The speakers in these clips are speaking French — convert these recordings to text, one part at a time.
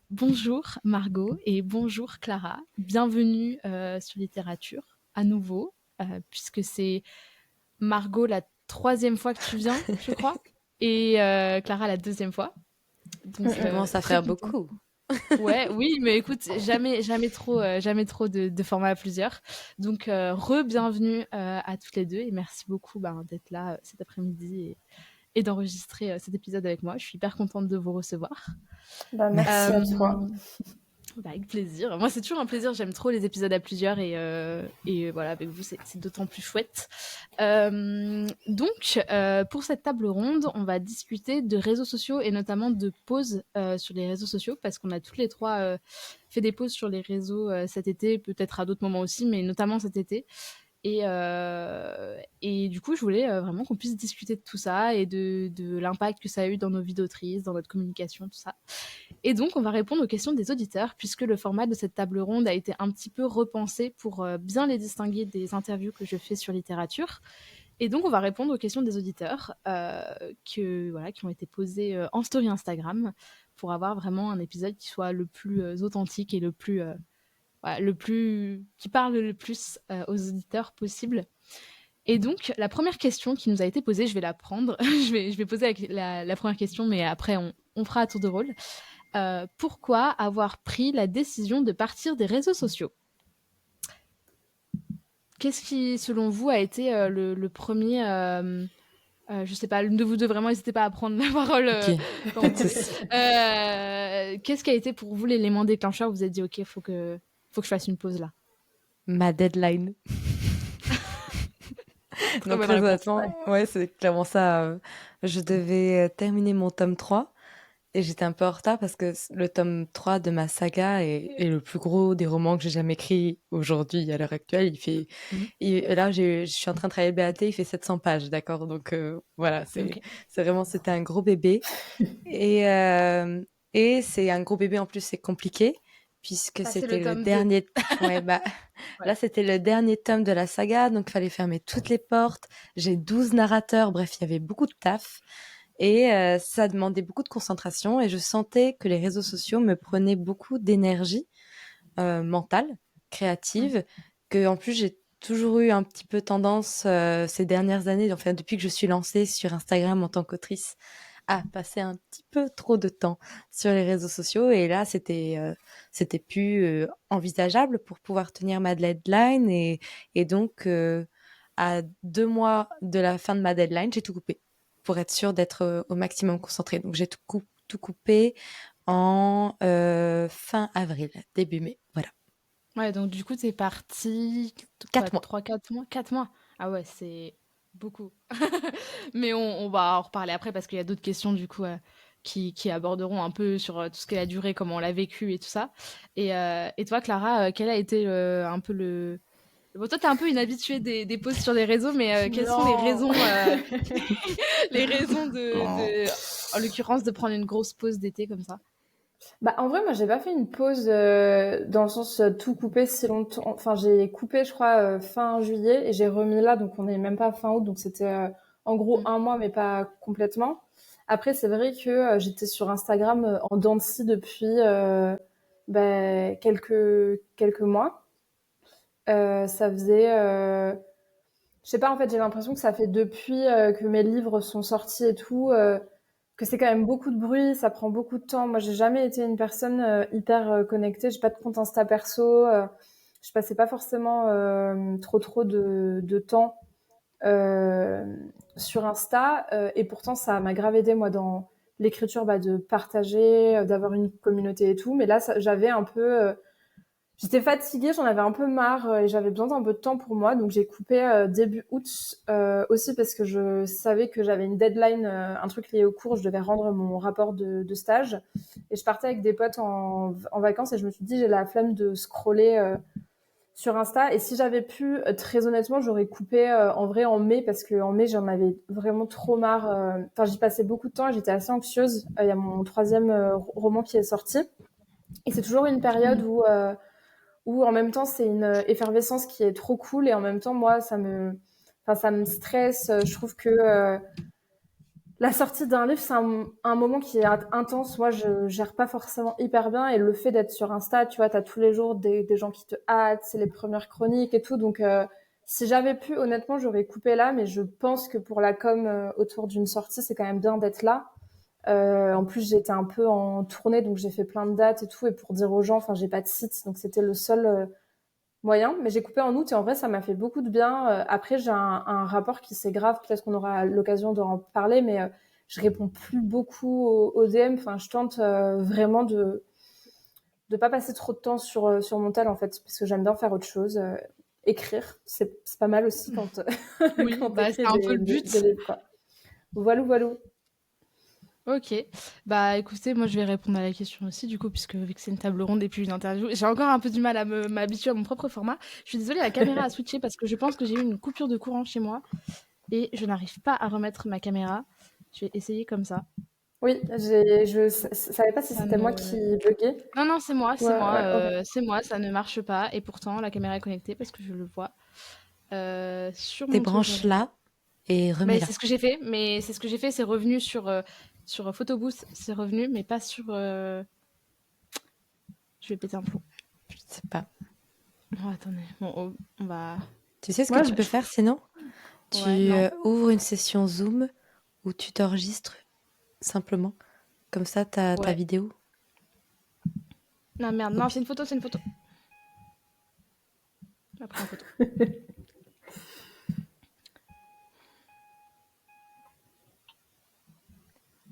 Bonjour Margot et bonjour Clara. Bienvenue sur Littérature à nouveau, puisque c'est Margot la troisième fois que tu viens, je crois, et Clara la deuxième fois. Donc Ça commence à très faire contente. beaucoup. Ouais, oui, mais écoute, jamais trop de formats à plusieurs. Donc re-bienvenue à toutes les deux et merci beaucoup d'être là cet après-midi et d'enregistrer cet épisode avec moi. Je suis hyper contente de vous recevoir. Merci. Merci à toi. Avec plaisir. Moi, c'est toujours un plaisir. J'aime trop les épisodes à plusieurs et voilà, avec vous, c'est d'autant plus chouette. Pour cette table ronde, on va discuter de réseaux sociaux et notamment de pauses sur les réseaux sociaux parce qu'on a toutes les trois fait des pauses sur les réseaux cet été, peut-être à d'autres moments aussi, mais notamment cet été. Et du coup, je voulais vraiment qu'on puisse discuter de tout ça et de l'impact que ça a eu dans nos vies d'autrices, dans notre communication, tout ça. Et donc, on va répondre aux questions des auditeurs, puisque le format de cette table ronde a été un petit peu repensé pour bien les distinguer des interviews que je fais sur littérature. Et donc, on va répondre aux questions des auditeurs qui ont été posées en story Instagram pour avoir vraiment un épisode qui soit le plus authentique et qui parle le plus aux auditeurs possible. Et donc, la première question qui nous a été posée, je vais la prendre. Je vais poser la première question, mais après, on fera à tour de rôle. Pourquoi avoir pris la décision de partir des réseaux sociaux? Qu'est-ce qui, selon vous, a été le premier je sais pas, l'une de vous deux, vraiment, n'hésitez pas à prendre la parole Ok, quand pas vous de voulez. souci. Qu'est-ce qui a été pour vous l'élément déclencheur où vous vous êtes dit, ok, faut que je fasse une pause là? Ma deadline. Très Donc bonne très réponse. honnêtement, ouais, c'est clairement ça. Je devais terminer mon tome 3 et j'étais un peu en retard parce que le tome 3 de ma saga est le plus gros des romans que j'ai jamais écrit aujourd'hui, à l'heure actuelle. Mhm. Là, je suis en train de travailler le BAT, il fait 700 pages, d'accord? Donc voilà, Ok. c'était un gros bébé. Et, euh, et c'est un gros bébé en plus, c'est compliqué puisque Ça, c'est le c'était le tome 2. dernier. Ouais, bah Ouais. là c'était le dernier tome de la saga, donc fallait fermer toutes les portes. J'ai 12 narrateurs, bref, il y avait beaucoup de taf et ça demandait beaucoup de concentration et je sentais que les réseaux sociaux me prenaient beaucoup d'énergie mentale, Mhm. créative, que en plus j'ai toujours eu un petit peu tendance ces dernières années, enfin depuis que je suis lancée sur Instagram en tant qu'autrice, à passer un petit peu trop de temps sur les réseaux sociaux et là c'était plus envisageable pour pouvoir tenir ma deadline et donc à 2 mois de la fin de ma deadline j'ai tout coupé pour être sûre d'être au maximum concentrée. Donc j'ai tout coupé en fin avril, début mai. Voilà. Ouais, donc du coup, t'es parti, quoi, 4 mois. 3, 4 mois? 4 mois. Ah ouais, c'est beaucoup. Mais on va en reparler après parce qu'il y a d'autres questions du coup qui aborderont un peu sur tout ce qu'elle a duré, comment on l'a vécu et tout ça. Et toi, Clara, quel a été un peu le... Bon, toi, t'es un peu une habituée des posts sur les réseaux, mais quelles sont Non. les raisons Non. en l'occurrence, de prendre une grosse pause d'été comme ça? Bah, en vrai, moi, j'ai pas fait une pause dans le sens tout couper si longtemps. Enfin, j'ai coupé, je crois, fin juillet et j'ai remis là, donc on n'est même pas fin août, donc c'était en gros Mm. un mois, mais pas complètement. Après, c'est vrai que j'étais sur Instagram en dents de scie depuis quelques mois. Ça faisait, je sais pas, en fait, j'ai l'impression que ça fait depuis que mes livres sont sortis et tout. Que c'est quand même beaucoup de bruit, ça prend beaucoup de temps. Moi, j'ai jamais été une personne hyper connectée. J'ai pas de compte Insta perso. Je passais pas forcément trop de temps euh, sur Insta. Et pourtant, ça m'a grave aidé moi dans l'écriture, de partager, d'avoir une communauté et tout. Mais là, j'avais un peu j'étais fatiguée, j'en avais un peu marre et j'avais besoin d'un peu de temps pour moi, donc j'ai coupé début août aussi parce que je savais que j'avais une deadline, un truc lié au cours, je devais rendre mon rapport de stage et je partais avec des potes en vacances et je me suis dit j'ai la flemme de scroller sur Insta et si j'avais pu, très honnêtement, j'aurais coupé en vrai en mai parce que en mai j'en avais vraiment trop marre. Enfin j'y passais beaucoup de temps et j'étais assez anxieuse. Il y a mon troisième roman qui est sorti et c'est toujours une période Mm. où en même temps c'est une effervescence qui est trop cool et en même temps moi ça me stresse. Je trouve que La sortie d'un livre, c'est un moment qui est intense. Moi, je gère pas forcément hyper bien. Et le fait d'être sur Insta, tu vois, t'as tous les jours des gens qui te hâtent, c'est les premières chroniques et tout. Donc, si j'avais pu, honnêtement, j'aurais coupé là. Mais je pense que pour la com autour d'une sortie, c'est quand même bien d'être là. En plus, j'étais un peu en tournée, donc j'ai fait plein de dates et tout. Et pour dire aux gens, enfin, j'ai pas de site, donc c'était le seul moyen. Mais j'ai coupé en août et en vrai, ça m'a fait beaucoup de bien. Après, j'ai un rapport qui c'est grave. Peut-être qu'on aura l'occasion d'en parler, mais je réponds plus beaucoup aux DM. Enfin, je tente vraiment de pas passer trop de temps sur mon tel en fait, parce que j'aime bien faire autre chose. Écrire, c'est pas mal aussi quand Oui, quand bah, c'est t'écris un peu le des but. livres, quoi. Voilà, voilà. Ok, bah écoutez, moi je vais répondre à la question aussi du coup, puisque vu que c'est une table ronde et puis une interview, j'ai encore un peu du mal à m'habituer à mon propre format. Je suis désolée, la caméra a switché parce que je pense que j'ai eu une coupure de courant chez moi et je n'arrive pas à remettre ma caméra. Je vais essayer comme ça. Oui, je savais pas si Ça c'était moi ne... qui buguais. Non, non, Ouais, ouais, ok. c'est moi, ça ne marche pas et pourtant la caméra est connectée parce que je le vois sur mon truc. Débranche-la et Mais remets-la. c'est ce que j'ai fait, c'est revenu sur Photobooth, c'est revenu, mais pas sur... Je vais péter un plomb. Je sais pas. Oh, attendez, bon, on va... Tu sais ce que Moi, tu peux faire sinon? Ouais, Tu non. ouvres une session Zoom où tu t'enregistres simplement. Comme ça, t'as ta Ouais. vidéo. Non, merde, Au non, c'est pire. une photo, c'est une photo. Après en photo.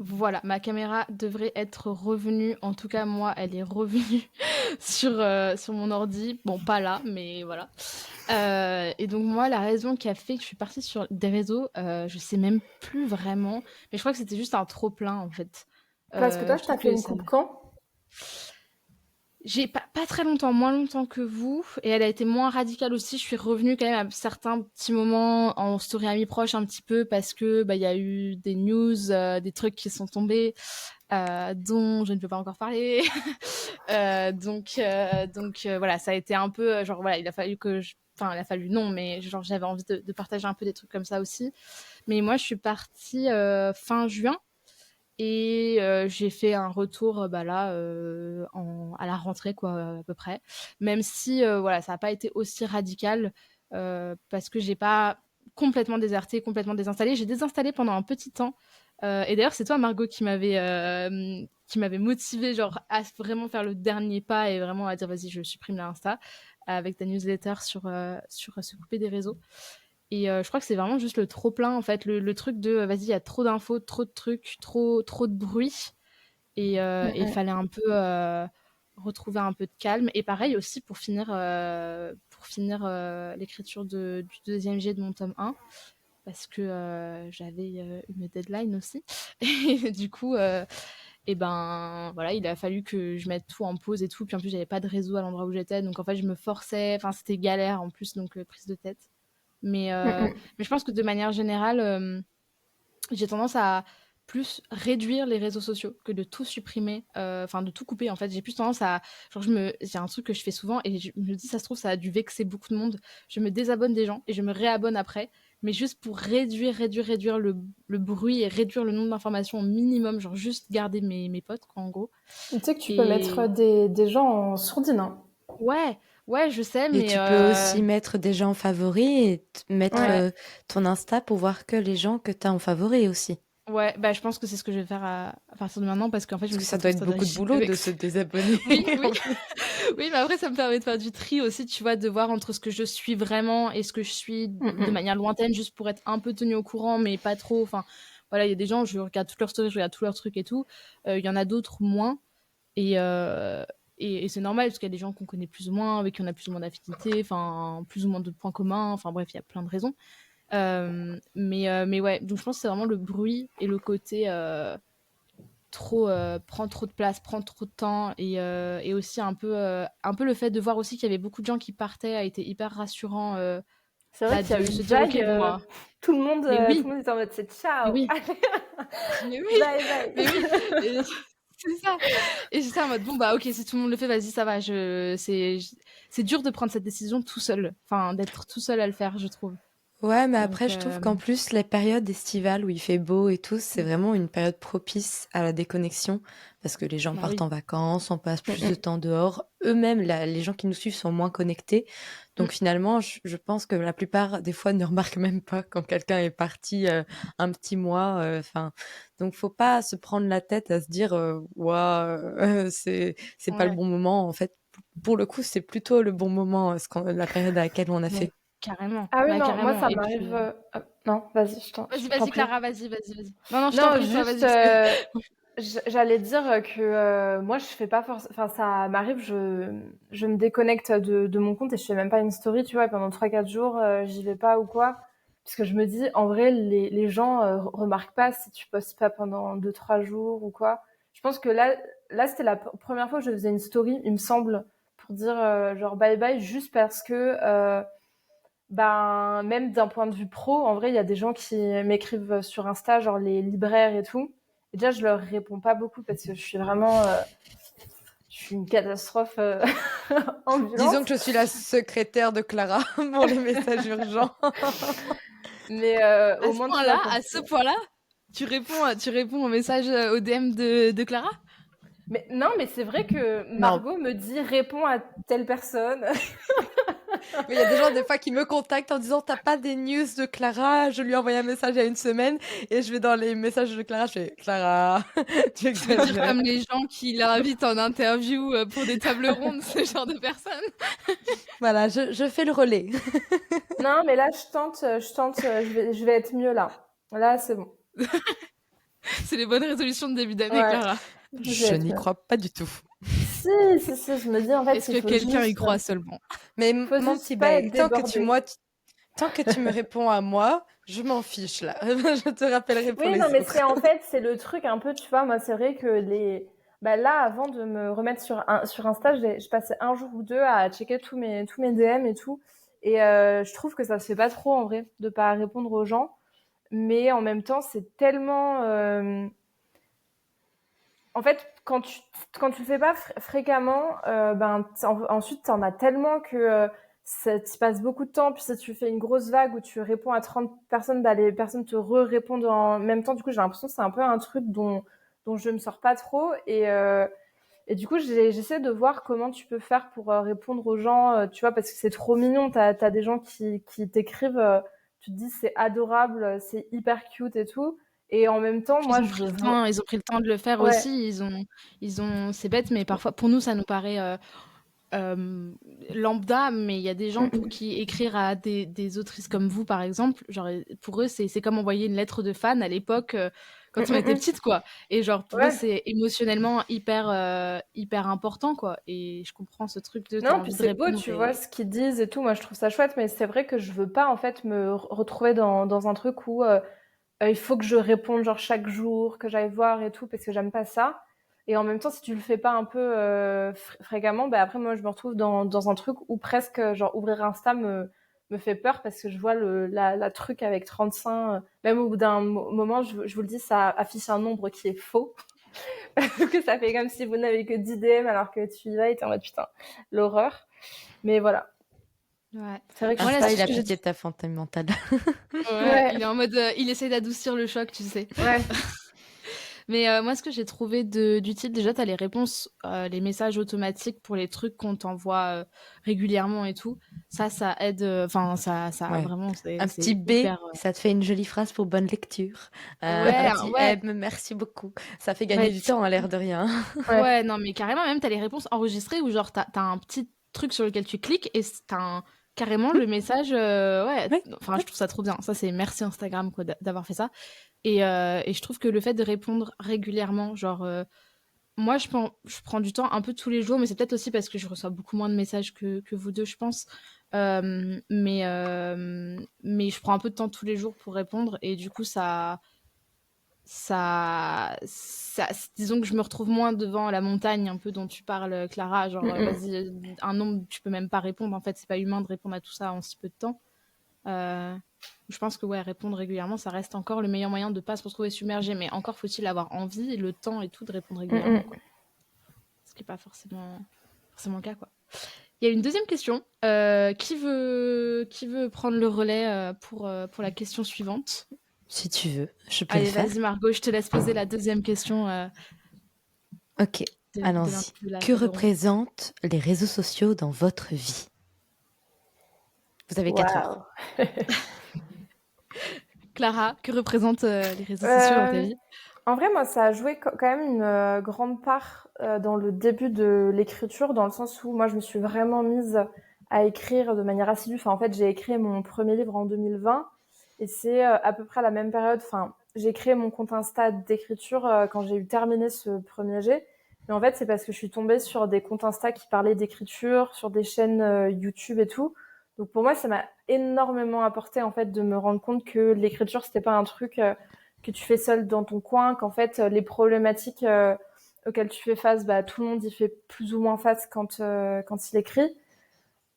Voilà, ma caméra devrait être revenue. En tout cas, moi, elle est revenue sur mon ordi. Bon, pas là, mais voilà. Et donc, moi, la raison qui a fait que je suis partie sur des réseaux, je sais même plus vraiment. Mais je crois que c'était juste un trop-plein, en fait. parce que toi, Je t'as trouve fait que une ça... coupe quand? J'ai pas très longtemps, moins longtemps que vous, et elle a été moins radicale aussi. Je suis revenue quand même à certains petits moments en story amis proches un petit peu parce que bah il y a eu des news, des trucs qui sont tombés dont je ne peux pas encore parler. Voilà, ça a été un peu genre voilà, il a fallu enfin il a fallu non, mais genre j'avais envie de partager un peu des trucs comme ça aussi. Mais moi je suis partie fin juin. Et j'ai fait un retour bah là à la rentrée quoi à peu près, même si voilà ça n'a pas été aussi radical parce que j'ai pas complètement déserté, complètement désinstallé. J'ai désinstallé pendant un petit temps et d'ailleurs c'est toi Margot qui m'avait motivé genre à vraiment faire le dernier pas et vraiment à dire vas-y je supprime l'Insta avec ta newsletter sur se couper des réseaux. Et je crois que c'est vraiment juste le trop plein en fait, le truc de vas-y il y a trop d'infos, trop de trucs, trop de bruit et il fallait un peu retrouver un peu de calme. Et pareil aussi pour finir l'écriture du deuxième jet de mon tome 1 parce que j'avais une deadline aussi. Et du coup, et ben voilà, il a fallu que je mette tout en pause et tout. Puis en plus, j'avais pas de réseau à l'endroit où j'étais, donc en fait, je me forçais. Enfin, c'était galère en plus, donc prise de tête. Mais je pense que de manière générale, j'ai tendance à plus réduire les réseaux sociaux que de tout supprimer, enfin de tout couper en fait. J'ai plus tendance à, genre j'ai un truc que je fais souvent et je me dis ça se trouve ça a dû vexer beaucoup de monde. Je me désabonne des gens et je me réabonne après, mais juste pour réduire le bruit et réduire le nombre d'informations au minimum, genre juste garder mes potes quoi en gros. Tu sais que tu peux mettre Et des gens en sourdine, hein. ouais, ouais je sais, Et mais tu peux aussi mettre des gens en favoris et mettre Ouais. ouais. ton Insta pour voir que les gens que tu as en favoris aussi. Ouais, bah, je pense que c'est ce que je vais faire à partir de maintenant parce qu'en fait, je Parce me que dis, ça ça se doit trouve, être ça doit beaucoup de juste boulot de se vexer. désabonner. Oui, oui. Oui, mais après, ça me permet de faire du tri aussi, tu vois, de voir entre ce que je suis vraiment et ce que je suis de manière lointaine, juste pour être un peu tenue au courant, mais pas trop. Enfin, voilà, il y a des gens, je regarde toutes leurs stories, je regarde tous leurs trucs et tout. Il y en a d'autres moins. Et, et c'est normal parce qu'il y a des gens qu'on connaît plus ou moins, avec qui on a plus ou moins d'affinités, enfin, plus ou moins de points communs. Enfin, bref, il y a plein de raisons. Mais ouais, donc je pense que c'est vraiment le bruit et le côté prend trop de place, prend trop de temps et aussi un peu le fait de voir aussi qu'il y avait beaucoup de gens qui partaient a été hyper rassurant C'est vrai bah, qu'il y a de eu se une dire ok vague, bon bah mais tout oui, le monde était en mode c'est mais ciao, oui, allez, mais oui, bye bye. mais oui. Et c'est ça. Et j'étais en mode bon bah ok si tout le monde le fait vas-y ça va c'est dur de prendre cette décision tout seul, enfin d'être tout seul à le faire je trouve. Ouais, mais Donc, après, je trouve qu'en plus, les périodes estivales où il fait beau et tout, c'est vraiment une période propice à la déconnexion parce que les gens bah partent oui. en vacances, on passe Mm, plus de mm. temps dehors. Eux-mêmes, les gens qui nous suivent sont moins connectés. Mm. Donc finalement, je pense que la plupart des fois ne remarquent même pas quand quelqu'un est parti un petit mois. Enfin, donc faut pas se prendre la tête à se dire, ouah, c'est pas le Ouais, bon moment. En fait, pour le coup, c'est plutôt le bon moment, la période à laquelle on a ouais, fait. carrément. Ah oui, Bah, non, moi carrément. ça Et puis, m'arrive. Non, vas-y, vas-y, je t'en vas-y, prie. Clara, vas-y, vas-y, vas-y. Non, non, je t'en Non, prie, toi, juste, vas-y. Parce que... j'allais dire que moi je fais pas forcément. Enfin, ça m'arrive, je me déconnecte de mon compte et je fais même pas une story, tu vois, et pendant 3 4 jours, j'y vais pas ou quoi. Parce que je me dis, en vrai, les gens remarquent pas si tu postes pas pendant 2 3 jours ou quoi. Je pense que là c'était la première fois que je faisais une story, il me semble, pour dire genre bye bye, juste parce que. Ben, même d'un point de vue pro, en vrai, il y a des gens qui m'écrivent sur Insta, genre les libraires et tout. Et déjà, je leur réponds pas beaucoup parce que je suis vraiment, je suis une catastrophe Disons ambulante. que je suis la secrétaire de Clara pour les messages urgents. Mais au moins, tu vois, quand à ce point-là, tu réponds au message, au DM de Clara? Mais non, mais c'est vrai que Non, Margot me dit réponds à telle personne. mais il y a des gens des fois qui me contactent en disant t'as pas des news de Clara, je lui ai envoyé un message il y a une semaine et je vais dans les messages de Clara, je fais Clara, tu Tu veux dire exagères. comme les gens qui l'invitent en interview pour des tables rondes, ce genre de personnes? Voilà, je fais le relais. Non, mais là, je vais être mieux là. Là, c'est bon. C'est les bonnes résolutions de début d'année, Ouais, Clara. je vais Je être n'y mieux. crois pas du tout. Si, si, si, je me dis en fait, Est-ce que quelqu'un y croit seulement? Mais faut mon petit juste pas être bec, débordé. tant que tu me réponds à moi, je m'en fiche là. Je te rappellerai pour Oui, non, les mais autres. c'est en fait, c'est le truc un peu, tu vois, moi, c'est vrai que bah là, avant de me remettre sur Insta, je passais un jour ou deux à checker tous mes DM et tout. Et je trouve que ça se fait pas trop, en vrai, de pas répondre aux gens. Mais en même temps, c'est tellement, en fait, quand tu le fais pas fréquemment, ben, ensuite, t'en as tellement que ça t'y passe beaucoup de temps. Puis si tu fais une grosse vague où tu réponds à 30 personnes, bah, les personnes te répondent en même temps. Du coup, j'ai l'impression que c'est un peu un truc dont je me sors pas trop. Et du coup, j'essaie de voir comment tu peux faire pour répondre aux gens, tu vois, parce que c'est trop mignon. T'as des gens qui t'écrivent, tu te dis c'est adorable, c'est hyper cute et tout. Et en même temps, Puis moi, je veux... ils ont pris le temps de le faire Ouais. aussi. C'est bête, mais parfois, pour nous, ça nous paraît lambda, mais il y a des gens pour qui écrire à des autrices comme vous, par exemple, genre, pour eux, c'est comme envoyer une lettre de fan à l'époque, quand on était petite, quoi. Et genre, pour eux, Ouais. c'est émotionnellement hyper important, quoi. Et je comprends ce truc de t'as Non, puis envie de c'est beau, répondre tu vois, et... ce qu'ils disent et tout. Moi, je trouve ça chouette, mais c'est vrai que je veux pas, en fait, me retrouver dans un truc où il faut que je réponde, genre, chaque jour, que j'aille voir et tout, parce que j'aime pas ça. Et en même temps, si tu le fais pas un peu fréquemment, bah après, moi, je me retrouve dans un truc où presque, genre, ouvrir Insta me fait peur parce que je vois la truc avec 35. Même au bout d'un moment, je vous le dis, ça affiche un nombre qui est faux. Que ça fait comme si vous n'avez que 10 DM alors que tu y vas et t'es en mode putain, l'horreur. Mais voilà. Ouais. C'est vrai que je suis Moi, pas Insta, il a très... pitié de ta santé mentale. Ouais, Ouais, il est en mode, il essaie d'adoucir le choc, tu sais. ouais. Mais moi, ce que j'ai trouvé d'utile, déjà, tu as les réponses, les messages automatiques pour les trucs qu'on t'envoie régulièrement et tout. Ça aide, enfin, ça Ouais. vraiment, Un petit c'est B, hyper. ça te fait une jolie phrase pour bonne lecture. Un Ouais, petit ouais, M, merci beaucoup. Ça fait gagner Ouais, du temps à l'air de rien. ouais. ouais, non, mais carrément, même, tu as les réponses enregistrées où, genre, t'as un petit truc sur lequel tu cliques et carrément le message. Ouais, Oui, enfin, oui. je trouve ça trop bien. Ça, c'est merci Instagram, quoi, d'avoir fait ça. Et je trouve que le fait de répondre régulièrement, genre. Moi, je prends du temps un peu tous les jours, mais c'est peut-être aussi parce que je reçois beaucoup moins de messages que vous deux, je pense. Mais je prends un peu de temps tous les jours pour répondre et du coup, disons que je me retrouve moins devant la montagne un peu dont tu parles, Clara. Genre, vas-y, un nombre, tu peux même pas répondre. En fait, c'est pas humain de répondre à tout ça en si peu de temps. Euh, je pense que ouais, répondre régulièrement, ça reste encore le meilleur moyen de pas se retrouver submergé. Mais encore faut-il avoir envie, le temps et tout de répondre régulièrement, quoi. Ce qui n'est pas forcément le cas, quoi. Il y a une deuxième question. Qui veut prendre le relais pour la question suivante? Si tu veux, je peux le Allez, faire. vas-y Margot, je te laisse poser la deuxième question Ok, allons-y. Que représentent les réseaux sociaux dans votre vie? Vous avez 4 heures. Waouh. Clara, que représentent les réseaux sociaux dans ta vie? En vrai, moi, ça a joué quand même une grande part dans le début de l'écriture, dans le sens où moi, je me suis vraiment mise à écrire de manière assidue. Enfin, en fait, j'ai écrit mon premier livre en 2020 et c'est à peu près à la même période. Enfin, j'ai créé mon compte Insta d'écriture quand j'ai eu terminé ce premier jet. Mais en fait, c'est parce que je suis tombée sur des comptes Insta qui parlaient d'écriture, sur des chaînes YouTube et tout. Donc pour moi, ça m'a énormément apporté en fait de me rendre compte que l'écriture, c'était pas un truc que tu fais seul dans ton coin, qu'en fait les problématiques auxquelles tu fais face, bah, tout le monde y fait plus ou moins face quand il écrit.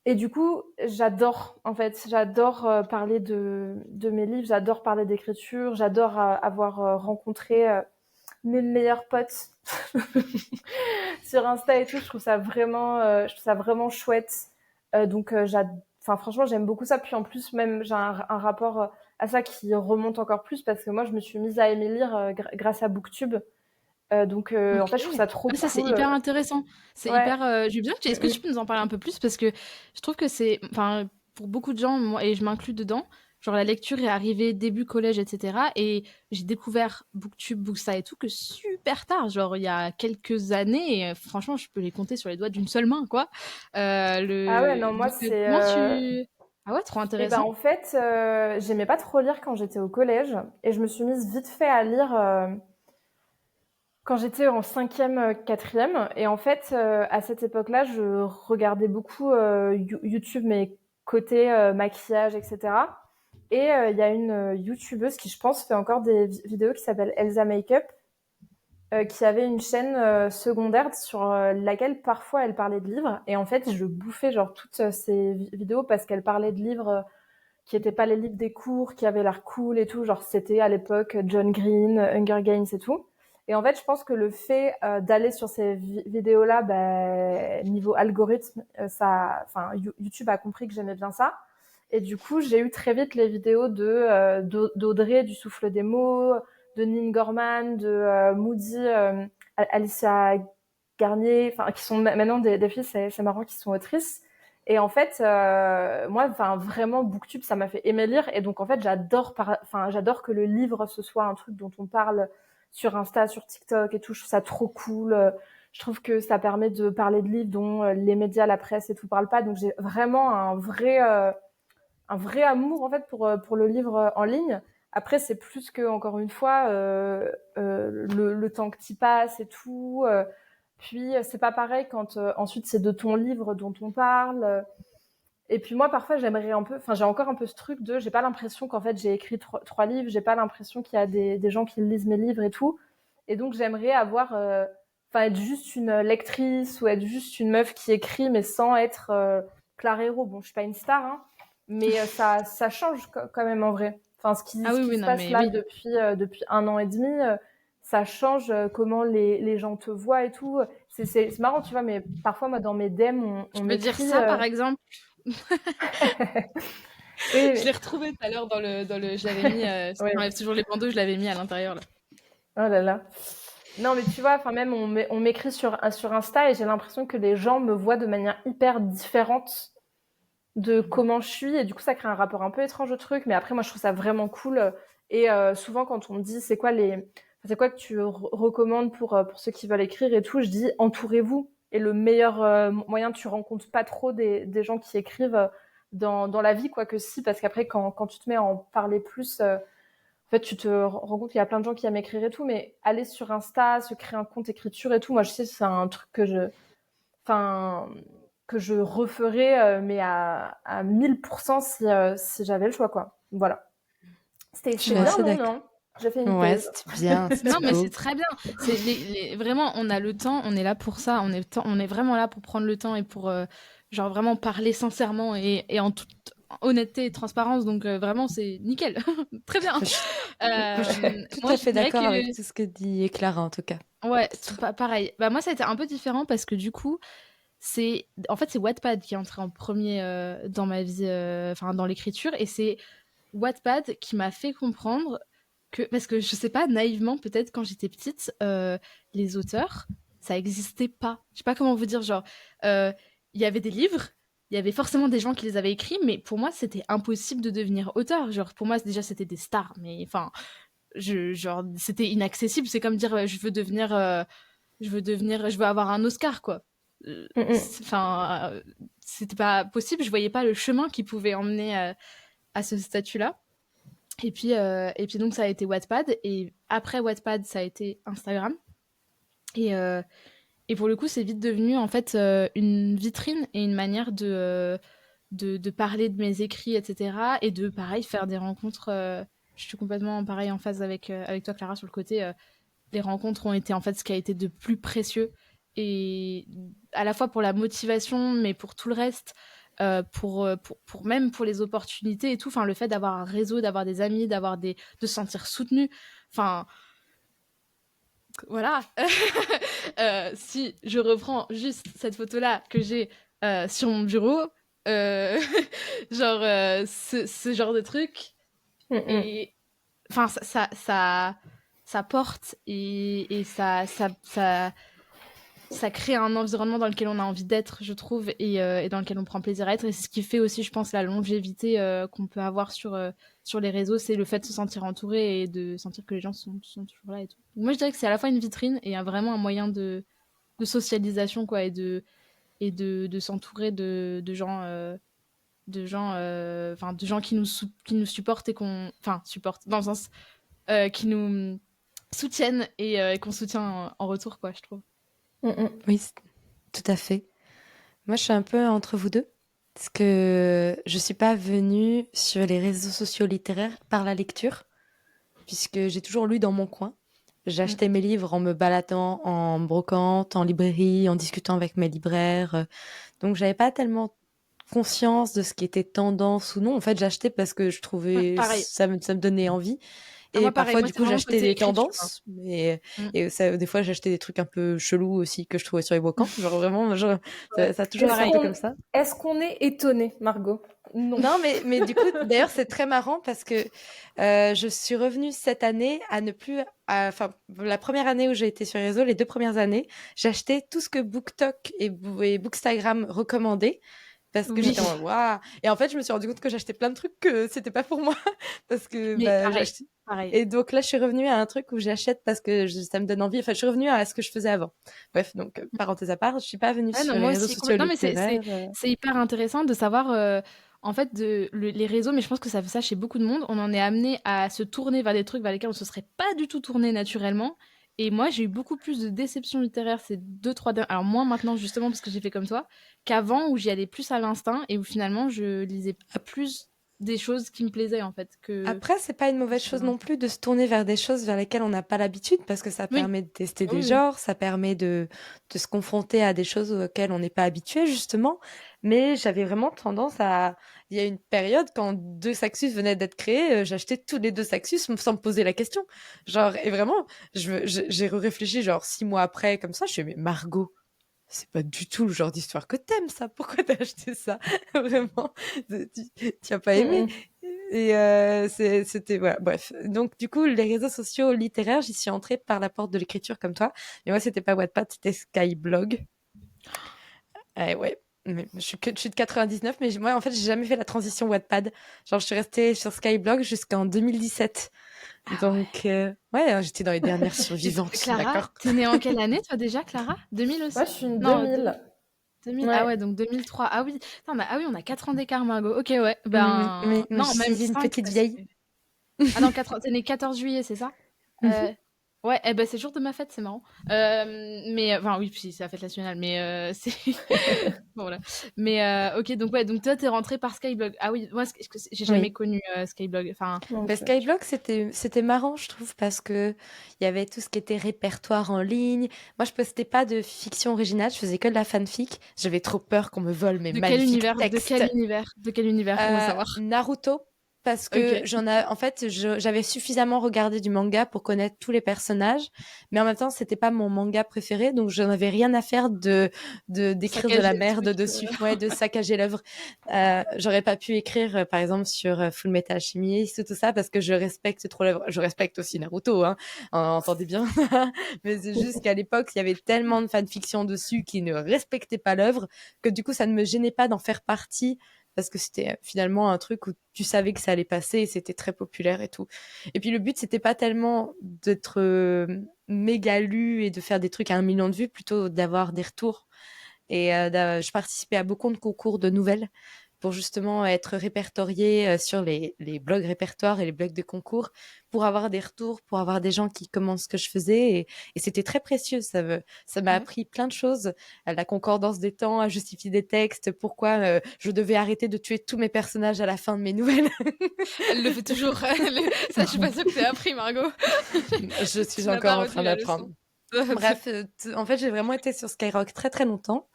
Et du coup, j'adore, en fait, j'adore parler de mes livres, j'adore parler d'écriture, j'adore avoir rencontré mes meilleurs potes sur Insta et tout. Je trouve ça vraiment chouette. Enfin, franchement, j'aime beaucoup ça. Puis en plus, même, j'ai un rapport à ça qui remonte encore plus parce que moi, je me suis mise à aimer lire grâce à BookTube. En fait, je trouve ça trop Ça, c'est cool. hyper intéressant. C'est Ouais. hyper. Je veux bien. Est-ce que tu peux nous en parler un peu plus? Parce que je trouve que c'est. Enfin, pour beaucoup de gens, moi, et je m'inclus dedans, genre la lecture est arrivée début collège, etc. Et j'ai découvert BookTube, Booksta et tout que super tard, genre il y a quelques années. Et, franchement, je peux les compter sur les doigts d'une seule main, quoi. Ah ouais, non, moi, Donc, c'est. comment tu. Ah ouais, trop Et ben, intéressant. en fait, j'aimais pas trop lire quand j'étais au collège et je me suis mise vite fait à lire quand j'étais en cinquième, quatrième. Et en fait, à cette époque-là, je regardais beaucoup YouTube, mais côté maquillage, etc. Et il y a une YouTubeuse qui, je pense, fait encore des vidéos qui s'appelle Elsa Makeup, qui avait une chaîne secondaire sur laquelle parfois elle parlait de livres. Et en fait, je bouffais genre toutes ces vidéos parce qu'elle parlait de livres qui n'étaient pas les livres des cours, qui avaient l'air cool et tout. Genre, c'était à l'époque John Green, Hunger Games et tout. Et en fait, je pense que le fait d'aller sur ces vidéos-là, bah, niveau algorithme, enfin, YouTube a compris que j'aimais bien ça. Et du coup, j'ai eu très vite les vidéos d'Audrey, du Souffle des mots, de Nin Gorman, de Moody, Alicia Garnier, enfin, qui sont maintenant des filles, c'est marrant, qui sont autrices. Et en fait, moi, enfin, vraiment, BookTube, ça m'a fait aimer lire. Et donc, en fait, j'adore que le livre, ce soit un truc dont on parle sur Insta, sur TikTok et tout. Je trouve ça trop cool. Je trouve que ça permet de parler de livres dont les médias, la presse et tout parlent pas. Donc, j'ai vraiment un vrai amour, en fait, pour le livre en ligne. Après, c'est plus que, encore une fois, le temps que tu passes et tout. Puis, c'est pas pareil quand ensuite c'est de ton livre dont on parle. Et puis moi, parfois, j'aimerais un peu, enfin, j'ai encore un peu ce truc j'ai pas l'impression qu'en fait, j'ai écrit trois livres, j'ai pas l'impression qu'il y a des gens qui lisent mes livres et tout. Et donc, j'aimerais avoir, enfin, être juste une lectrice ou être juste une meuf qui écrit, mais sans être Claire Hérault. Bon, je suis pas une star, hein, mais ça change quand même en vrai. Enfin, ce qui se passe là depuis 1 an et demi, ça change comment les gens te voient et tout. C'est marrant, tu vois, mais parfois, moi, dans mes DM, Tu on peux dire m'écrit. ça, par exemple? Oui, Je l'ai retrouvé tout à l'heure dans le. Je l'avais mis. oui. J'enlève toujours les bandeaux, je l'avais mis à l'intérieur là. Oh là là. Non, mais tu vois, enfin même on m'écrit sur Insta et j'ai l'impression que les gens me voient de manière hyper différente de comment je suis et du coup ça crée un rapport un peu étrange au truc. Mais après moi je trouve ça vraiment cool et souvent quand on me dit c'est quoi que tu recommandes pour ceux qui veulent écrire et tout, je dis entourez-vous. Et le meilleur moyen, tu rencontres pas trop des gens qui écrivent dans la vie, quoi que si, parce qu'après quand tu te mets à en parler plus. En fait, tu te rends compte qu'il y a plein de gens qui aiment écrire et tout, mais aller sur Insta, se créer un compte écriture et tout, moi, je sais, c'est un truc enfin, que je referais, mais à 1000% si j'avais le choix, quoi. Voilà. Je suis C'est bien, assez non, d'accord. non? J'ai fait une Ouais, thèse. c'était bien, Non, c'était mais beau. c'est très bien. Vraiment, on a le temps, on est là pour ça. On est vraiment là pour prendre le temps et pour genre vraiment parler sincèrement et en toute honnêteté et transparence. Donc vraiment, c'est nickel. Très bien. Je suis tout Moi, à je fait dirais d'accord avec que tout ce que dit Clara, en tout cas. ouais, pareil. Bah moi, ça a été un peu différent parce que du coup, en fait, c'est Wattpad qui est entré en premier dans ma vie, enfin dans l'écriture, et c'est Wattpad qui m'a fait comprendre que, parce que je sais pas, naïvement peut-être quand j'étais petite, les auteurs, ça existait pas. Je sais pas comment vous dire, genre, il y avait des livres, il y avait forcément des gens qui les avaient écrits, mais pour moi c'était impossible de devenir auteur. Genre pour moi déjà c'était des stars, mais enfin, genre c'était inaccessible. C'est comme dire je veux avoir un Oscar quoi. Enfin, c'était pas possible. Je voyais pas le chemin qui pouvait emmener à ce statut-là. Et puis donc ça a été Wattpad, et après Wattpad ça a été Instagram. Et, euh, et pour le coup c'est vite devenu en fait une vitrine et une manière de parler de mes écrits, etc. Et de pareil faire des rencontres. Je suis complètement pareil en phase avec toi Clara sur le côté. Les rencontres ont été en fait ce qui a été de plus précieux, et à la fois pour la motivation mais pour tout le reste, pour même pour les opportunités et tout, enfin le fait d'avoir un réseau, d'avoir des amis, de se sentir soutenu, enfin voilà. Si je reprends juste cette photo là que j'ai sur mon bureau, euh, genre ce genre de truc, et enfin ça porte, et ça crée un environnement dans lequel on a envie d'être, je trouve, et dans lequel on prend plaisir à être. Et c'est ce qui fait aussi, je pense, la longévité qu'on peut avoir sur les réseaux, c'est le fait de se sentir entouré et de sentir que les gens sont toujours là et tout. Donc moi, je dirais que c'est à la fois une vitrine et vraiment un moyen de socialisation, quoi, et de s'entourer de gens, de gens qui nous supportent, et enfin, supportent, dans le sens, qui nous soutiennent, et qu'on soutient en retour, quoi, je trouve. Oui, tout à fait. Moi, je suis un peu entre vous deux, parce que je suis pas venue sur les réseaux sociaux littéraires par la lecture, puisque j'ai toujours lu dans mon coin. J'achetais mes livres en me baladant en brocante, en librairie, en discutant avec mes libraires. Donc, j'avais pas tellement conscience de ce qui était tendance ou non. En fait, j'achetais parce que je trouvais Pareil. ça me donnait envie. Et Moi, pareil. parfois, Moi, du c'est coup, vraiment j'achetais côté des écriture, hein. tendances, mais Mm. et ça, des fois, j'achetais des trucs un peu chelous aussi que je trouvais sur les brocants. Genre vraiment, ça a toujours été un peu comme ça. Est-ce qu'on est étonné, Margot? Non. Non, mais du coup, d'ailleurs, c'est très marrant parce que je suis revenue cette année à ne plus. Enfin, la première année où j'ai été sur les réseaux, les 2 premières années, j'achetais tout ce que BookTok et Bookstagram recommandaient. Parce que Oui. j'étais en waouh. Et en fait, je me suis rendu compte que j'achetais plein de trucs que c'était pas pour moi. Parce que Mais bah, pareil. j'achetais. Pareil. Et donc là, je suis revenue à un truc où j'achète parce que ça me donne envie. Enfin, je suis revenue à ce que je faisais avant. Bref, donc, parenthèse à part, je suis pas venue Ouais, non, sur les moi réseaux aussi, sociaux complètement. Mais littéraires. c'est hyper intéressant de savoir, en fait, les réseaux, mais je pense que ça fait ça chez beaucoup de monde. On en est amené à se tourner vers des trucs vers lesquels on se serait pas du tout tourné naturellement. Et moi, j'ai eu beaucoup plus de déceptions littéraires ces 2-3 dernières. Alors, moins maintenant, justement, parce que j'ai fait comme toi, qu'avant, où j'y allais plus à l'instinct et où finalement, je lisais plus des choses qui me plaisaient, en fait. Après, c'est pas une mauvaise chose non plus de se tourner vers des choses vers lesquelles on n'a pas l'habitude parce que ça Oui. permet de tester des Oui. genres, ça permet de se confronter à des choses auxquelles on n'est pas habitué, justement. Mais j'avais vraiment tendance à. Il y a une période, quand 2 Saxus venaient d'être créés, j'achetais tous les 2 Saxus sans me poser la question. Genre, et vraiment, j'ai réfléchi, genre 6 mois après, comme ça, je suis mais Margot, c'est pas du tout le genre d'histoire que t'aimes, ça. Pourquoi t'as acheté ça? Vraiment, tu as pas aimé. Et c'était voilà, bref. Donc du coup, les réseaux sociaux littéraires, j'y suis entrée par la porte de l'écriture comme toi. Mais moi, c'était pas Wattpad, c'était Skyblog. Ouais. Mais je suis de 99, mais moi, en fait, j'ai jamais fait la transition Wattpad. Genre, je suis restée sur Skyblog jusqu'en 2017. Donc, ouais, j'étais dans les dernières survivantes, Clara, d'accord. t'es née en quelle année, toi, déjà, Clara? 2000 aussi? Moi, je suis une Non, 2000. 2000. Ouais. Ah ouais, donc 2003. Ah oui. Ah oui, on a 4 ans d'écart, Margot. Ok, ouais. Mais Non, je même suis une 5 petite parce vieille. Ah non, 4 ans. T'es née 14 juillet, c'est ça? Ouais, eh ben, c'est le jour de ma fête, c'est marrant. Mais, enfin, oui, puis c'est la fête nationale, mais c'est. Bon, voilà. Mais, ok, donc, ouais, donc toi, t'es rentrée par Skyblog. Ah oui, moi, j'ai jamais Oui. connu Skyblog. Enfin, Bah, Skyblog, c'était marrant, je trouve, parce que il y avait tout ce qui était répertoire en ligne. Moi, je postais pas de fiction originale, je faisais que de la fanfic. J'avais trop peur qu'on me vole mes de quel magnifiques univers? De textes. quel univers? De quel univers? On veut savoir. Naruto, parce que Ok. j'avais suffisamment regardé du manga pour connaître tous les personnages, mais en même temps, c'était pas mon manga préféré, donc je n'avais rien à faire d'écrire de la Saccager le merde truc. dessus, ouais, de saccager l'œuvre. J'aurais pas pu écrire, par exemple, sur Full Metal Alchemist ou tout ça, parce que je respecte trop l'œuvre. Je respecte aussi Naruto, hein, entendez bien. Mais c'est juste qu'à l'époque, il y avait tellement de fanfiction dessus qui ne respectaient pas l'œuvre que du coup, ça ne me gênait pas d'en faire partie parce que c'était finalement un truc où tu savais que ça allait passer et c'était très populaire et tout. Et puis le but, c'était pas tellement d'être méga lu et de faire des trucs à 1 million de vues, plutôt d'avoir des retours. Et je participais à beaucoup de concours de nouvelles pour justement être répertoriée sur les blogs répertoires et les blogs de concours pour avoir des retours, pour avoir des gens qui commentent ce que je faisais. Et c'était très précieux. Ça m'a Ouais. appris plein de choses. À la concordance des temps, à justifier des textes, pourquoi je devais arrêter de tuer tous mes personnages à la fin de mes nouvelles. Elle le fait toujours. Ça, je suis pas sûre que t'aies appris, Margot. Je Tu suis n'as pas encore en retenu train la d'apprendre. leçon. Bref, en fait, j'ai vraiment été sur Skyrock très très longtemps.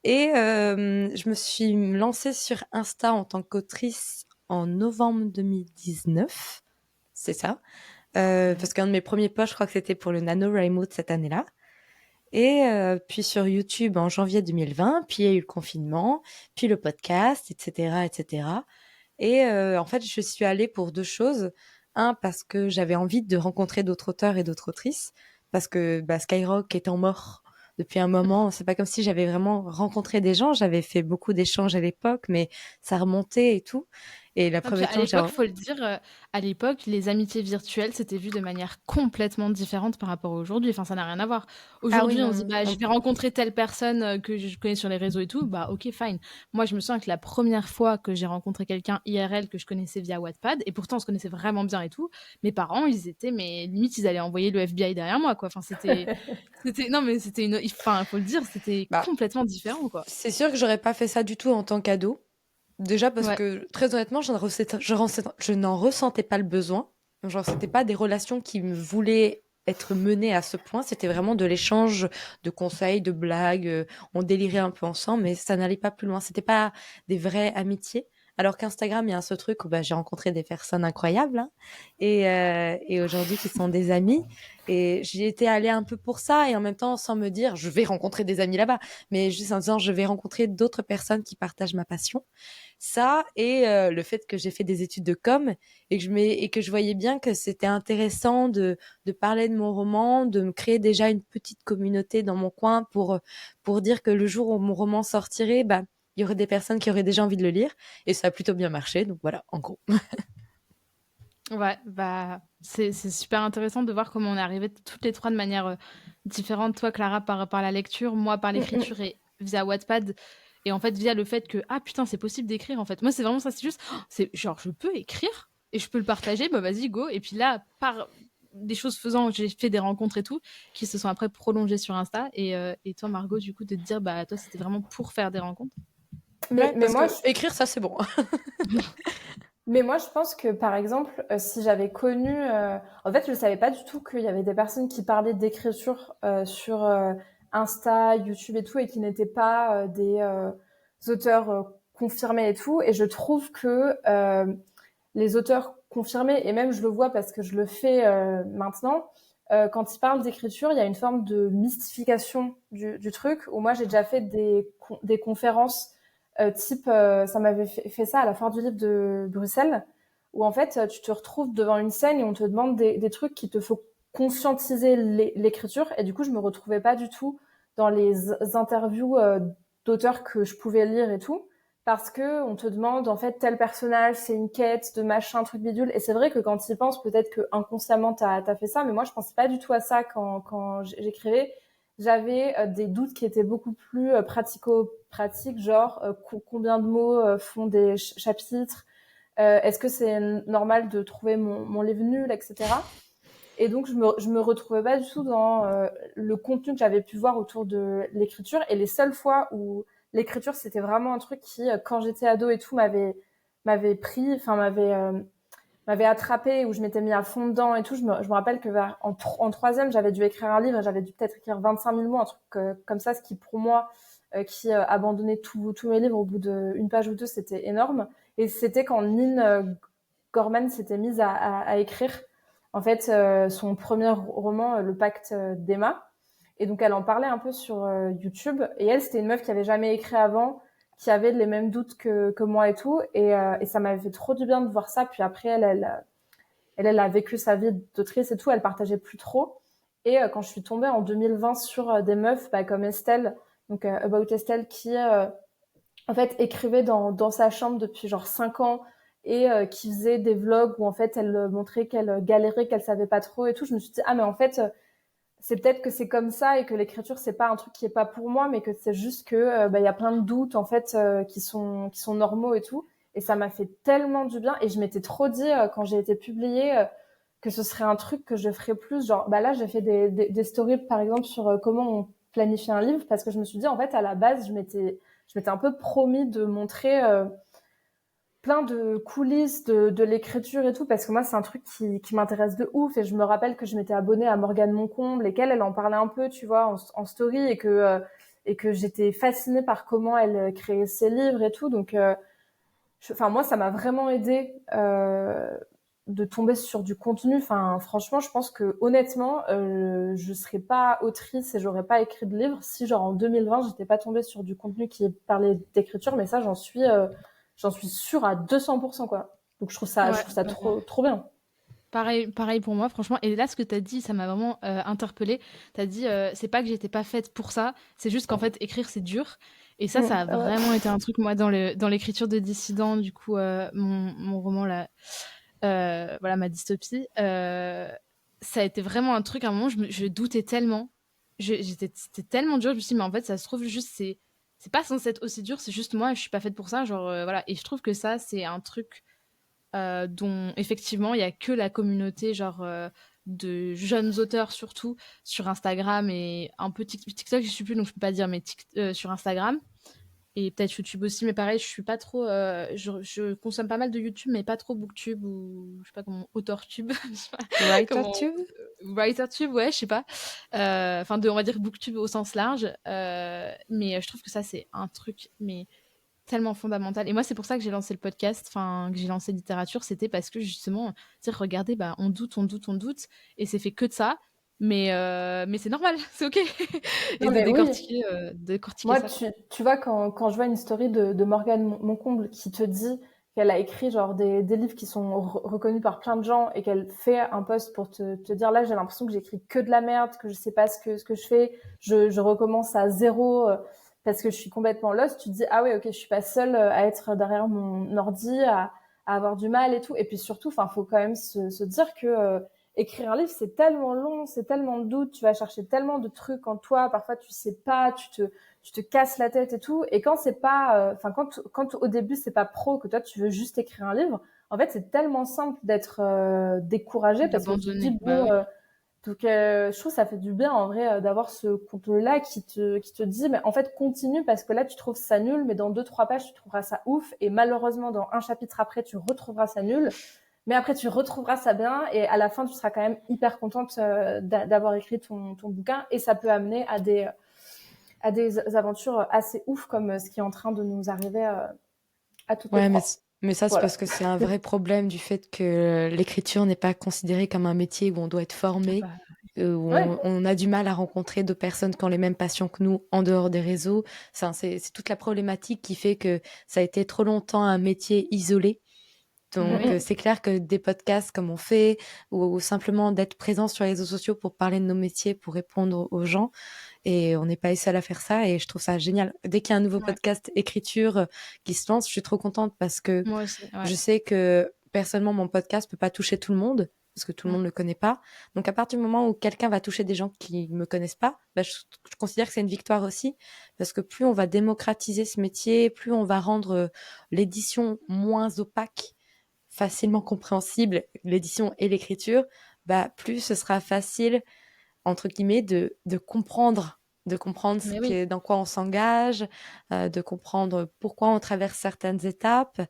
Et je me suis lancée sur Insta en tant qu'autrice en novembre 2019. C'est ça. Parce qu'un de mes premiers posts, je crois que c'était pour le NaNoWriMo de cette année-là. Et puis sur YouTube en janvier 2020, puis il y a eu le confinement, puis le podcast, etc., etc. Et en fait, je suis allée pour 2 choses. Un, parce que j'avais envie de rencontrer d'autres auteurs et d'autres autrices, parce que Skyrock étant mort depuis un moment, c'est pas comme si j'avais vraiment rencontré des gens. J'avais fait beaucoup d'échanges à l'époque, mais ça remontait et tout. Et la Ah, puis preuve à étant, l'époque, faut le dire, à l'époque, les amitiés virtuelles, c'était vu de manière complètement différente par rapport à aujourd'hui. Enfin, ça n'a rien à voir. ah oui, Aujourd'hui, on se dit, non, bah, je vais rencontrer telle personne que je connais sur les réseaux et tout. Bah, ok, fine. Moi, je me souviens que la première fois que j'ai rencontré quelqu'un IRL que je connaissais via Wattpad, et pourtant on se connaissait vraiment bien et tout, mes parents, ils étaient, mais limite, ils allaient envoyer le FBI derrière moi, quoi. Enfin, non, mais c'était enfin, faut le dire, c'était bah, complètement différent, quoi. c'est sûr que j'aurais pas fait ça du tout en tant qu'ado. Déjà parce Ouais. que, très honnêtement, je n'en ressentais pas le besoin. Genre, c'était pas des relations qui me voulaient être menées à ce point. C'était vraiment de l'échange de conseils, de blagues. On délirait un peu ensemble, mais ça n'allait pas plus loin. C'était pas des vraies amitiés. Alors qu'Instagram, il y a ce truc où j'ai rencontré des personnes incroyables, hein, et aujourd'hui qui sont des amis. Et j'y étais allée un peu pour ça et en même temps sans me dire je vais rencontrer des amis là-bas, mais juste en disant je vais rencontrer d'autres personnes qui partagent ma passion. Ça et le fait que j'ai fait des études de com et que je voyais bien que c'était intéressant de parler de mon roman, de me créer déjà une petite communauté dans mon coin pour dire que le jour où mon roman sortirait, il y aurait des personnes qui auraient déjà envie de le lire et ça a plutôt bien marché. Donc voilà, en gros. Ouais, bah, c'est super intéressant de voir comment on est arrivés toutes les 3 de manière, différente. Toi, Clara, par la lecture, moi, par Mm, mm. l'écriture et via Wattpad et en fait, via le fait que: «Ah putain, c'est possible d'écrire, en fait». Moi, c'est vraiment ça, c'est juste, c'est genre: «Je peux écrire et je peux le partager, bah, vas-y, go» et puis là, par des choses faisant, j'ai fait des rencontres et tout, qui se sont après prolongées sur Insta et toi, Margot, du coup, de te dire, bah, toi, c'était vraiment pour faire des rencontres? Ouais, Mais parce moi, que écrire, ça, c'est bon. je pense que par exemple, si j'avais connu, en fait, je savais pas du tout qu'il y avait des personnes qui parlaient d'écriture sur Insta, YouTube et tout, et qui n'étaient pas des auteurs confirmés et tout. Et je trouve que les auteurs confirmés, et même je le vois parce que je le fais maintenant, quand ils parlent d'écriture, il y a une forme de mystification du truc. Où moi, j'ai déjà fait des conférences type, ça m'avait fait ça à la Foire du Livre de Bruxelles, où en fait, tu te retrouves devant une scène et on te demande des trucs qui te faut conscientiser l'écriture. Et du coup, je me retrouvais pas du tout dans les interviews d'auteurs que je pouvais lire et tout, parce que on te demande en fait tel personnage, c'est une quête de machin, truc bidule. Et c'est vrai que quand tu y penses, peut-être que inconsciemment t'as fait ça, mais moi je pensais pas du tout à ça quand j'écrivais. J'avais des doutes qui étaient beaucoup plus pratico-pratiques, genre combien de mots font des chapitres, est-ce que c'est normal de trouver mon livre nul, etc. Et donc je me retrouvais pas du tout dans le contenu que j'avais pu voir autour de l'écriture. Et les seules fois où l'écriture c'était vraiment un truc qui, quand j'étais ado et tout, m'avait pris, enfin m'avait attrapé, où je m'étais mis à fond dedans et tout. Je me rappelle que en troisième, j'avais dû écrire un livre et j'avais dû peut-être écrire 25 000 mots, un truc comme ça, ce qui pour moi, qui abandonnait tous mes livres au bout d'une page ou deux, c'était énorme. Et c'était quand Nin Gorman s'était mise à écrire. En fait, son premier roman, Le Pacte d'Emma. Et donc, elle en parlait un peu sur YouTube. Et elle, c'était une meuf qui avait jamais écrit avant, qui avait les mêmes doutes que moi et tout. Et ça m'avait fait trop du bien de voir ça. Puis après, elle a vécu sa vie d'autrice et tout. Elle partageait plus trop. Et quand je suis tombée en 2020 sur des meufs comme Estelle, donc About Estelle, qui en fait écrivait dans sa chambre depuis genre 5 ans et qui faisait des vlogs où en fait elle montrait qu'elle galérait, qu'elle savait pas trop et tout, je me suis dit ah mais en fait c'est peut-être que c'est comme ça et que l'écriture c'est pas un truc qui est pas pour moi, mais que c'est juste que y a plein de doutes en fait qui sont normaux et tout. Et ça m'a fait tellement du bien. Et je m'étais trop dit quand j'ai été publiée que ce serait un truc que je ferais plus. Genre là j'ai fait des stories par exemple sur comment on planifie un livre, parce que je me suis dit en fait à la base je m'étais un peu promis de montrer plein de coulisses de l'écriture et tout, parce que moi c'est un truc qui m'intéresse de ouf. Et je me rappelle que je m'étais abonnée à Morgane Moncomble et qu'elle en parlait un peu, tu vois, en story, et que j'étais fascinée par comment elle créait ses livres et tout. Donc enfin moi ça m'a vraiment aidé de tomber sur du contenu. Enfin franchement je pense que honnêtement je serais pas autrice et j'aurais pas écrit de livre si genre en 2020 j'étais pas tombée sur du contenu qui parlait d'écriture. Mais ça j'en suis sûre à 200% quoi. Donc je Ouais, trouve ça trop bien. pareil pour moi, franchement. Et là, ce que tu as dit, ça m'a vraiment interpellée. Tu as dit, c'est pas que j'étais pas faite pour ça, c'est juste qu'en fait, écrire, c'est dur. Et ça a Ouais. vraiment été un truc, moi, dans l'écriture de Dissident, du coup, mon roman, là, voilà, ma dystopie, ça a été vraiment un truc, à un moment, je doutais tellement. C'était tellement dur, je me suis dit, mais en fait, ça se trouve, juste, c'est pas censé être aussi dur, c'est juste moi, je suis pas faite pour ça, genre, voilà. Et je trouve que ça, c'est un truc dont effectivement il y a que la communauté genre de jeunes auteurs surtout sur Instagram et un peu TikTok, je suis plus donc je peux pas dire, mais sur Instagram et peut-être YouTube aussi, mais pareil je suis pas trop je consomme pas mal de YouTube mais pas trop Booktube ou je sais pas comment AutorTube je sais pas comment WriterTube? WriterTube, ouais, je sais pas, enfin on va dire Booktube au sens large, mais je trouve que ça c'est un truc mais tellement fondamental. Et moi, c'est pour ça que j'ai lancé le podcast, enfin, que j'ai lancé littérature, c'était parce que justement, tu sais, regardez, bah, on doute, et c'est fait que de ça, mais c'est normal, c'est ok. Et Non de mais oui. décortiquer Moi, ça, quoi. tu vois, quand je vois une story de Morgane Moncomble qui te dit qu'elle a écrit genre des livres qui sont reconnus par plein de gens, et qu'elle fait un post pour te dire là, j'ai l'impression que j'écris que de la merde, que je sais pas ce que je fais, je recommence à zéro parce que je suis complètement lost, tu te dis ah ouais, ok, je suis pas seule à être derrière mon ordi, à avoir du mal et tout. Et puis surtout, enfin, faut quand même se dire que écrire un livre, c'est tellement long, c'est tellement de doutes, tu vas chercher tellement de trucs en toi, parfois tu sais pas, tu te casses la tête et tout. Et quand c'est pas, enfin quand au début c'est pas pro, que toi tu veux juste écrire un livre, en fait c'est tellement simple d'être découragé, parce que tu te dis D'abandonner, bah bon, ouais. donc je trouve que ça fait du bien en vrai d'avoir ce contenu-là qui te dit mais en fait continue, parce que là tu trouves ça nul, mais dans 2-3 pages tu trouveras ça ouf, et malheureusement dans un chapitre après tu retrouveras ça nul. Mais après, tu retrouveras ça bien, et à la fin, tu seras quand même hyper contente d'avoir écrit ton bouquin. Et ça peut amener à des aventures assez ouf, comme ce qui est en train de nous arriver à toutes les Ouais, trois. mais ça, c'est Voilà. parce que c'est un vrai problème du fait que l'écriture n'est pas considérée comme un métier où on doit être Ah formé, bah, où Ouais. on a du mal à rencontrer d'autres personnes qui ont les mêmes passions que nous en dehors des réseaux. C'est toute la problématique qui fait que ça a été trop longtemps un métier isolé. Donc, oui. Mhm. c'est clair que des podcasts comme on fait, ou simplement d'être présent sur les réseaux sociaux pour parler de nos métiers, pour répondre aux gens, et on n'est pas les seuls à faire ça, et je trouve ça génial. Dès qu'il y a un nouveau Ouais. podcast écriture qui se lance, je suis trop contente parce que Moi aussi, ouais. je sais que personnellement, mon podcast peut pas toucher tout le monde parce que tout le Mm. monde ne le connaît pas. Donc, à partir du moment où quelqu'un va toucher des gens qui me connaissent pas, bah, je considère que c'est une victoire aussi, parce que plus on va démocratiser ce métier, plus on va rendre l'édition moins opaque, facilement compréhensible, l'édition et l'écriture, bah, plus ce sera facile, entre guillemets, de comprendre Mais oui. dans quoi on s'engage, de comprendre pourquoi on traverse certaines étapes.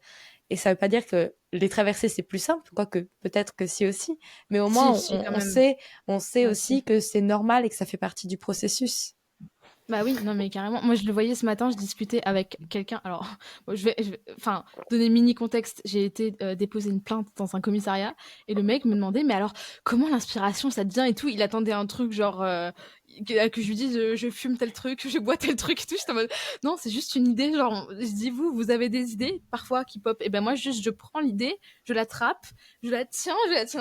Et ça veut pas dire que les traverser, c'est plus simple, quoique peut-être que si aussi, mais au moins Si, quand même. on sait Ouais, si. aussi que c'est normal et que ça fait partie du processus. Bah oui, non mais carrément. Moi je le voyais ce matin, je discutais avec quelqu'un. Alors, bon, enfin, donner mini contexte. J'ai été déposer une plainte dans un commissariat et le mec me demandait, mais alors comment l'inspiration ça te vient et tout. Il attendait un truc genre que je lui dise je fume tel truc, je bois tel truc et tout. J'étais en mode non, c'est juste une idée. Genre, je dis vous avez des idées parfois qui pop. Et ben moi juste je prends l'idée, je l'attrape, je la tiens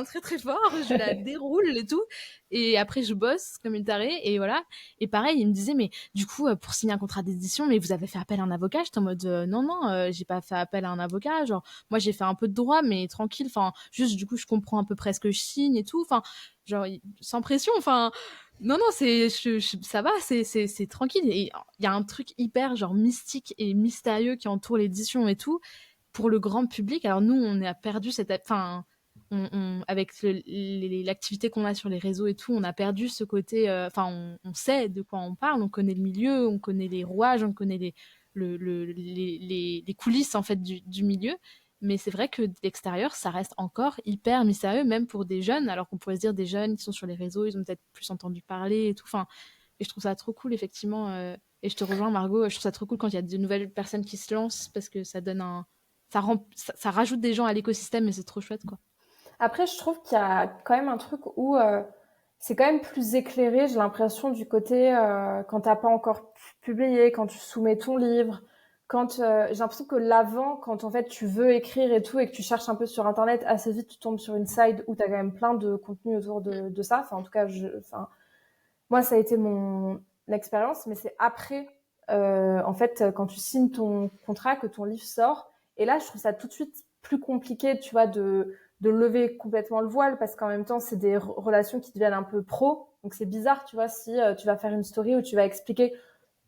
très très fort, je la déroule et tout. Et après je bosse comme une tarée et voilà. Et pareil, il me disait mais du coup, pour signer un contrat d'édition, mais vous avez fait appel à un avocat? J'étais en mode, non, non, j'ai pas fait appel à un avocat. Genre, moi, j'ai fait un peu de droit, mais tranquille. Enfin, juste, du coup, je comprends à peu près ce que je signe et tout. Enfin, genre, sans pression. Enfin, non, non, ça va, c'est tranquille. Et il y a un truc hyper, genre, mystique et mystérieux qui entoure l'édition et tout. Pour le grand public, alors nous, on a perdu cette. Enfin, avec l'activité qu'on a sur les réseaux et tout, on a perdu ce côté. Enfin, on sait de quoi on parle, on connaît le milieu, on connaît les rouages, on connaît les coulisses en fait du milieu. Mais c'est vrai que de l'extérieur, ça reste encore hyper mystérieux, même pour des jeunes, alors qu'on pourrait se dire des jeunes qui sont sur les réseaux, ils ont peut-être plus entendu parler et tout. Enfin, et je trouve ça trop cool, effectivement. Et je te rejoins, Margot, je trouve ça trop cool quand il y a de nouvelles personnes qui se lancent parce que ça donne un. Ça rajoute des gens à l'écosystème et c'est trop chouette, quoi. Après, je trouve qu'il y a quand même un truc où c'est quand même plus éclairé, j'ai l'impression, du côté quand t'as pas encore publié, quand tu soumets ton livre, quand j'ai l'impression que l'avant, quand en fait tu veux écrire et tout et que tu cherches un peu sur internet, assez vite tu tombes sur une site où t'as quand même plein de contenu autour de ça. Enfin, en tout cas, moi ça a été mon expérience, mais c'est après, en fait, quand tu signes ton contrat, que ton livre sort. Et là, je trouve ça tout de suite plus compliqué, tu vois, de lever complètement le voile parce qu'en même temps, c'est des relations qui deviennent un peu pro. Donc c'est bizarre, tu vois, si tu vas faire une story où tu vas expliquer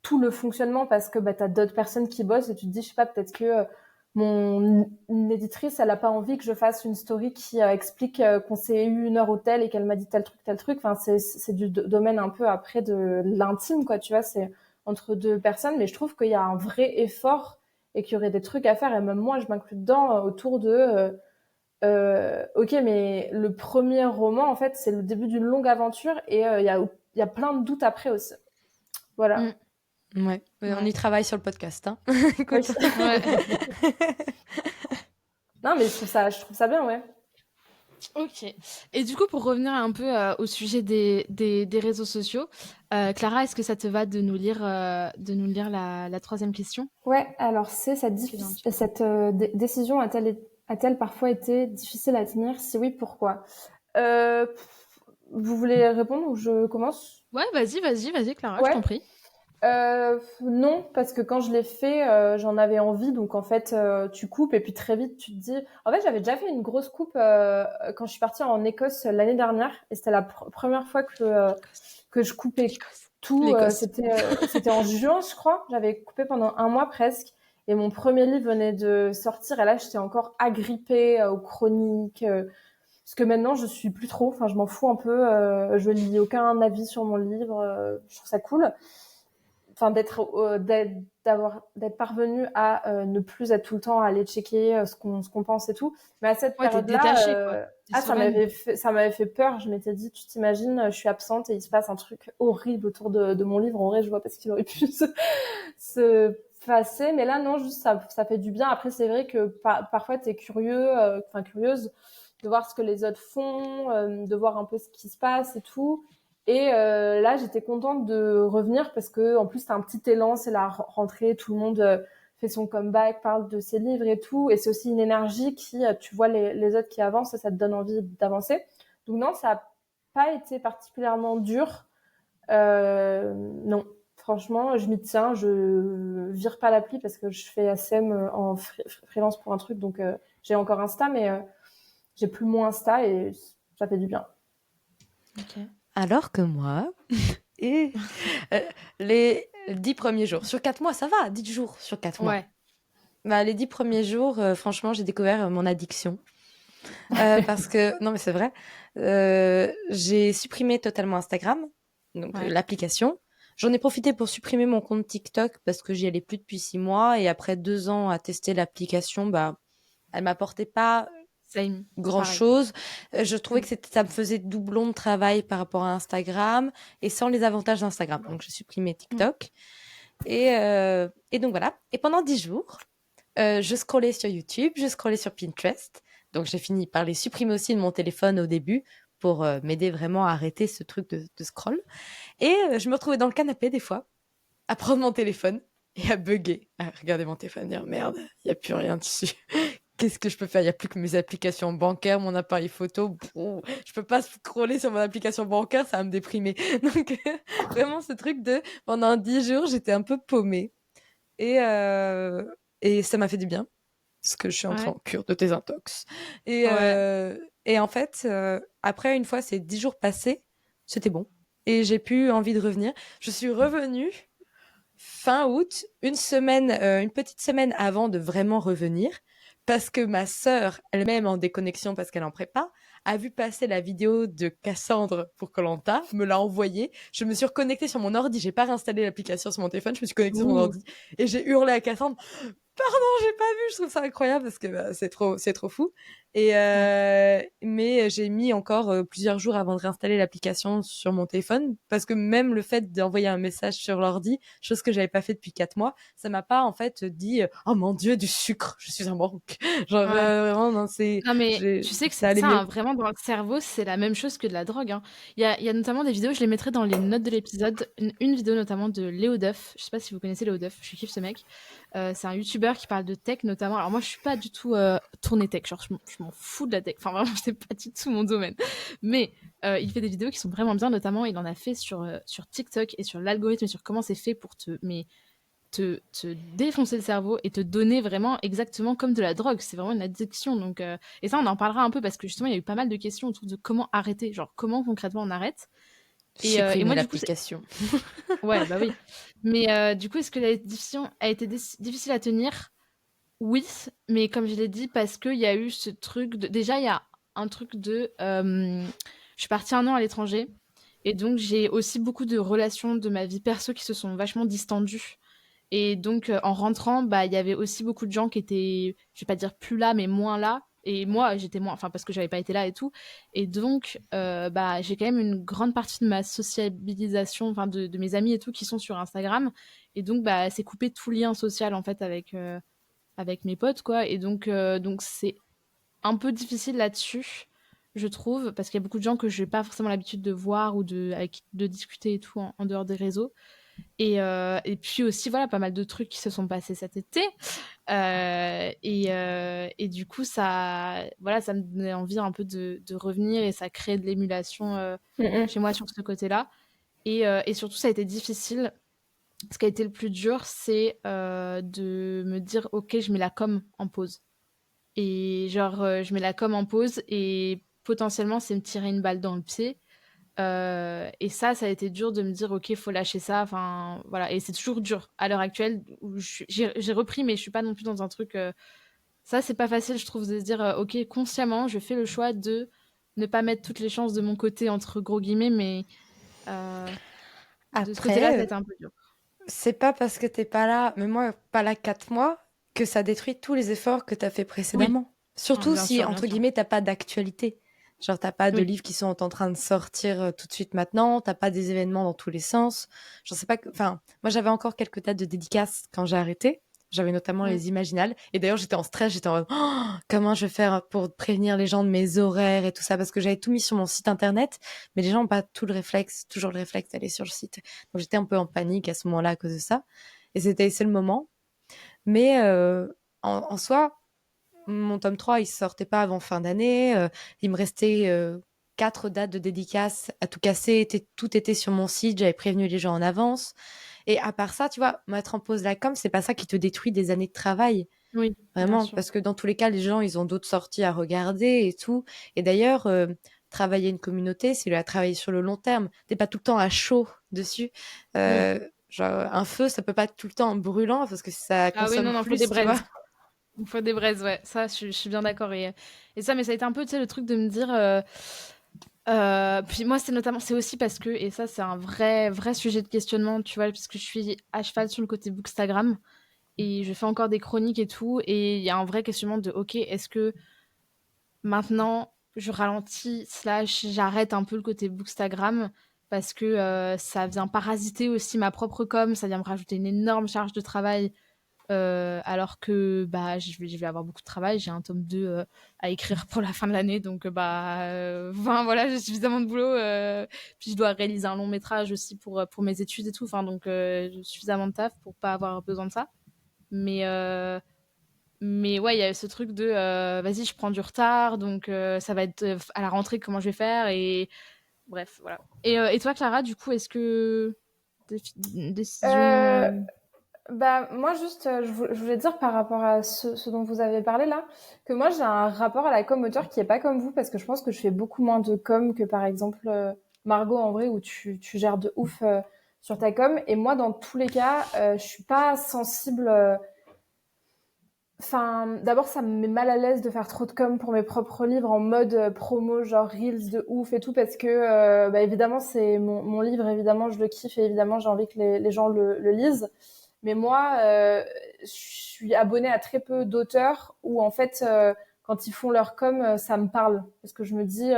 tout le fonctionnement parce que bah, tu as d'autres personnes qui bossent et tu te dis, je sais pas, peut-être que mon éditrice, elle a pas envie que je fasse une story qui explique qu'on s'est eu une heure au tel et qu'elle m'a dit tel truc, tel truc. Enfin, c'est du domaine un peu après de l'intime, quoi, tu vois, c'est entre deux personnes, mais je trouve qu'il y a un vrai effort et qu'il y aurait des trucs à faire, et même moi, je m'inclus dedans autour de ok, mais le premier roman, en fait, c'est le début d'une longue aventure et il y a plein de doutes après aussi. Voilà. Mm. Ouais. On y travaille sur le podcast. Hein. Oui. Ouais. Non, mais je trouve ça bien, ouais. Ok. Et du coup, pour revenir un peu au sujet des réseaux sociaux, Clara, est-ce que ça te va de nous lire la troisième question? Ouais, alors cette, Qui est dans le chat. décision a-t-elle parfois été difficile à tenir? Si oui, pourquoi? Vous voulez répondre ou je commence? Ouais, vas-y, Clara, je Ouais. t'en prie. Non, parce que quand je l'ai fait, j'en avais envie, donc en fait, tu coupes et puis très vite tu te dis. En fait, j'avais déjà fait une grosse coupe quand je suis partie en Écosse l'année dernière, et c'était la première fois que je coupais L'Écosse. tout. L'Écosse. C'était en juin, je crois. J'avais coupé pendant un mois presque, et mon premier livre venait de sortir, et là, j'étais encore agrippée aux chroniques. Parce que maintenant, je suis plus trop. Enfin, je m'en fous un peu. Je lis aucun avis sur mon livre. Je trouve ça cool. Enfin, d'être parvenu à ne plus être tout le temps à aller checker ce qu'on pense et tout. Mais à cette Ouais, t'es période-là, détachée, quoi. T'es sereine. ça m'avait fait peur. Je m'étais dit, tu t'imagines, je suis absente et il se passe un truc horrible autour de mon livre. En vrai, je vois pas ce qu'il aurait pu se passer. Mais là, non, juste ça fait du bien. Après, c'est vrai que parfois, t'es curieuse de voir ce que les autres font, de voir un peu ce qui se passe et tout. Et là, j'étais contente de revenir parce que en plus, c'est un petit élan, c'est la rentrée, tout le monde fait son comeback, parle de ses livres et tout. Et c'est aussi une énergie qui, tu vois les autres qui avancent, ça te donne envie d'avancer. Donc non, ça n'a pas été particulièrement dur. Non, franchement, je m'y tiens. Je vire pas l'appli parce que je fais SM en freelance pour un truc. Donc j'ai encore Insta, mais j'ai plus mon Insta et ça fait du bien. Ok. Alors que moi, et les 10 premiers jours, sur 4 mois, ça va, 10 jours sur 4 mois. Ouais. Bah, les 10 premiers jours, franchement, j'ai découvert mon addiction. Parce que, non mais c'est vrai, j'ai supprimé totalement Instagram, donc Ouais. l'application. J'en ai profité pour supprimer mon compte TikTok parce que j'y allais plus depuis 6 mois et après 2 ans à tester l'application, bah, elle m'apportait pas Same, grand pareil. chose. Je trouvais Mm. que ça me faisait doublon de travail par rapport à Instagram et sans les avantages d'Instagram. Donc, j'ai supprimé Mm. TikTok. Et donc, voilà. Et pendant 10 jours, je scrollais sur YouTube, je scrollais sur Pinterest. Donc, j'ai fini par les supprimer aussi de mon téléphone au début pour m'aider vraiment à arrêter ce truc de scroll. Et je me retrouvais dans le canapé des fois à prendre mon téléphone et à bugger, à regarder mon téléphone et dire merde, il n'y a plus rien dessus. Qu'est-ce que je peux faire? Il n'y a plus que mes applications bancaires, mon appareil photo. Je peux pas scroller sur mon application bancaire, ça va me déprimer. Donc, vraiment, ce truc de pendant 10 jours, j'étais un peu paumée. Et, euh, et ça m'a fait du bien, parce que je suis entrée Ouais, en cure de désintox. Et, ouais. euh, et en fait, après, une fois ces 10 jours passés, c'était bon. Et j'ai plus envie de revenir. Je suis revenue fin août, une petite semaine avant de vraiment revenir, parce que ma sœur, elle-même en déconnexion parce qu'elle en prépa, a vu passer la vidéo de Cassandre pour koh me l'a envoyée. Je me suis reconnectée sur mon ordi, j'ai pas réinstallé l'application sur mon téléphone, je me suis connectée sur mon Ouh. ordi et j'ai hurlé à Cassandre. Pardon, j'ai pas vu, je trouve ça incroyable parce que bah, c'est trop fou. Ouais. Mais j'ai mis encore plusieurs jours avant de réinstaller l'application sur mon téléphone parce que même le fait d'envoyer un message sur l'ordi, chose que j'avais pas fait depuis 4 mois, ça m'a pas en fait dit oh mon dieu du sucre, je suis un manque. Genre Ouais. vraiment non Non, mais tu sais que ça allait ça, mieux. hein, vraiment, dans le cerveau, c'est la même chose que de la drogue, hein. Il y a notamment des vidéos, je les mettrai dans les notes de l'épisode, une vidéo notamment de Léo Duff. Je sais pas si vous connaissez Léo Duff, je kiffe ce mec. C'est un youtubeur qui parle de tech notamment. Alors moi, je suis pas du tout tournée tech, genre je m'en fous de la tech. Enfin, vraiment, c'est pas du tout mon domaine. Mais il fait des vidéos qui sont vraiment bien, notamment, il en a fait sur TikTok et sur l'algorithme et sur comment c'est fait pour te défoncer le cerveau et te donner vraiment exactement comme de la drogue. C'est vraiment une addiction. Donc, et ça, on en parlera un peu parce que justement, il y a eu pas mal de questions autour de comment arrêter, genre comment concrètement on arrête. Et Supprimer moi, du coup, l'application. ouais, bah oui. Mais du coup, est-ce que la décision a été difficile à tenir? Oui, mais comme je l'ai dit, parce qu'il y a eu ce truc de... Déjà, il y a un truc de... Je suis partie 1 an à l'étranger. Et donc, j'ai aussi beaucoup de relations de ma vie perso qui se sont vachement distendues. Et donc, en rentrant, bah, il y avait aussi beaucoup de gens qui étaient, je vais pas dire plus là, mais moins là. Et moi, j'étais moins, enfin, parce que j'avais pas été là et tout. Et donc, bah, j'ai quand même une grande partie de ma sociabilisation, enfin, de mes amis et tout, qui sont sur Instagram. Et donc, bah, c'est coupé tout lien social, en fait, avec mes potes, quoi. Et donc c'est un peu difficile là-dessus, je trouve, parce qu'il y a beaucoup de gens que j'ai pas forcément l'habitude de voir ou de discuter et tout en dehors des réseaux. Et puis aussi, voilà, pas mal de trucs qui se sont passés cet été. Et du coup, voilà, ça me donnait envie un peu de revenir et ça crée de l'émulation Mm, chez moi sur ce côté-là. Et surtout, ça a été difficile. Ce qui a été le plus dur, c'est de me dire, ok, je mets la com en pause. Et genre, je mets la com en pause et potentiellement, c'est me tirer une balle dans le pied. Et ça a été dur de me dire, ok, faut lâcher ça. Enfin, voilà. Et c'est toujours dur à l'heure actuelle où j'ai repris, mais je suis pas non plus dans un truc. Ça, c'est pas facile, je trouve, de se dire, ok, consciemment, je fais le choix de ne pas mettre toutes les chances de mon côté, entre gros guillemets, mais euh, de ce côté-là, ça a Après, été un peu dur. c'est pas parce que t'es pas là, mais moi, pas là 4 mois, que ça détruit tous les efforts que t'as fait Oui, précédemment. Surtout bien si, sûr, bien entre sûr. guillemets, t'as pas d'actualité. Genre, t'as pas de Oui. livres qui sont en train de sortir tout de suite maintenant, t'as pas des événements dans tous les sens. Je sais pas enfin, moi, j'avais encore quelques dates de dédicaces quand j'ai arrêté. J'avais notamment Mm. les Imaginales. Et d'ailleurs, j'étais en stress, j'étais en mode, oh, comment je vais faire pour prévenir les gens de mes horaires et tout ça, parce que j'avais tout mis sur mon site internet, mais les gens n'ont pas toujours le réflexe d'aller sur le site. Donc, j'étais un peu en panique à ce moment-là à cause de ça. Et c'est le moment. Mais en soi, mon tome 3, il sortait pas avant fin d'année. Il me restait 4 dates de dédicaces à tout casser. Tout était sur mon site. J'avais prévenu les gens en avance. Et à part ça, tu vois, mettre en pause la com, c'est pas ça qui te détruit des années de travail. Oui, bien Vraiment. sûr. Parce que dans tous les cas, les gens, ils ont d'autres sorties à regarder et tout. Et d'ailleurs, travailler une communauté, c'est à travailler sur le long terme. T'es pas tout le temps à chaud dessus. Oui. Genre, un feu, ça peut pas être tout le temps brûlant parce que ça Ah oui, non, consomme non, faut des plus, tu vois. braises. Il faut des braises, ouais. Ça, je suis bien d'accord. Et ça, mais ça a été un peu, tu sais, le truc de me dire. Puis moi, c'est aussi parce que, et ça, c'est un vrai sujet de questionnement, tu vois, puisque je suis à cheval sur le côté Bookstagram et je fais encore des chroniques et tout. Et il y a un vrai questionnement de, ok, est-ce que Maintenant, je ralentis, slash, j'arrête un peu le côté Bookstagram parce que ça vient parasiter aussi ma propre com, ça vient me rajouter une énorme charge de travail alors que bah, je vais avoir beaucoup de travail. J'ai un tome 2 à écrire pour la fin de l'année, donc enfin, voilà, j'ai suffisamment de boulot. Puis je dois réaliser un long métrage aussi pour mes études et tout. Enfin, donc j'ai suffisamment de taf pour pas avoir besoin de ça. Mais, euh, mais ouais, il y a ce truc de vas-y, je prends du retard, donc ça va être à la rentrée comment je vais faire. Et bref, voilà. Et toi, Clara, du coup, est-ce que décision Euh, Bah, moi, juste, je voulais dire par rapport à ce dont vous avez parlé là, que moi, j'ai un rapport à la com auteur qui est pas comme vous, parce que je pense que je fais beaucoup moins de com que par exemple Margot, en vrai, où tu gères de ouf sur ta com. Et moi, dans tous les cas, je suis pas sensible. Enfin, d'abord, ça me met mal à l'aise de faire trop de com pour mes propres livres en mode promo, genre Reels de ouf et tout, parce que, bah, évidemment, c'est mon livre, évidemment, je le kiffe et évidemment, j'ai envie que les gens le lisent. Mais moi, je suis abonnée à très peu d'auteurs où, en fait, quand ils font leur com, ça me parle. Parce que je me dis,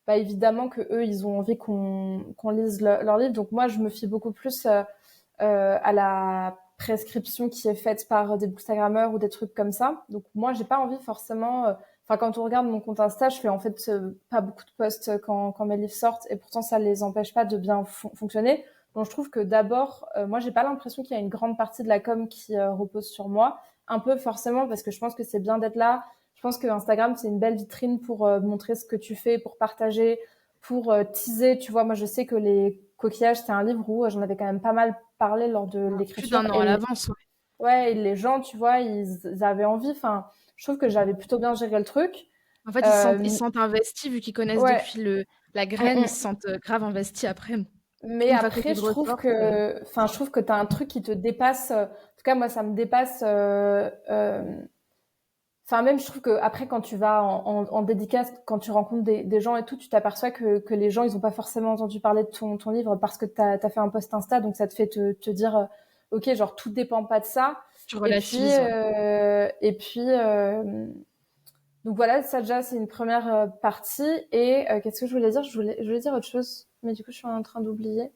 bah, évidemment que eux, ils ont envie qu'on lise leur livre. Donc moi, je me fie beaucoup plus à la prescription qui est faite par des bookstagrammeurs ou des trucs comme ça. Donc moi, j'ai pas envie forcément. Enfin, quand on regarde mon compte Insta, je fais en fait pas beaucoup de posts quand mes livres sortent, et pourtant ça les empêche pas de bien fonctionner. Donc je trouve que d'abord, moi, j'ai pas l'impression qu'il y a une grande partie de la com qui repose sur moi. Un peu forcément parce que je pense que c'est bien d'être là. Je pense que Instagram c'est une belle vitrine pour montrer ce que tu fais, pour partager, pour teaser. Tu vois, moi je sais que les coquillages, c'est un livre où j'en avais quand même pas mal parlé lors de plus l'écriture. d'un an à l'avance? Ouais, et les gens, tu vois, ils avaient envie. Enfin, je trouve que j'avais plutôt bien géré le truc. En fait, ils se Euh, sentent investis vu qu'ils connaissent ouais. depuis la Mm, graine, ils se mm. sentent grave investis après. Mais Une fois que le après, livre sort. je trouve que t'as un truc qui te dépasse. En tout cas, moi, ça me dépasse. Enfin, même, je trouve que après, quand tu vas en dédicace, quand tu rencontres des gens et tout, tu t'aperçois que les gens, ils ont pas forcément entendu parler de ton livre parce que t'as fait un post Insta, donc ça te fait te dire, ok, genre tout dépend pas de ça. Tu Et puis, relativises, ouais. donc voilà, ça déjà, c'est une première partie. Et qu'est-ce que je voulais dire? Je voulais dire autre chose, mais du coup, je suis en train d'oublier.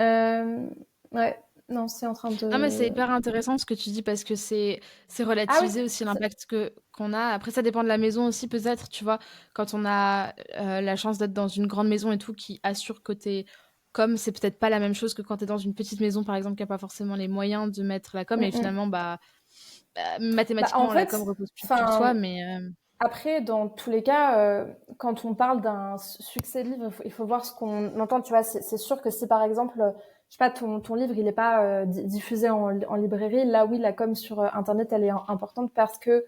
Euh, ouais, non, c'est en train Non, mais c'est de. hyper intéressant ce que tu dis parce que c'est Ah oui, relativiser aussi l'impact qu'on a. Après, ça dépend de la maison aussi, peut-être, tu vois. Quand on a la chance d'être dans une grande maison et tout qui assure côté com, c'est peut-être pas la même chose que quand tu es dans une petite maison, par exemple, qui a pas forcément les moyens de mettre la com. mm, Et mm. finalement, Bah, en mathématiquement, la com fait, repose plus sur toi. enfin, Mais après, dans tous les cas, quand on parle d'un succès de livre, il faut voir ce qu'on entend. Tu vois, c'est sûr que si par exemple, je sais pas, ton livre, il est pas diffusé en librairie, là oui, la com sur Internet, elle est importante parce que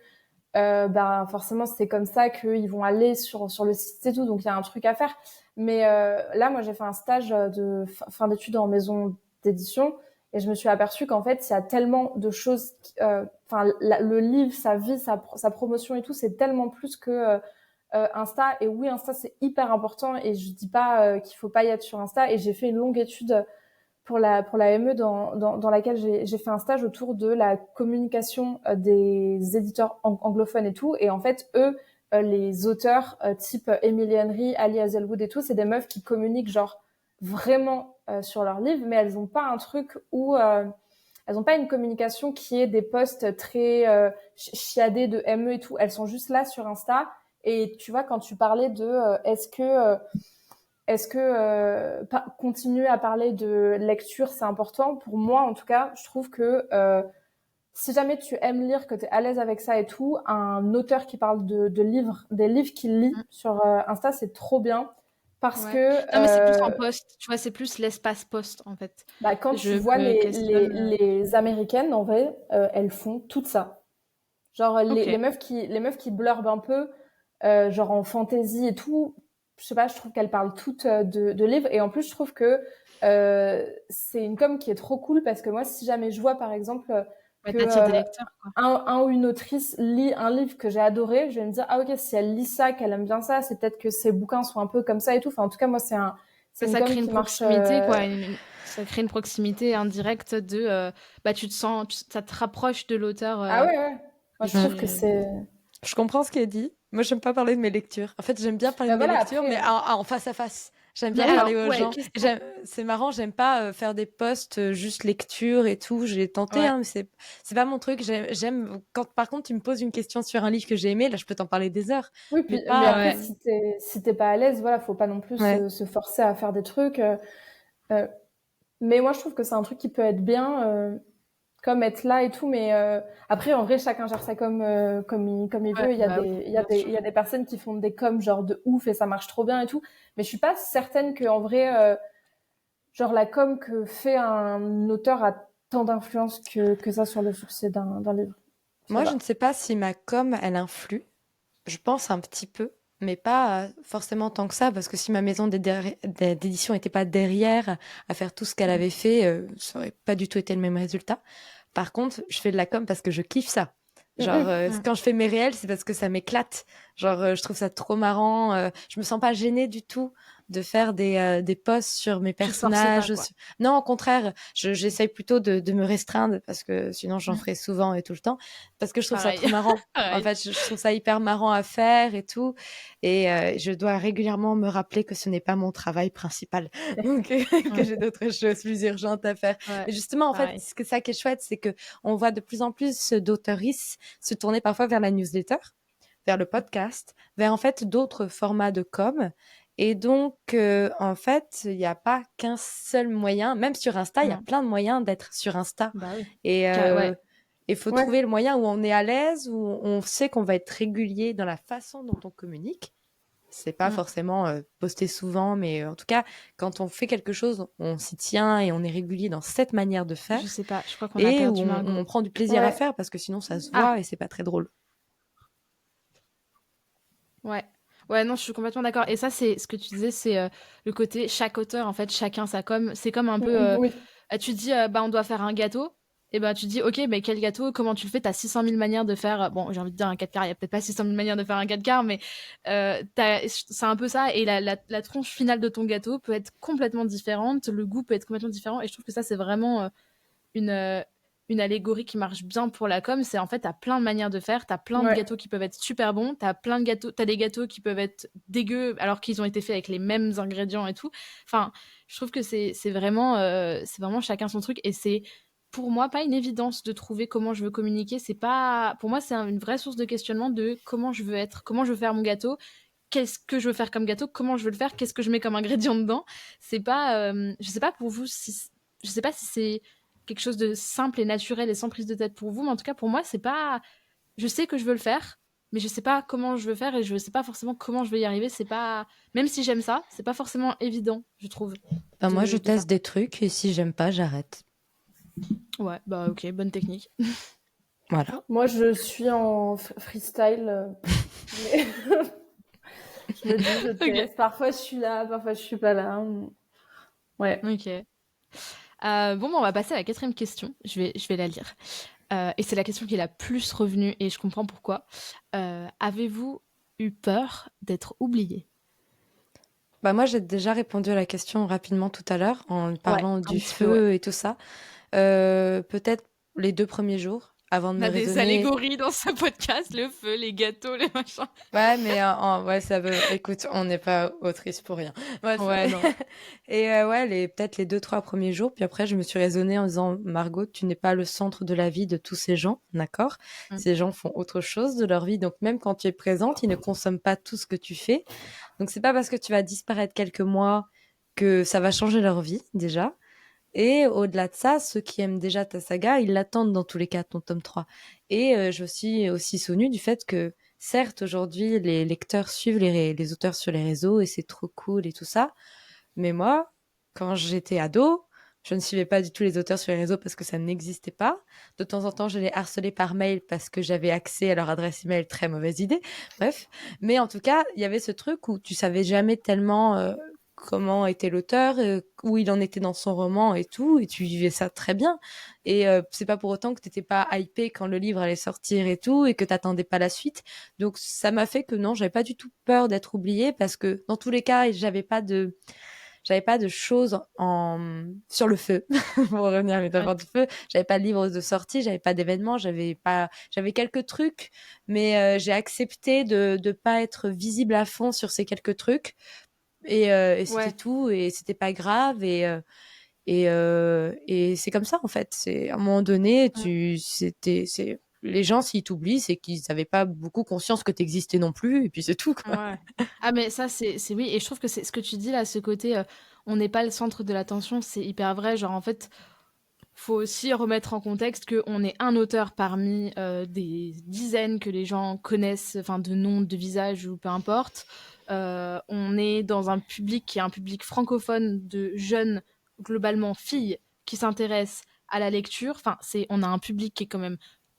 bah, forcément, c'est comme ça qu'ils vont aller sur le site et tout. Donc, il y a un truc à faire. Mais là, moi, j'ai fait un stage de fin d'études en maison d'édition et je me suis aperçue qu'en fait, il y a tellement de choses. Enfin, le livre, sa vie, sa promotion et tout, c'est tellement plus que Insta. Et oui, Insta, c'est hyper important. Et je dis pas qu'il faut pas y être sur Insta. Et j'ai fait une longue étude pour la ME dans laquelle j'ai fait un stage autour de la communication des éditeurs anglophones et tout. Et en fait, eux, les auteurs type Emily Henry, Ali Hazelwood et tout, c'est des meufs qui communiquent genre vraiment sur leurs livres, mais elles ont pas un truc où elles ont pas une communication qui est des posts très chiadés de ME et tout. Elles sont juste là sur Insta. Et tu vois, quand tu parlais de est-ce que continuer à parler de lecture, c'est important? Pour moi, en tout cas, je trouve que si jamais tu aimes lire, que tu es à l'aise avec ça et tout, un auteur qui parle de livres, des livres qu'il lit mm, sur Insta, c'est trop bien. Parce ouais. que Non, mais c'est plus en poste. Tu vois, c'est plus l'espace poste, en fait. bah, quand tu Je vois me questionne. les Américaines, en vrai, elles font tout ça. Genre Ok. les meufs qui blurbent un peu, genre en fantasy et tout, je sais pas, je trouve qu'elles parlent toutes de livres. Et en plus, je trouve que c'est une com qui est trop cool parce que moi, si jamais je vois par exemple Ouais, que t'attires des lecteurs, quoi. un ou une autrice lit un livre que j'ai adoré, je vais me dire, ah ok, si elle lit ça, qu'elle aime bien ça, c'est peut-être que ses bouquins sont un peu comme ça et tout. Enfin, en tout cas, moi, c'est Bah, une ça com crée une qui marche. proximité, quoi. Ça crée une proximité indirecte bah, tu te sens, ça te rapproche de l'auteur. Ah ouais, ouais. Moi, je trouve que Mm. c'est. Je comprends ce qui est dit, Moi, j'aime pas parler de mes lectures. En fait, j'aime bien parler de mes Voilà, lectures, après, mais en face à face. J'aime bien Mais alors, parler aux ouais, gens. question. C'est marrant, j'aime pas faire des posts juste lecture et tout. J'ai tenté, Ouais. hein, mais c'est pas mon truc. J'aime quand, par contre, tu me poses une question sur un livre que j'ai aimé, là, je peux t'en parler des heures. oui, Mais mais pas. après, Ouais. si t'es pas à l'aise, voilà, faut pas non plus Ouais. se forcer à faire des trucs. Euh, mais moi, je trouve que c'est un truc qui peut être bien, comme être là et tout. Mais après, en vrai, chacun gère ça comme il Ouais, veut. bah oui, bien Il y sûr. a des personnes qui font des coms genre de ouf et ça marche trop bien et tout. Mais je suis pas certaine que en vrai, genre la com que fait un auteur a tant d'influence que ça sur le succès d'un livre. Je sais Moi, je ne pas. sais pas si ma com, elle influe. Je pense un petit peu, mais pas forcément tant que ça, parce que si ma maison d'édition n'était pas derrière à faire tout ce qu'elle avait fait, ça aurait pas du tout été le même résultat. Par contre, je fais de la com parce que je kiffe ça. Mm, Genre, mm. Mm. quand je fais mes réels, c'est parce que ça m'éclate. Genre, je trouve ça trop marrant. Je me sens pas gênée du tout de faire des posts sur mes Tu te forces pas, personnages. quoi. Non, au contraire, j'essaye plutôt de me restreindre parce que sinon j'en Mm. ferai souvent et tout le temps. Parce que je trouve ça Pareil. trop marrant. En Pareil. fait, je trouve ça hyper marrant à faire et tout. Et je dois régulièrement me rappeler que ce n'est pas mon travail principal. Donc, que Mm. j'ai d'autres choses plus urgentes à faire. Ouais, Mais justement, en fait, pareil. ce que ça qui est chouette, c'est que on voit de plus en plus d'auteuristes se tourner parfois vers la newsletter, vers le podcast, vers en fait d'autres formats de com. Et donc, en fait, il n'y a pas qu'un seul moyen. Même sur Insta, il y a Non. plein de moyens d'être sur Insta. Bah oui. Et Ouais. il faut Ouais. trouver le moyen où on est à l'aise, où on sait qu'on va être régulier dans la façon dont on communique. C'est pas Mm. forcément poster souvent, mais en tout cas, quand on fait quelque chose, on s'y tient et on est régulier dans cette manière de Je faire sais pas, je crois qu'on a et où perdu on Margot. prend du plaisir à Ouais. faire parce que sinon ça se Ah, voit et c'est pas très drôle. ouais. Ouais, non, je suis complètement d'accord. Et ça, c'est ce que tu disais, c'est le côté chaque auteur, en fait, chacun sa com. C'est comme un Mm, peu, mm, oui. tu dis, bah, on doit faire un gâteau. Et bah, tu dis, ok, mais quel gâteau? Comment tu le fais? T'as 600 000 manières de faire. Bon, j'ai envie de dire un 4 quarts. Il y a peut-être pas 600 000 manières de faire un 4 quarts, mais c'est un peu ça. Et la tronche finale de ton gâteau peut être complètement différente. Le goût peut être complètement différent. Et je trouve que ça, c'est vraiment une, euh, une allégorie qui marche bien pour la com. C'est en fait, t'as plein de manières de faire, t'as plein de Ouais. gâteaux qui peuvent être super bons, t'as des gâteaux qui peuvent être dégueux alors qu'ils ont été faits avec les mêmes ingrédients et tout. Enfin, je trouve que c'est vraiment chacun son truc et c'est pour moi pas une évidence de trouver comment je veux communiquer. C'est pas, pour moi, c'est une vraie source de questionnement de comment je veux être, comment je veux faire mon gâteau. Qu'est-ce que je veux faire comme gâteau, comment je veux le faire, qu'est-ce que je mets comme ingrédient dedans. C'est pas, je sais pas pour vous si, je sais pas si c'est quelque chose de simple et naturel et sans prise de tête pour vous, mais en tout cas pour moi c'est pas, je sais que je veux le faire, mais je sais pas comment je veux faire et je sais pas forcément comment je vais y arriver. C'est pas, même si j'aime ça, c'est pas forcément évident, je trouve, Ben moi, je de faire. teste des trucs et si j'aime pas, j'arrête. Ouais, bah ok, bonne technique. Voilà. Moi, je suis en freestyle. Mais je me dis, je Ok, teste. Parfois, je suis là, parfois, je suis pas là. Ouais. ok. Bon, bah, on va passer à la quatrième question. Je vais la lire. Et c'est la question qui est la plus revenue et je comprends pourquoi. Avez-vous eu peur d'être oublié? Bah moi, j'ai déjà répondu à la question rapidement tout à l'heure en Ouais, parlant un du petit peu, ouais. feu et tout ça. Peut-être les 2 premiers jours avant de On me a des raisonner. allégories dans ce podcast, le feu, les gâteaux, les machins. Ouais, mais ouais, ça veut. Écoute, on n'est pas autrice pour rien. Bref. Ouais, non. Et ouais, peut-être les 2, 3 premiers jours. Puis après, je me suis raisonnée en disant, Margot, tu n'es pas le centre de la vie de tous ces gens, d'accord? Mm. Ces gens font autre chose de leur vie. Donc même quand tu es présente, ils ne consomment pas tout ce que tu fais. Donc c'est pas parce que tu vas disparaître quelques mois que ça va changer leur vie, déjà. Et au-delà de ça, ceux qui aiment déjà ta saga, ils l'attendent dans tous les cas, ton tome 3. Et je suis aussi sonnue du fait que, certes, aujourd'hui, les lecteurs suivent les auteurs sur les réseaux et c'est trop cool et tout ça. Mais moi, quand j'étais ado, je ne suivais pas du tout les auteurs sur les réseaux parce que ça n'existait pas. De temps en temps, je les harcelais par mail parce que j'avais accès à leur adresse email. Très mauvaise idée. Bref. Mais en tout cas, il y avait ce truc où tu savais jamais tellement comment était l'auteur, où il en était dans son roman et tout, et tu vivais ça très bien. Et c'est pas pour autant que t'étais pas hypé quand le livre allait sortir et tout, et que t'attendais pas la suite. Donc ça m'a fait que non, j'avais pas du tout peur d'être oubliée parce que dans tous les cas, j'avais pas de choses sur le feu, pour revenir à la métaphore du feu. J'avais pas de livre de sortie, j'avais pas d'événement, j'avais quelques trucs, mais j'ai accepté de pas être visible à fond sur ces quelques trucs. Et c'était Ouais. tout, et c'était pas grave, et c'est comme ça, en fait. C'est à un moment donné, Mm. les gens, s'ils t'oublient, c'est qu'ils n'avaient pas beaucoup conscience que tu existais non plus, et puis c'est tout, quoi. Ouais. Ah, mais ça, c'est oui. Et je trouve que c'est ce que tu dis là, ce côté, on n'est pas le centre de l'attention, c'est hyper vrai. Genre, en fait, faut aussi remettre en contexte qu'on est un auteur parmi des dizaines que les gens connaissent, enfin, de noms, de visages ou peu importe. On est dans un public qui est un public francophone de jeunes, globalement filles, qui s'intéressent à la lecture. Enfin, on a un public qui est quand même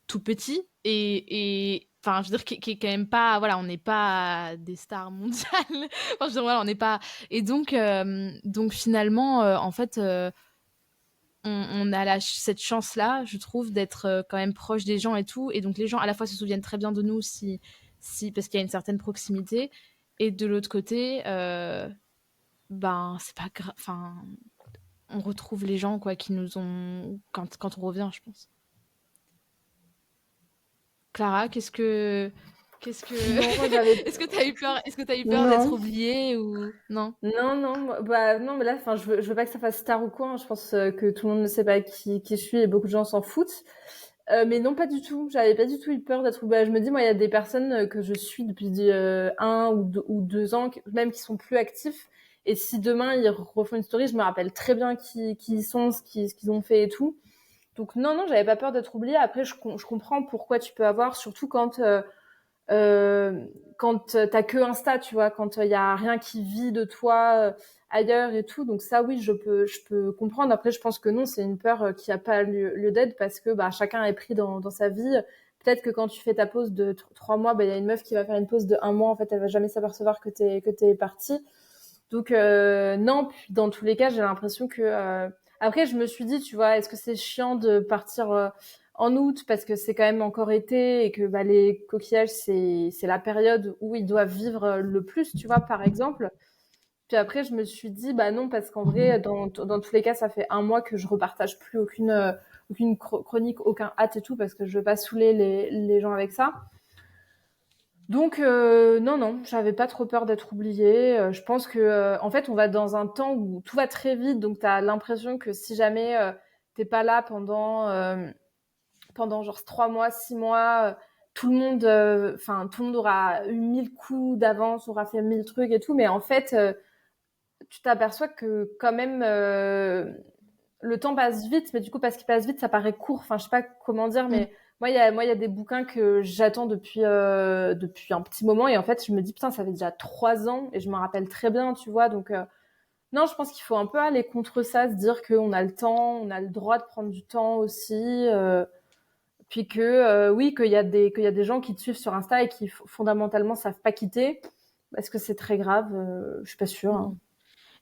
tout petit et enfin, je veux dire, qui est quand même pas, voilà, on n'est pas des stars mondiales. Enfin, je veux dire, voilà, on n'est pas. Et donc finalement, en fait, on a cette chance-là, je trouve, d'être quand même proche des gens et tout. Et donc les gens, à la fois, se souviennent très bien de nous parce qu'il y a une certaine proximité. Et de l'autre côté, ben, c'est pas grave. Enfin, on retrouve les gens quoi, qui nous ont. Quand on revient, je pense. Clara, qu'est-ce que. Qu'est-ce que. Non, moi j'avais Est-ce que t'as eu peur d'être non. oubliée ou. Non? Non, non, bah non, mais là, enfin, je veux pas que ça fasse star ou quoi, hein. Je pense que tout le monde ne sait pas qui je suis et beaucoup de gens s'en foutent. Mais non, pas du tout. J'avais pas du tout eu peur d'être. Bah, je me dis, moi, il y a des personnes que je suis depuis 1 ou 2 ans, même qui sont plus actifs. Et si demain ils refont une story, je me rappelle très bien qui ils sont, ce qu'ils ont fait et tout. Donc non, non, j'avais pas peur d'être oubliée. Après, je comprends pourquoi tu peux avoir, surtout quand t'as que Insta, tu vois, quand il y a rien qui vit de toi ailleurs et tout. Donc ça, oui, je peux comprendre. Après, je pense que non, c'est une peur qui a pas lieu d'être parce que bah chacun est pris dans sa vie. Peut-être que quand tu fais ta pause de 3 mois, bah il y a une meuf qui va faire une pause de 1 mois. En fait, elle va jamais s'apercevoir que t'es partie. Donc non. Puis dans tous les cas, j'ai l'impression que après, je me suis dit, tu vois, est-ce que c'est chiant de partir en août parce que c'est quand même encore été et que bah, les coquillages, c'est la période où ils doivent vivre le plus, tu vois, par exemple. Puis après, je me suis dit, bah non, parce qu'en vrai, dans tous les cas, ça fait 1 mois que je repartage plus aucune chronique, aucun hâte et tout, parce que je veux pas saouler les gens avec ça. Donc non, non, j'avais pas trop peur d'être oubliée. Je pense que en fait, on va dans un temps où tout va très vite, donc t'as l'impression que si jamais t'es pas là pendant genre 3 mois, 6 mois, tout le monde aura eu 1000 coups d'avance, aura fait 1000 trucs et tout, mais en fait, tu t'aperçois que quand même le temps passe vite, mais du coup parce qu'il passe vite, ça paraît court. Enfin, je sais pas comment dire, Mm. mais moi il y a des bouquins que j'attends depuis un petit moment et en fait je me dis putain ça fait déjà 3 ans et je m'en rappelle très bien, tu vois. Donc non, je pense qu'il faut un peu aller contre ça, se dire qu'on a le temps, on a le droit de prendre du temps aussi. Puis que oui, qu'il y a des gens qui te suivent sur Insta et qui fondamentalement savent pas quitter. Est-ce que c'est très grave? Je suis pas sûre, hein. Non.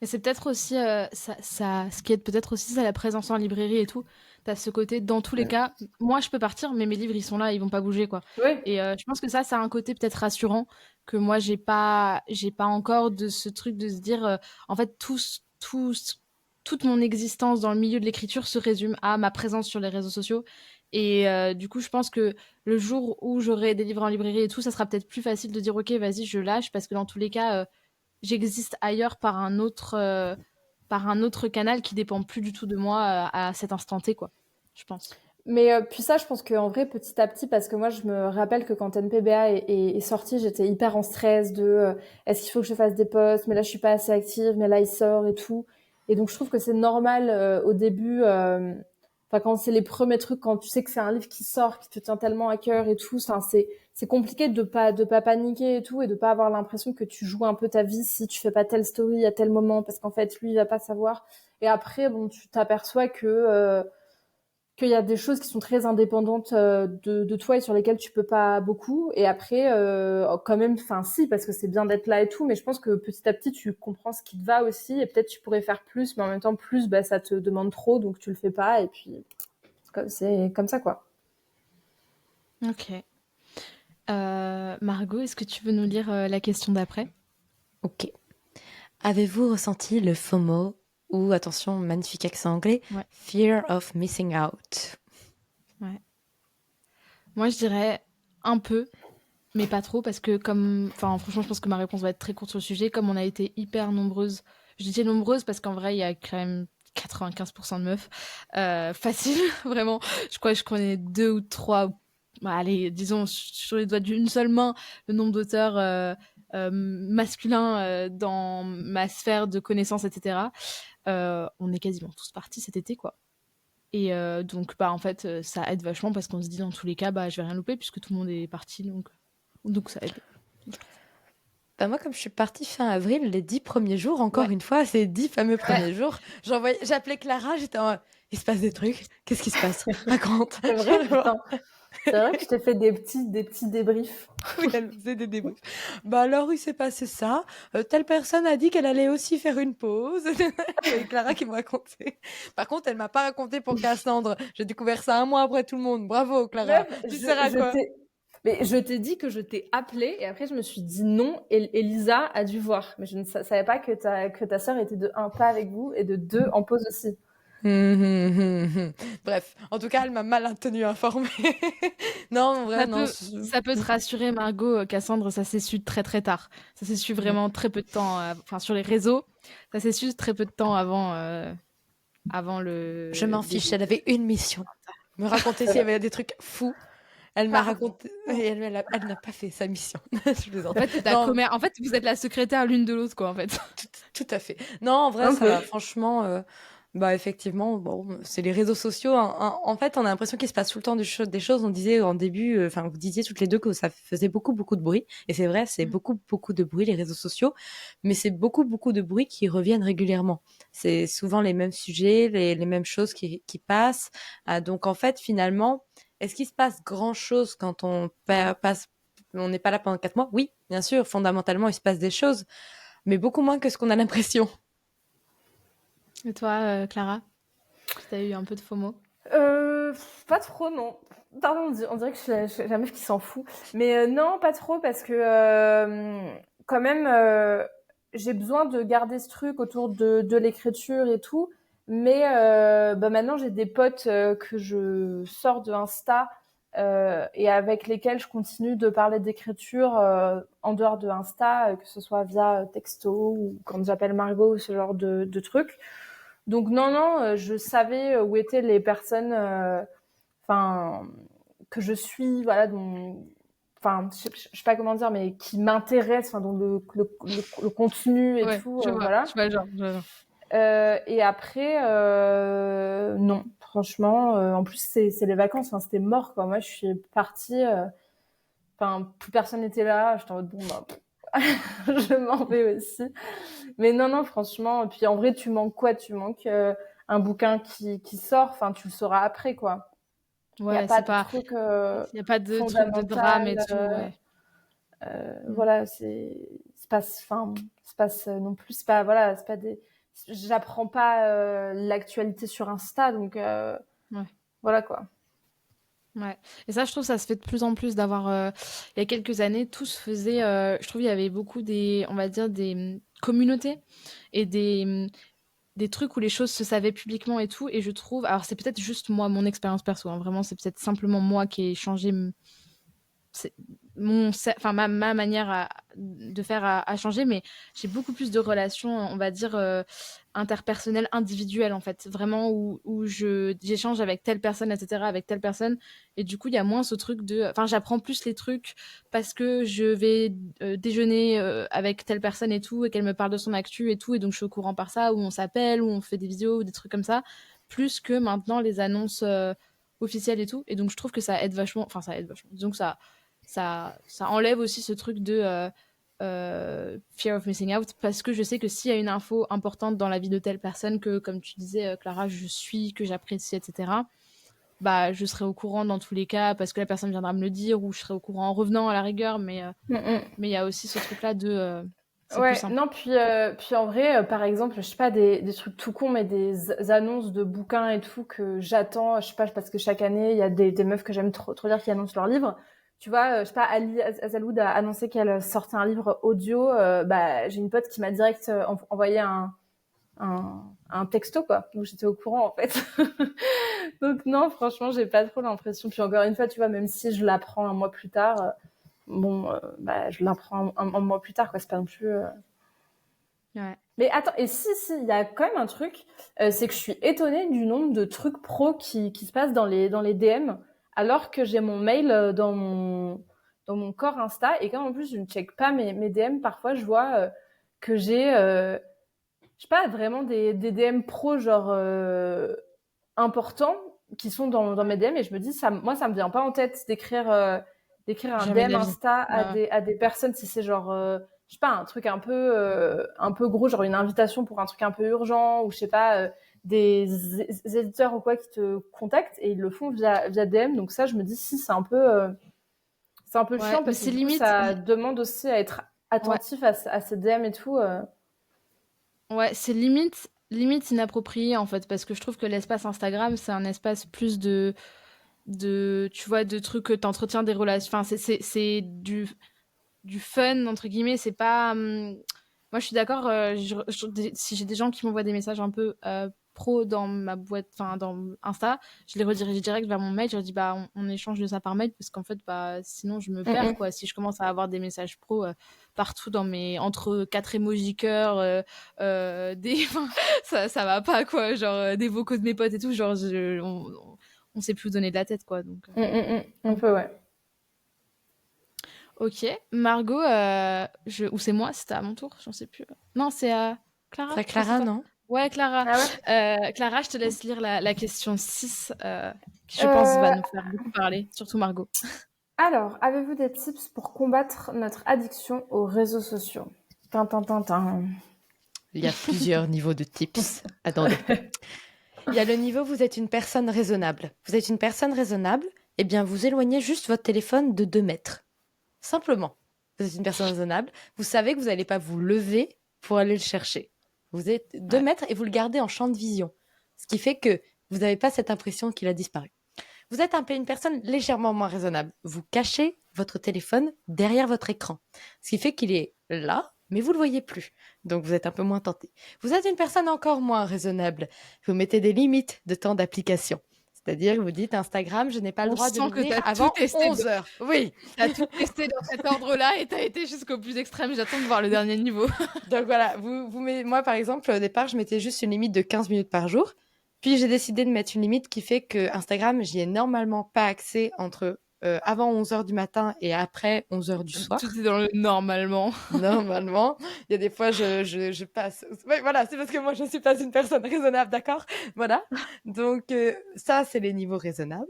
Et c'est peut-être aussi, ce qui aide peut-être aussi, c'est la présence en librairie et tout. T'as ce côté, dans tous les Mm. cas, moi je peux partir, mais mes livres ils sont là, ils vont pas bouger quoi. Oui. Et je pense que ça a un côté peut-être rassurant que moi j'ai pas encore de ce truc de se dire, en fait toute mon existence dans le milieu de l'écriture se résume à ma présence sur les réseaux sociaux. Et du coup, je pense que le jour où j'aurai des livres en librairie et tout, ça sera peut-être plus facile de dire ok, vas-y, je lâche parce que dans tous les cas. J'existe ailleurs par un autre canal qui dépend plus du tout de moi à cet instant T, quoi. Je pense. Mais puis ça, je pense qu'en vrai, petit à petit, parce que moi, je me rappelle que quand NPBA est sorti, j'étais hyper en stress de est-ce qu'il faut que je fasse des posts, mais là, je suis pas assez active, mais là, il sort et tout. Et donc, je trouve que c'est normal au début, enfin, quand c'est les premiers trucs, quand tu sais que c'est un livre qui sort, qui te tient tellement à cœur et tout, enfin, c'est compliqué de pas paniquer et tout, et de pas avoir l'impression que tu joues un peu ta vie si tu fais pas telle story à tel moment, parce qu'en fait, lui, il va pas savoir. Et après, bon, tu t'aperçois qu'il y a des choses qui sont très indépendantes de toi et sur lesquelles tu peux pas beaucoup. Et après, quand même, enfin si, parce que c'est bien d'être là et tout, mais je pense que petit à petit, tu comprends ce qui te va aussi, et peut-être tu pourrais faire plus, mais en même temps, plus, bah, ça te demande trop, donc tu le fais pas, et puis c'est comme ça, quoi. Ok. Margot, est-ce que tu veux nous lire la question d'après? Ok. Avez-vous ressenti le FOMO ou, attention, magnifique accent anglais, Ouais. Fear of Missing Out? Ouais. Moi, je dirais un peu, mais pas trop, parce que enfin, franchement, je pense que ma réponse va être très courte sur le sujet. Comme on a été hyper nombreuses, je disais nombreuses parce qu'en vrai, il y a quand même 95% de meufs. Facile, vraiment. Je crois que je connais 2 ou 3, bah, allez, disons, sur les doigts d'une seule main, le nombre d'auteurs masculins dans ma sphère de connaissances, etc. On est quasiment tous partis cet été, quoi. Et donc, bah, en fait, ça aide vachement parce qu'on se dit dans tous les cas, bah, je vais rien louper puisque tout le monde est parti, donc ça aide. Bah moi, comme je suis partie fin avril, les 10 premiers jours, encore Ouais. une fois, ces 10 fameux Ouais. premiers jours, j'appelais Clara, j'étais en... Il se passe des trucs, qu'est-ce qui se passe? Raconte. C'est vrai, putain. C'est vrai que je t'ai fait des petits débriefs. Oui, elle me faisait des débriefs. Bah alors, il s'est passé ça. Telle personne a dit qu'elle allait aussi faire une pause. Et Clara qui me racontait. Par contre, elle m'a pas raconté pour Cassandre. J'ai découvert ça un mois après tout le monde. Bravo, Clara. Meuf, Tu sers à quoi? Mais je t'ai dit que je t'ai appelé et après je me suis dit non et Elisa a dû voir. Mais je ne savais pas que ta sœur était de un pas avec vous et de deux en pause aussi. Bref, en tout cas, elle m'a mal tenue informée. Non, en vrai, Ça non. peut, ça peut te rassurer, Margot, Cassandre, ça s'est su très très tard. Ça s'est su vraiment très peu de temps, enfin sur les réseaux, ça s'est su très peu de temps avant le Je m'en début. fiche, elle avait une mission. Me raconter s'il y avait des trucs fous. Elle m'a raconté et elle n'a pas fait sa mission. Je plaisante. En fait, Non, en fait, vous êtes la secrétaire l'une de l'autre, quoi, en fait. tout à fait. Non, en vrai, Un ça peu. va. Franchement, bah effectivement, bon, c'est les réseaux sociaux. En fait, on a l'impression qu'il se passe tout le temps des choses. On disait en début, enfin, vous disiez toutes les deux que ça faisait beaucoup, beaucoup de bruit. Et c'est vrai, c'est beaucoup, beaucoup de bruit, les réseaux sociaux. Mais c'est beaucoup, beaucoup de bruit qui reviennent régulièrement. C'est souvent les mêmes sujets, les mêmes choses qui passent. Donc, en fait, finalement, est-ce qu'il se passe grand-chose quand on n'est pas là pendant 4 mois? Oui, bien sûr, fondamentalement, il se passe des choses, mais beaucoup moins que ce qu'on a l'impression. Et toi, Clara, tu as eu un peu de FOMO? Pas trop, non. Pardon, on dirait que je suis la meuf qui s'en fout. Mais non, pas trop, parce que quand même, j'ai besoin de garder ce truc autour de l'écriture et tout. Mais bah maintenant, j'ai des potes que je sors de Insta et avec lesquels je continue de parler d'écriture en dehors de Insta, que ce soit via texto ou quand j'appelle Margot ou ce genre de trucs. Donc non, non, je savais où étaient les personnes, enfin, que je suis, voilà, enfin, je sais pas comment dire, mais qui m'intéressent, enfin, dont le contenu et Ouais, tout, je vois, voilà. je vois le genre, je vois le genre. Et après, non, franchement, en plus c'est les vacances, enfin, c'était mort, quoi. Moi, je suis partie, enfin, plus personne n'était là. J'étais en mode bon, bah, je m'en vais aussi. Mais non, non, franchement. Puis en vrai, tu manques quoi? Tu manques un bouquin qui sort. Enfin, tu le sauras après, quoi. Il n'y a Ouais, pas c'est de pas, truc il y a pas de truc de drame et fondamental. tout, ouais. Mm. Voilà, c'est pas, enfin, c'est pas non plus. C'est pas, voilà, c'est pas des. J'apprends pas l'actualité sur Insta, donc Ouais. voilà quoi. Ouais. Et ça, je trouve, ça se fait de plus en plus d'avoir. Il y a quelques années, tout se faisait. Je trouve il y avait beaucoup on va dire, des communautés et des trucs où les choses se savaient publiquement et tout. Et je trouve. Alors, c'est peut-être juste moi, mon expérience perso, hein, vraiment, c'est peut-être simplement moi qui ai changé c'est enfin ma manière de faire a changé, mais j'ai beaucoup plus de relations, on va dire, interpersonnelles, individuelles, en fait, vraiment où j'échange avec telle personne, etc., avec telle personne, et du coup il y a moins ce truc de, enfin j'apprends plus les trucs parce que je vais déjeuner avec telle personne et tout, et qu'elle me parle de son actu et tout, et donc je suis au courant par ça, ou on s'appelle, ou on fait des vidéos, ou des trucs comme ça, plus que maintenant les annonces officielles et tout, et donc je trouve que ça aide vachement, enfin ça aide vachement, disons que ça enlève aussi ce truc de fear of missing out, parce que je sais que s'il y a une info importante dans la vie de telle personne que, comme tu disais, Clara, je suis, que j'apprécie, etc., bah, je serai au courant dans tous les cas parce que la personne viendra me le dire, ou je serai au courant en revenant à la rigueur, Mm, mm. mais il y a aussi ce truc-là de c'est plus Ouais, simple. non, puis en vrai, par exemple, je sais pas, des trucs tout cons, mais des annonces de bouquins et tout que j'attends, je sais pas, parce que chaque année, il y a des meufs que j'aime trop, trop lire qui annoncent leurs livres. tu vois, je sais pas, Ali Azaloud a annoncé qu'elle sortait un livre audio. Bah, j'ai une pote qui m'a direct envoyé un texto, quoi. Donc j'étais au courant, en fait. Donc non, franchement, j'ai pas trop l'impression. Puis encore une fois, tu vois, même si je l'apprends un mois plus tard, bah, je l'apprends un mois plus tard, quoi. C'est pas non plus. Ouais. Mais attends, et si, il y a quand même un truc, c'est que je suis étonnée du nombre de trucs pro qui se passent dans les DM, alors que j'ai mon mail dans mon corps Insta, et quand en plus je ne check pas mes DM, parfois je vois que j'ai, je sais pas, vraiment des DM pro, genre importants, qui sont dans mes DM, et je me dis, moi ça me vient pas en tête d'écrire un Jamais de DM la vie. Insta Ouais. à des personnes si c'est genre je sais pas, un peu gros, genre une invitation pour un truc un peu urgent, ou je sais pas, des éditeurs ou quoi qui te contactent, et ils le font via DM. Donc ça, je me dis, si, c'est un peu Ouais, chiant, mais parce que c'est du coup, limite. ça demande aussi à être Ouais. attentif à ces DM et tout. Ouais, c'est limite inapproprié en fait, parce que je trouve que l'espace Instagram, c'est un espace plus tu vois, de trucs que t'entretiens des relations. Enfin, c'est du fun, entre guillemets. C'est pas. Moi, je suis d'accord. Si j'ai des gens qui m'envoient des messages un peu pro dans ma boîte, enfin, dans Insta, je les redirige direct vers mon mail. Je leur dis, bah, on échange de ça par mail, parce qu'en fait, bah, sinon, je me Mm, perds, mm. quoi. Si je commence à avoir des messages pro partout entre quatre emojis cœur, enfin, ça va pas, quoi. Genre, des vocaux de mes potes et tout. Genre, on sait plus où donner de la tête, quoi. Donc. Mm, mm, mm. Un peu, ouais. Ok, Margot, ou c'est moi, c'était à mon tour, j'en sais plus. Non, c'est à Clara, C'est je crois que c'est Clara, toi. non? Ouais, Clara. Ah ouais? Clara, je te laisse lire la question 6, qui je pense va Euh, nous faire beaucoup parler, surtout Margot. alors, avez-vous des tips pour combattre notre addiction aux réseaux sociaux? Tintin. Il y a plusieurs niveaux de tips. Attendez. Il y a le niveau, vous êtes une personne raisonnable. Vous êtes une personne raisonnable, eh bien, vous éloignez juste votre téléphone de 2 mètres. Simplement. Vous êtes une personne raisonnable. Vous savez que vous n'allez pas vous lever pour aller le chercher. Vous êtes 2 Ouais. mètres et vous le gardez en champ de vision. Ce qui fait que vous n'avez pas cette impression qu'il a disparu. Vous êtes un peu une personne légèrement moins raisonnable. Vous cachez votre téléphone derrière votre écran. Ce qui fait qu'il est là, mais vous ne le voyez plus. Donc vous êtes un peu moins tenté. Vous êtes une personne encore moins raisonnable. Vous mettez des limites de temps d'application. C'est-à-dire, vous dites Instagram, je n'ai pas le On droit de sent que l'ouvrir t'as tout avant testé. 11 heures. Oui. T'as tout testé dans cet ordre-là et t'as été jusqu'au plus extrême. J'attends de voir le dernier niveau. Donc voilà, moi par exemple, au départ, je mettais juste une limite de 15 minutes par jour. Puis j'ai décidé de mettre une limite qui fait que Instagram, j'y ai normalement pas accès entre avant 11 heures du matin et après 11 heures du soir. Tout est dans le normalement. Normalement, il y a des fois, je passe. Ouais, voilà, c'est parce que moi, je suis pas une personne raisonnable, d'accord? Voilà. Donc, ça, c'est les niveaux raisonnables.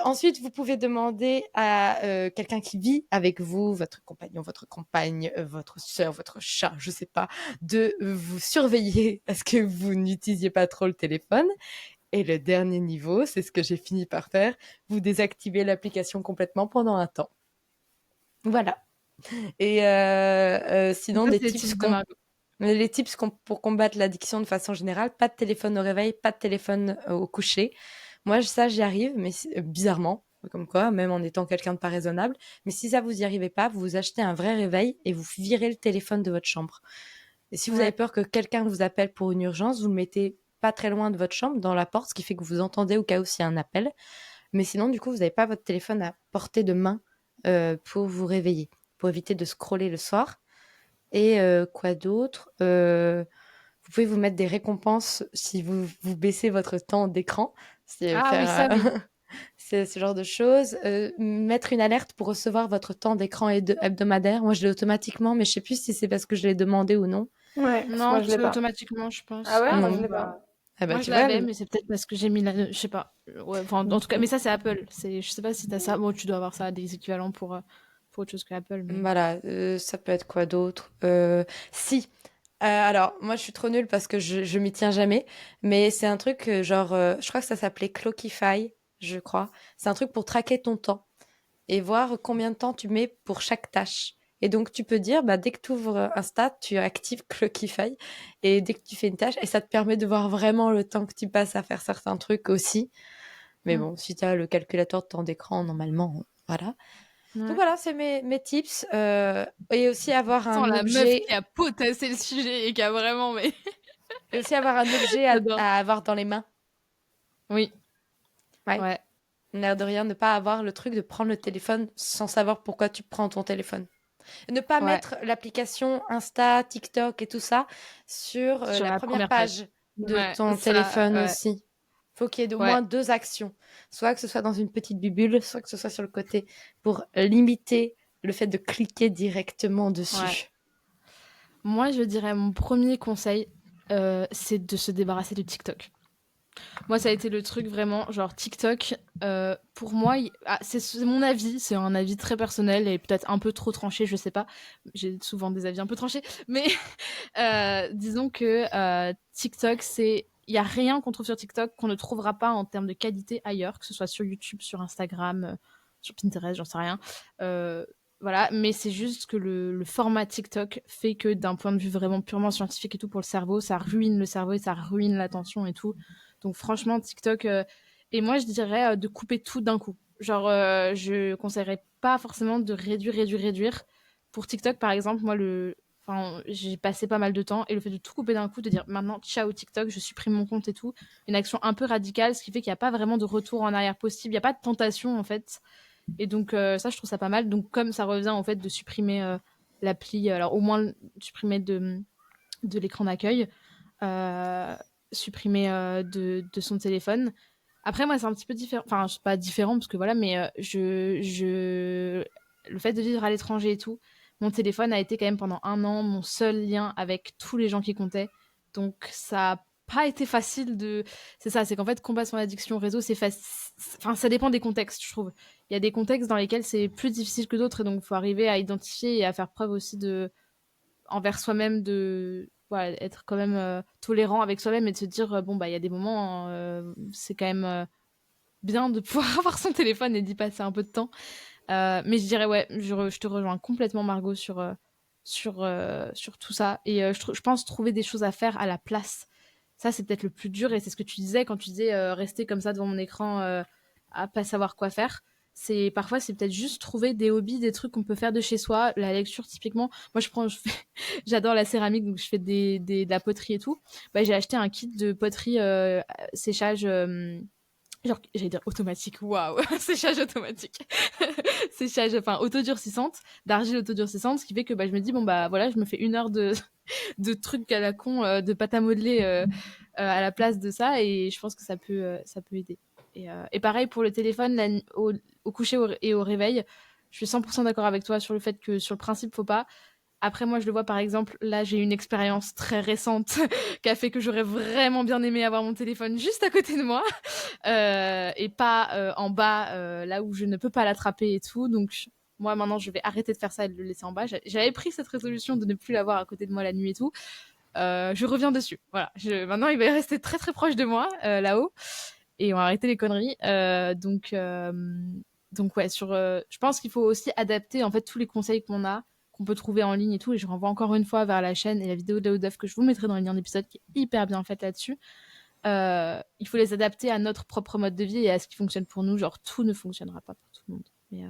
Ensuite, vous pouvez demander à quelqu'un qui vit avec vous, votre compagnon, votre compagne, votre sœur, votre chat, je sais pas, de vous surveiller à ce que vous n'utilisiez pas trop le téléphone. Et le dernier niveau, c'est ce que j'ai fini par faire, vous désactivez l'application complètement pendant un temps. Voilà. Et Donc sinon, ça, des c'est les tips tips de Margot. les tips pour combattre l'addiction de façon générale, pas de téléphone au réveil, pas de téléphone au coucher. Moi, ça, j'y arrive, mais bizarrement, comme quoi, même en étant quelqu'un de pas raisonnable. Mais si ça vous y arrivez pas, vous achetez un vrai réveil et vous virez le téléphone de votre chambre. Et si vous avez Ouais. peur que quelqu'un vous appelle pour une urgence, vous le mettez pas très loin de votre chambre, dans la porte, ce qui fait que vous entendez au cas où s'il y a un appel. Mais sinon, du coup, vous n'avez pas votre téléphone à portée de main pour vous réveiller, pour éviter de scroller le soir. Et quoi d'autre vous pouvez vous mettre des récompenses si vous baissez votre temps d'écran. C'est Ah oui, ça, oui. c'est ce genre de choses. Mettre une alerte pour recevoir votre temps d'écran hebdomadaire. Moi, je l'ai automatiquement, mais je sais plus si c'est parce que je l'ai demandé ou non. Ouais, moi Non, je l'ai c'est pas. automatiquement, je Ah pense. ouais, Ah moi je bon, l'ai bah. pas. Ah bah Moi, tu je vois. l'avais, mais c'est peut-être parce que j'ai mis je sais pas. Ouais, enfin, en tout cas, mais ça, c'est Apple. Je sais pas si t'as ça. Bon, tu dois avoir ça, des équivalents pour autre chose que Apple, mais. Voilà, ça peut être quoi d'autre Si. Alors, moi, je suis trop nulle parce que je m'y tiens jamais. Mais c'est un truc genre, je crois que ça s'appelait Clockify, je crois. C'est un truc pour traquer ton temps et voir combien de temps tu mets pour chaque tâche. Et donc, tu peux dire, bah, dès que tu ouvres Insta, tu actives Clockify. Et dès que tu fais une tâche, et ça te permet de voir vraiment le temps que tu passes à faire certains trucs aussi. Mais Hmm. bon, si tu as le calculateur de temps d'écran, normalement, voilà. Donc Ouais. voilà, c'est mes tips. Et aussi avoir Sans un la meuf objet, qui a potassé le sujet et qui a vraiment mais et aussi avoir un objet j'adore. à avoir dans les mains. Oui, Ouais. ouais, L'air de rien, ne pas avoir le truc de prendre le téléphone sans savoir pourquoi tu prends ton téléphone. Et ne pas ouais, mettre l'application Insta, TikTok et tout ça sur sur la la première première page. page de Ouais, ton ça, téléphone ouais, aussi. Faut qu'il y ait au ouais. moins 2 actions. Soit que ce soit dans une petite bulle, soit que ce soit sur le côté pour limiter le fait de cliquer directement Ouais. dessus. Moi, je dirais mon premier conseil, c'est de se débarrasser de TikTok. Moi, ça a été le truc vraiment, genre TikTok, pour moi, c'est mon avis, c'est un avis très personnel et peut-être un peu trop tranché, je sais pas. J'ai souvent des avis un peu tranchés, mais disons que TikTok, c'est... Il n'y a rien qu'on trouve sur TikTok qu'on ne trouvera pas en termes de qualité ailleurs, que ce soit sur YouTube, sur Instagram, sur Pinterest, j'en sais rien. Euh, voilà, mais c'est juste que le format TikTok fait que d'un point de vue vraiment purement scientifique et tout pour le cerveau, ça ruine le cerveau et ça ruine l'attention et tout. Donc franchement, TikTok... Et moi, je dirais de couper tout d'un coup. Genre, je conseillerais pas forcément de réduire. Pour TikTok, par exemple, moi, enfin, j'ai passé pas mal de temps et le fait de tout couper d'un coup, de dire maintenant ciao TikTok, je supprime mon compte et tout, une action un peu radicale, ce qui fait qu'il n'y a pas vraiment de retour en arrière possible, il n'y a pas de tentation en fait. Et donc ça, je trouve ça pas mal. Donc comme ça revient en fait de supprimer l'appli, alors au moins supprimer de l'écran d'accueil, euh, supprimer de son téléphone. Après, moi, c'est un petit peu différent. Enfin, c'est pas différent parce que voilà, mais le fait de vivre à l'étranger et tout, mon téléphone a été quand même pendant 1 an mon seul lien avec tous les gens qui comptaient. Donc, ça a pas été facile de. C'est ça, c'est qu'en fait, combattre son addiction au réseau, c'est facile. Enfin, ça dépend des contextes, je trouve. Il y a des contextes dans lesquels c'est plus difficile que d'autres et donc il faut arriver à identifier et à faire preuve aussi de envers soi-même de voilà, être quand même tolérant avec soi-même et de se dire bon bah il y a des moments c'est quand même bien de pouvoir avoir son téléphone et d'y passer un peu de temps. Mais je dirais ouais, je te rejoins complètement Margot sur tout ça et je pense trouver des choses à faire à la place. Ça c'est peut-être le plus dur et c'est ce que tu disais quand tu disais rester comme ça devant mon écran à pas savoir quoi faire. C'est parfois c'est peut-être juste trouver des hobbies, des trucs qu'on peut faire de chez soi. La lecture typiquement, moi j'adore la céramique donc je fais de la poterie et tout. Bah, j'ai acheté un kit de poterie séchage genre, j'allais dire automatique, waouh, séchage automatique, séchage, enfin autodurcissante, d'argile autodurcissante, ce qui fait que bah, je me dis, bon bah voilà, je me fais 1 heure de trucs à la con, de pâte à modeler à la place de ça, et je pense que ça peut aider. Et pareil pour le téléphone, au coucher et au réveil, je suis 100% d'accord avec toi sur le fait que sur le principe, faut pas. Après, moi, je le vois par exemple, là, j'ai une expérience très récente qui a fait que j'aurais vraiment bien aimé avoir mon téléphone juste à côté de moi et pas en bas, là où je ne peux pas l'attraper et tout. Donc, moi, maintenant, je vais arrêter de faire ça et de le laisser en bas. J'avais pris cette résolution de ne plus l'avoir à côté de moi la nuit et tout. Je reviens dessus. Voilà. Maintenant, il va rester très très proche de moi, là-haut. Et on va arrêter les conneries. Donc ouais, je pense qu'il faut aussi adapter en fait tous les conseils qu'on peut trouver en ligne et tout. Et je renvoie encore une fois vers la chaîne et la vidéo de Laodef que je vous mettrai dans les liens d'épisode qui est hyper bien faite là-dessus. Il faut les adapter à notre propre mode de vie et à ce qui fonctionne pour nous. Genre, tout ne fonctionnera pas pour tout le monde. Mais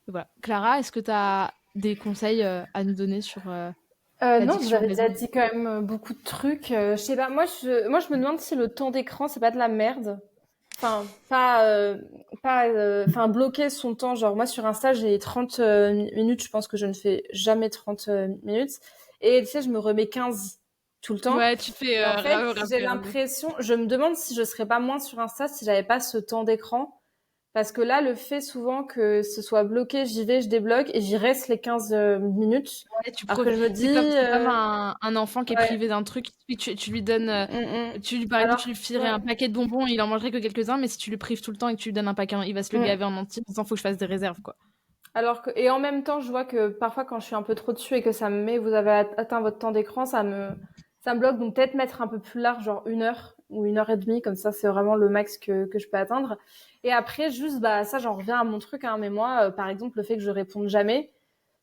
voilà. Clara, est-ce que tu as des conseils à nous donner sur Non, vous l'addiction au avez déjà réseau? dit quand même beaucoup de trucs. Je sais pas, moi, je me demande si le temps d'écran, c'est pas de la merde. Enfin, enfin, bloquer son temps. Genre, moi, sur Insta, j'ai 30 minutes. Je pense que je ne fais jamais 30 minutes. Et tu sais, je me remets 15 tout le temps. Ouais, tu fais Et en fait, j'ai rappel. l'impression, je me demande si je serais pas moins sur Insta si j'avais pas ce temps d'écran. Parce que là, le fait souvent que ce soit bloqué, j'y vais, je débloque et j'y reste les 15 minutes. Ouais, Alors que je me dis, c'est comme un enfant qui est ouais, privé d'un truc. Tu lui donnes, mm. par exemple, tu Alors, lui filerais ouais. un paquet de bonbons, il en mangerait que quelques-uns, mais si tu le prives tout le temps et que tu lui donnes un paquet, il va se le Mm. gaver en entier. En disant, faut que je fasse des réserves, quoi. Alors que, et en même temps, je vois que parfois quand je suis un peu trop dessus et que ça me met, vous avez atteint votre temps d'écran, ça me bloque. Donc peut-être mettre un peu plus large, genre 1 heure ou 1 heure et demie, comme ça c'est vraiment le max que je peux atteindre. Et après, juste, bah, ça, j'en reviens à mon truc, hein, mais moi, par exemple, le fait que je réponde jamais,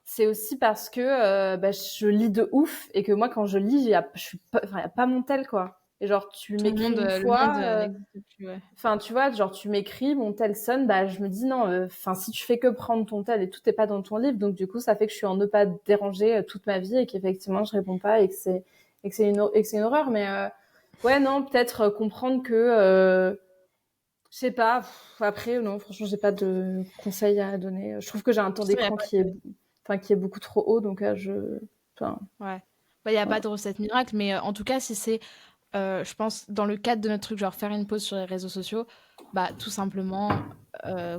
c'est aussi parce que, bah, je lis de ouf et que moi, quand je lis, je suis pas, enfin, y a pas mon tel, quoi. et genre tu Tout le m'écris monde, une le monde fois, n'existe plus, ouais. enfin tu vois, genre tu m'écris, mon tel sonne, bah je me dis non, enfin si tu fais que prendre ton tel et tout est pas dans ton livre, donc du coup ça fait que je suis en ne pas déranger toute ma vie et qu'effectivement je réponds pas et que c'est une horreur, mais ouais non, peut-être comprendre que je sais pas. Après, non, franchement, j'ai pas de conseils à donner. Je trouve que j'ai un temps De toute façon, il y a d'écran pas qui est beaucoup trop haut, donc enfin, ouais. Bah, il y a pas voilà. de recette miracle, mais en tout cas, si c'est, je pense, dans le cadre de notre truc, genre faire une pause sur les réseaux sociaux, bah, tout simplement,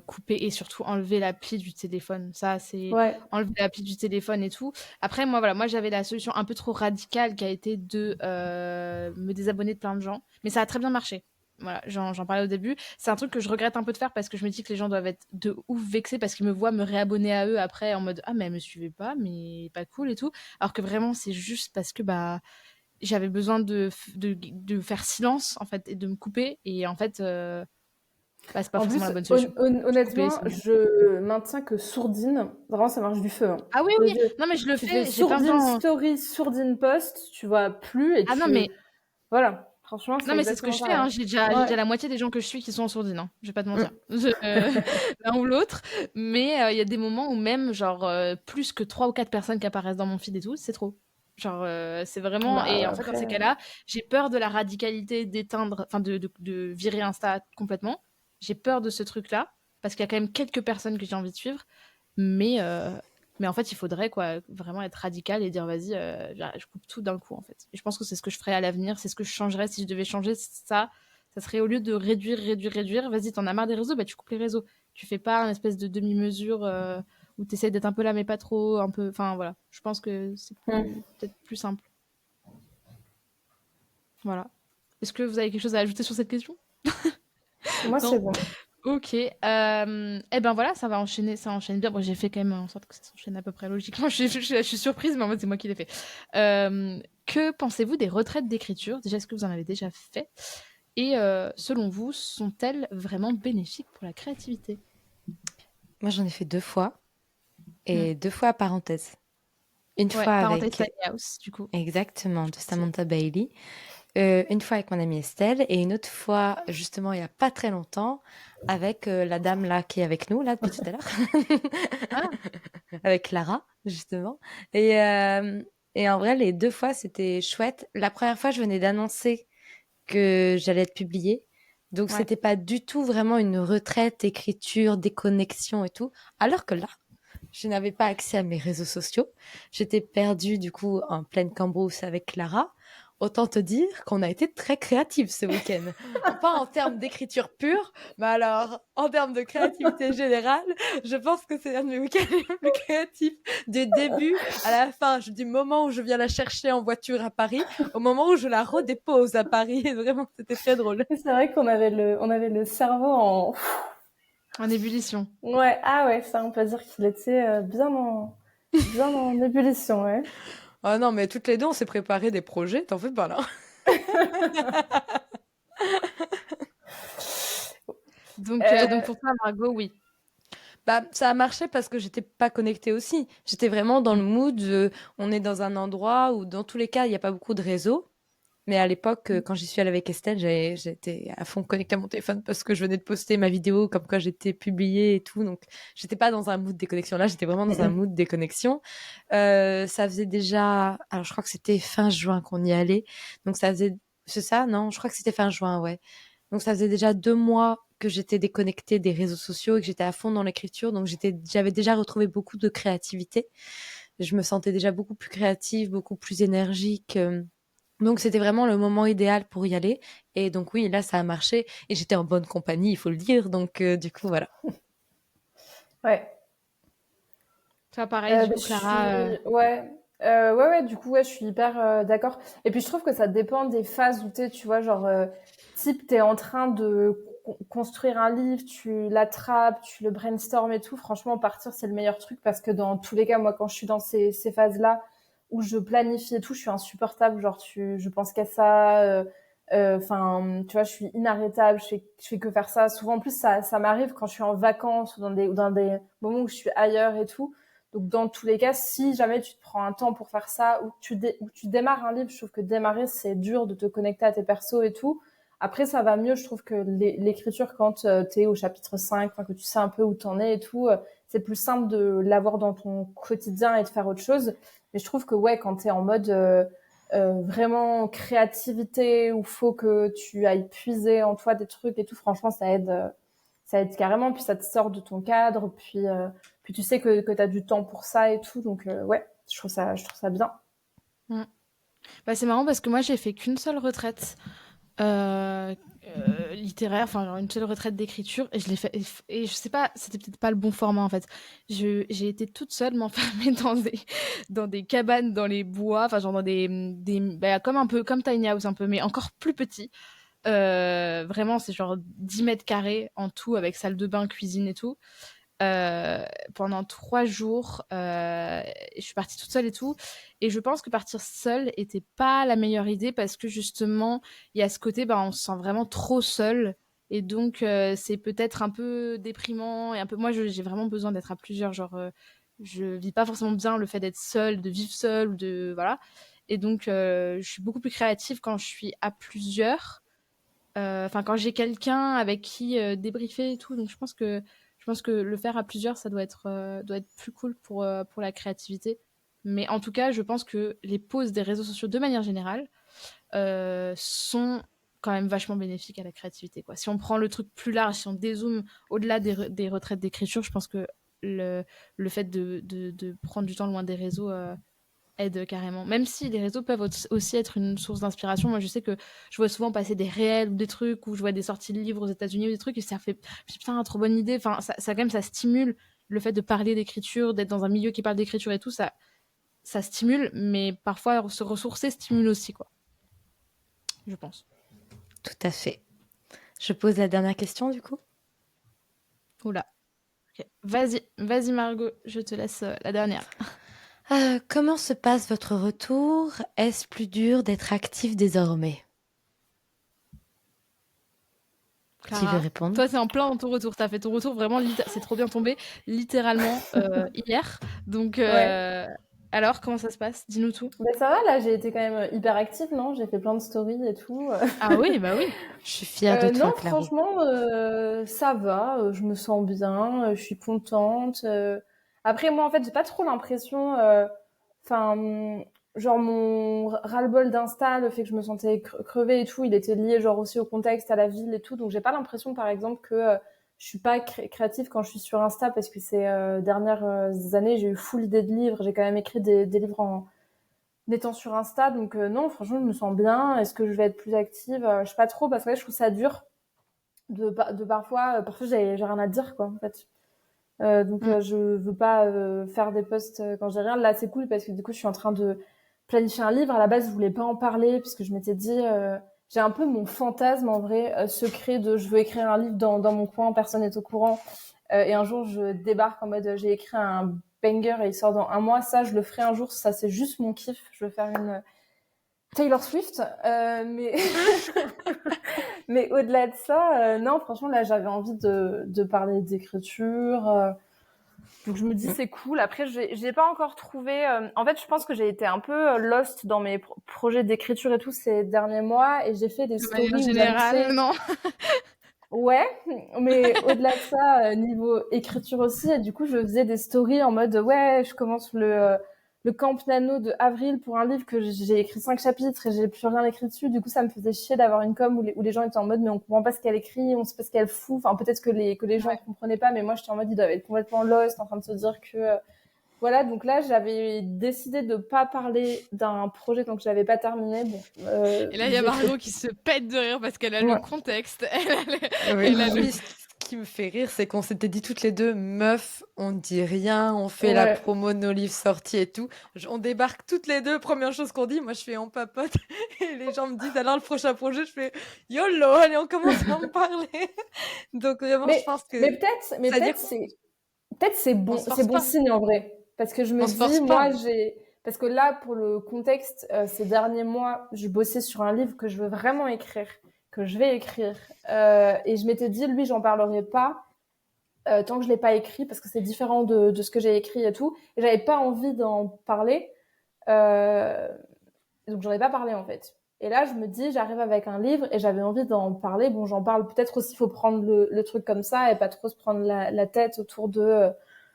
couper et surtout enlever l'appli du téléphone. Ça, c'est Ouais. enlever l'appli du téléphone et tout. Après, moi, voilà, moi, j'avais la solution un peu trop radicale qui a été de me désabonner de plein de gens. Mais ça a très bien marché. Voilà, j'en parlais au début. C'est un truc que je regrette un peu de faire parce que je me dis que les gens doivent être de ouf vexés parce qu'ils me voient me réabonner à eux après en mode ah, mais elle me suivait pas, mais pas cool et tout. Alors que vraiment, c'est juste parce que bah j'avais besoin de faire silence en fait et de me couper et en fait bah, c'est pas En forcément plus, la bonne solution. Je coupais, honnêtement, c'est mieux. je maintiens que Sourdine, vraiment, ça marche du feu, hein. Ah oui Je- oui, je- non mais je le Tu fais fais, j'ai plein de Sourdine gens. Story, Sourdine Post, tu vois plus et Ah non mais voilà. Franchement, non c'est mais c'est ce que exactement je fais pareil. hein. J'ai déjà Ouais. la moitié des gens que je suis qui sont en sourdine hein. Je vais pas te mentir. Mm. L'un ou l'autre, mais il y a des moments où même genre plus que 3 ou 4 personnes qui apparaissent dans mon feed et tout, c'est trop. Genre c'est vraiment Bah et ouais, en fait dans ces après. cas-là, j'ai peur de la radicalité d'éteindre enfin de virer Insta complètement. J'ai peur de ce truc-là parce qu'il y a quand même quelques personnes que j'ai envie de suivre. Mais, mais en fait, il faudrait quoi, vraiment être radical et dire vas-y, je coupe tout d'un coup en fait. Et je pense que c'est ce que je ferais à l'avenir, c'est ce que je changerais si je devais changer ça. Ça serait au lieu de réduire, réduire, réduire, vas-y, t'en as marre des réseaux, bah tu coupes les réseaux. Tu fais pas une espèce de demi-mesure où t'essayes d'être un peu là mais pas trop, un peu. Enfin voilà, je pense que c'est Mm. peut-être plus simple. Voilà. Est-ce que vous avez quelque chose à ajouter sur cette question? Moi, c'est Non. bon. Ok, eh ben voilà, ça va enchaîner, ça enchaîne bien. Bon, j'ai fait quand même en sorte que ça s'enchaîne à peu près logiquement. Je suis surprise, mais en fait, c'est moi qui l'ai fait. Que pensez-vous des retraites d'écriture? Déjà, est-ce que vous en avez déjà fait? Et selon vous, sont-elles vraiment bénéfiques pour la créativité? Moi, j'en ai fait 2 fois Hmm. et 2 fois parenthèse. Une Ouais, fois parenthèse avec Tiny House, du coup. exactement, de Stylé. Samantha Bailey, une fois avec mon amie Estelle et une autre fois, justement, il y a pas très longtemps, avec, la dame là qui est avec nous là depuis tout à l'heure. Ah, Avec Clara, justement. Et, et en vrai, les 2 fois, c'était chouette. La première fois, je venais d'annoncer que j'allais être publiée. Donc, ouais. c'était pas du tout vraiment une retraite, écriture, déconnexion et tout. Alors que là, je n'avais pas accès à mes réseaux sociaux. J'étais perdue, du coup, en pleine cambrousse avec Clara. Autant te dire qu'on a été très créatifs ce week-end. Pas en termes d'écriture pure, mais alors, en termes de créativité générale, je pense que c'est un de mes week-ends les plus créatifs. Du début à la fin, du moment où je viens la chercher en voiture à Paris, au moment où je la redépose à Paris. Et vraiment, c'était très drôle. C'est vrai on avait le cerveau en. En ébullition. Ouais, ah ouais, ça, on peut dire qu'il était bien en ébullition, ouais. Ah non, mais toutes les deux, on s'est préparé des projets, t'en fais pas là. Donc pour toi, Margot, oui. Bah, ça a marché parce que j'étais pas connectée aussi. J'étais vraiment dans le Mm. mood, on est dans un endroit où, dans tous les cas, il n'y a pas beaucoup de réseau. Mais à l'époque, quand j'y suis allée avec Estelle, j'étais à fond connectée à mon téléphone parce que je venais de poster ma vidéo comme quoi j'étais publiée et tout. Donc, j'étais pas dans un mood déconnexion. Là, j'étais vraiment dans un mood déconnexion. Ça faisait déjà, alors je crois que c'était fin juin qu'on y allait. Donc, c'est ça? Non, je crois que c'était fin juin, ouais. Donc, ça faisait déjà 2 mois que j'étais déconnectée des réseaux sociaux et que j'étais à fond dans l'écriture. Donc, j'avais déjà retrouvé beaucoup de créativité. Je me sentais déjà beaucoup plus créative, beaucoup plus énergique. Donc c'était vraiment le moment idéal pour y aller. Et donc oui, là ça a marché et j'étais en bonne compagnie, il faut le dire. Donc du coup voilà. Ouais. Toi, pareil, du Bah, coup, Clara. ouais. Ouais, du coup, ouais, je suis hyper d'accord. Et puis, je trouve que ça dépend des phases où tu vois, genre, type, t'es en train de construire un livre, tu l'attrapes, tu le brainstorm et tout. Franchement, partir, c'est le meilleur truc parce que dans tous les cas, moi, quand je suis dans ces phases-là où je planifie et tout, je suis insupportable. Genre, je pense qu'à ça. Enfin, tu vois, je suis inarrêtable. Je fais que faire ça. Souvent, en plus, ça m'arrive quand je suis en vacances ou dans des moments où je suis ailleurs et tout. Donc, dans tous les cas, si jamais tu te prends un temps pour faire ça, ou ou tu démarres un livre, je trouve que démarrer, c'est dur de te connecter à tes persos et tout. Après, ça va mieux, je trouve que l'écriture, quand t'es au chapitre 5, enfin, que tu sais un peu où t'en es et tout, c'est plus simple de l'avoir dans ton quotidien et de faire autre chose. Mais je trouve que, ouais, quand t'es en mode vraiment créativité, où faut que tu ailles puiser en toi des trucs et tout, franchement, ça aide carrément. Puis ça te sort de ton cadre, puis tu sais que t'as du temps pour ça et tout. Donc, ouais, je trouve ça bien. Mm. Bah, c'est marrant parce que moi, j'ai fait qu'une seule retraite euh, littéraire, enfin, genre une seule retraite d'écriture, et je l'ai fait. Et je sais pas, c'était peut-être pas le bon format en fait. J'ai été toute seule m'enfermer dans des cabanes dans les bois, enfin, genre dans bah, comme un peu, comme Tiny House un peu, mais encore plus petit. Vraiment, c'est genre 10 mètres carrés en tout, avec salle de bain, cuisine et tout. euh, Pendant 3 jours. Je suis partie toute seule et tout. Et je pense que partir seule était pas la meilleure idée parce que justement, il y a ce côté, bah, on se sent vraiment trop seul. Et donc, c'est peut-être un peu déprimant. Et un peu, moi, j'ai vraiment besoin d'être à plusieurs. Genre, je vis pas forcément bien le fait d'être seule, de vivre seule, ou de. Voilà. Et donc, je suis beaucoup plus créative quand je suis à plusieurs. Enfin, quand j'ai quelqu'un avec qui débriefer et tout. Donc, je pense que le faire à plusieurs, ça doit être plus cool pour la créativité. Mais en tout cas, je pense que les pauses des réseaux sociaux, de manière générale, sont quand même vachement bénéfiques à la créativité, quoi. Si on prend le truc plus large, si on dézoome au-delà des retraites d'écriture, je pense que le fait de prendre du temps loin des réseaux aide carrément. Même si les réseaux peuvent aussi être une source d'inspiration. Moi, je sais que je vois souvent passer des réels ou des trucs, ou je vois des sorties de livres aux États-Unis ou des trucs, et ça fait putain, trop bonne idée. Enfin, ça quand même, ça stimule le fait de parler d'écriture, d'être dans un milieu qui parle d'écriture et tout, ça stimule, mais parfois se ressourcer stimule aussi, quoi. Je pense. Tout à fait. Je pose la dernière question du coup. Oula. Ok. Vas-y Margot, je te laisse la dernière. Comment se passe votre retour? Est-ce plus dur d'être actif désormais? Qui veut Clara, répondre? toi, c'est en plein dans ton retour. T'as fait ton retour vraiment, c'est trop bien tombé, littéralement hier. Donc, Ouais. alors, comment ça se passe? Dis-nous tout. Ben ça va, là, j'ai été quand même hyper active, non? J'ai fait plein de stories et tout. Ah oui, bah oui. Je suis fière de Non, toi, Claro. franchement, ça va. Je me sens bien. Je suis contente. Après, moi, en fait, j'ai pas trop l'impression. Enfin, genre mon ras-le-bol d'Insta, le fait que je me sentais crevée et tout, il était lié genre aussi au contexte, à la ville et tout. Donc, j'ai pas l'impression, par exemple, que je suis pas créative quand je suis sur Insta parce que ces dernières années, j'ai eu full idée de livres. J'ai quand même écrit des livres en étant sur Insta. Donc, non, franchement, je me sens bien. Est-ce que je vais être plus active? Je sais pas trop parce que ouais, je trouve ça dur de parfois j'ai rien à dire quoi en fait. Donc Mm. je veux pas faire des posts quand j'ai rien. Là c'est cool parce que du coup je suis en train de planifier un livre. À la base je voulais pas en parler puisque je m'étais dit j'ai un peu mon fantasme en vrai secret de je veux écrire un livre dans mon coin, personne n'est au courant. Et un jour je débarque en mode j'ai écrit un banger et il sort dans un mois. Ça je le ferai un jour, ça c'est juste mon kiff. Je veux faire une Taylor Swift, mais mais au-delà de ça, non, franchement, là, j'avais envie de parler d'écriture. Donc je me dis c'est cool. Après, j'ai pas encore trouvé. En fait, je pense que j'ai été un peu lost dans mes projets d'écriture et tout ces derniers mois, et j'ai fait des De manière stories où générale, j'annonçais. non. Ouais, mais au-delà de ça, niveau écriture aussi, et du coup, je faisais des stories en mode ouais, je commence le Camp Nano de avril pour un livre que j'ai écrit 5 chapitres et j'ai plus rien écrit dessus. Du coup, ça me faisait chier d'avoir une com où les gens étaient en mode mais on comprend pas ce qu'elle écrit, on sait pas ce qu'elle fout. Enfin, peut-être que les gens Ouais. comprenaient pas, mais moi, j'étais en mode ils doivent être complètement lost, en train de se dire que voilà. Donc là, j'avais décidé de pas parler d'un projet tant que je l'avais pas terminé. Bon, Et là, il y a Margot qui se pète de rire parce qu'elle a le ouais. contexte. Oui, Elle a le... oui, ce qui me fait rire, c'est qu'on s'était dit toutes les deux, meuf, on dit rien, on fait la Ouais. promo de nos livres sortis et tout. On débarque toutes les deux, première chose qu'on dit, moi je fais on papote, et les gens me disent alors le prochain projet, je fais YOLO, allez, on commence à en parler. Donc vraiment, je Mais pense que mais ça veut dire peut-être qu'on se c'est force bon pas. signe en vrai, parce que je On me se force dis pas. moi j'ai parce que là pour le contexte ces derniers mois je bossais sur un livre que je veux vraiment écrire, que je vais écrire, et je m'étais dit lui j'en parlerai pas tant que je l'ai pas écrit, parce que c'est différent de ce que j'ai écrit et tout. Et j'avais pas envie d'en parler. Euh, donc j'en ai pas parlé en fait. Et là, je me dis, j'arrive avec un livre et j'avais envie d'en parler. Bon, j'en parle peut-être aussi, il faut prendre le truc comme ça et pas trop se prendre la tête autour de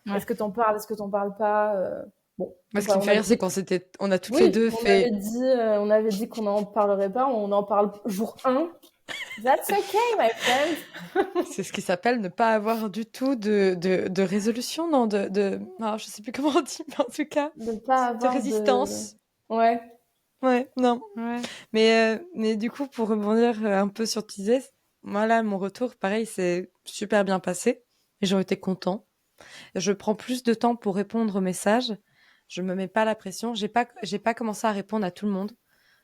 Ouais. est-ce que t'en parles, est-ce que t'en parles pas. Bon, Moi, ce qui me fait rire, c'est on a toutes les oui, deux fait. on avait dit qu'on n'en parlerait pas, on en parle jour 1. That's okay, my friend. C'est ce qui s'appelle ne pas avoir du tout de résolution, non, alors, je sais plus comment on dit, mais en tout cas, De pas de avoir de... résistance. Ouais. Ouais, non. Ouais. Mais du coup, pour rebondir un peu sur ce que tu disais, moi là, mon retour, pareil, c'est super bien passé. Et j'en étais content. Je prends plus de temps pour répondre aux messages. Je me mets pas la pression. J'ai pas commencé à répondre à tout le monde.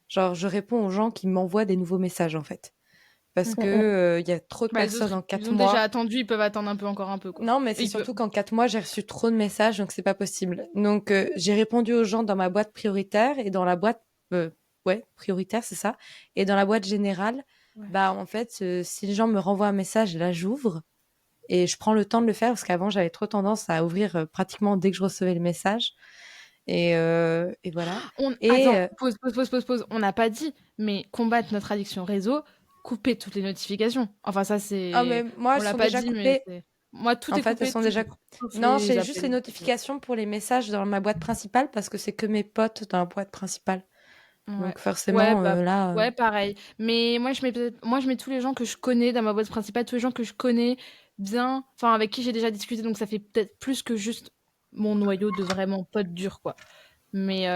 Genre, je réponds aux gens qui m'envoient des nouveaux messages, en fait. Parce Mm, que y a trop de Bah, les personnes autres, en ils 4 ont déjà mois. attendu, ils peuvent attendre encore un peu, quoi. Non, mais Et c'est ils peuvent. surtout qu'en 4 mois, j'ai reçu trop de messages, donc c'est pas possible. Donc, j'ai répondu aux gens dans ma boîte prioritaire et dans la boîte, ouais, prioritaire, c'est ça. Et dans la boîte générale, Ouais. bah, en fait, si les gens me renvoient un message, là, j'ouvre et je prends le temps de le faire parce qu'avant, j'avais trop tendance à ouvrir pratiquement dès que je recevais le message. Et voilà. Et Attends, pause. On n'a pas dit, mais combattre notre addiction réseau, couper toutes les notifications. Enfin, ça, ah, mais c'est. moi, On elles l'a sont pas déjà dit, mais coupées. c'est. Moi, tout En est fait, elles coupé, sont déjà. sauf Non, les j'ai juste les appels. notifications pour les messages dans ma boîte principale parce que c'est que mes potes dans la boîte principale. Ouais. Donc Ouais, forcément, bah, là, ouais, pareil. Mais moi, je mets tous les gens que je connais dans ma boîte principale, tous les gens que je connais bien, enfin, avec qui j'ai déjà discuté, donc ça fait peut-être plus que juste mon noyau de vraiment potes durs, quoi. Mais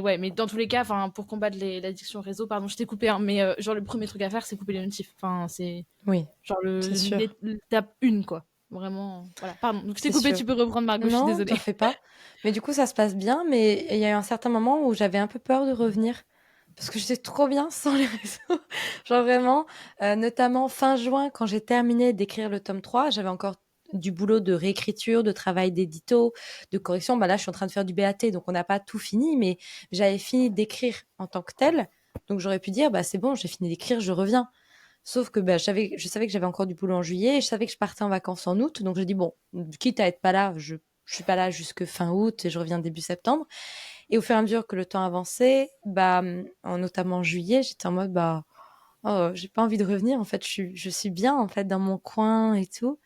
ouais, mais dans tous les cas, enfin, pour combattre l'addiction au réseau, pardon, je t'ai coupé, hein, mais genre le premier truc à faire, c'est couper les notifs. Enfin, c'est oui, genre c'est sûr, l'étape 1, quoi. Vraiment, voilà. Pardon, donc je t'ai c'est coupé, sûr. tu peux reprendre Margot, je suis Non, désolée. t'en fais pas. Mais du coup, ça se passe bien, mais il y a eu un certain moment où j'avais un peu peur de revenir parce que j'étais trop bien sans les réseaux. Genre vraiment, notamment fin juin, quand j'ai terminé d'écrire le tome 3, j'avais encore du boulot de réécriture, de travail d'édito, de correction. Bah là, je suis en train de faire du BAT, donc on n'a pas tout fini, mais j'avais fini d'écrire en tant que tel. Donc j'aurais pu dire, bah c'est bon, j'ai fini d'écrire, je reviens. Sauf que bah, je savais que j'avais encore du boulot en juillet, et je savais que je partais en vacances en août, donc j'ai dit bon, quitte à être pas là, je suis pas là jusque fin août et je reviens début septembre. Et au fur et à mesure que le temps avançait, bah, notamment en juillet, j'étais en mode bah, oh, j'ai pas envie de revenir. En fait, je suis bien en fait dans mon coin et tout.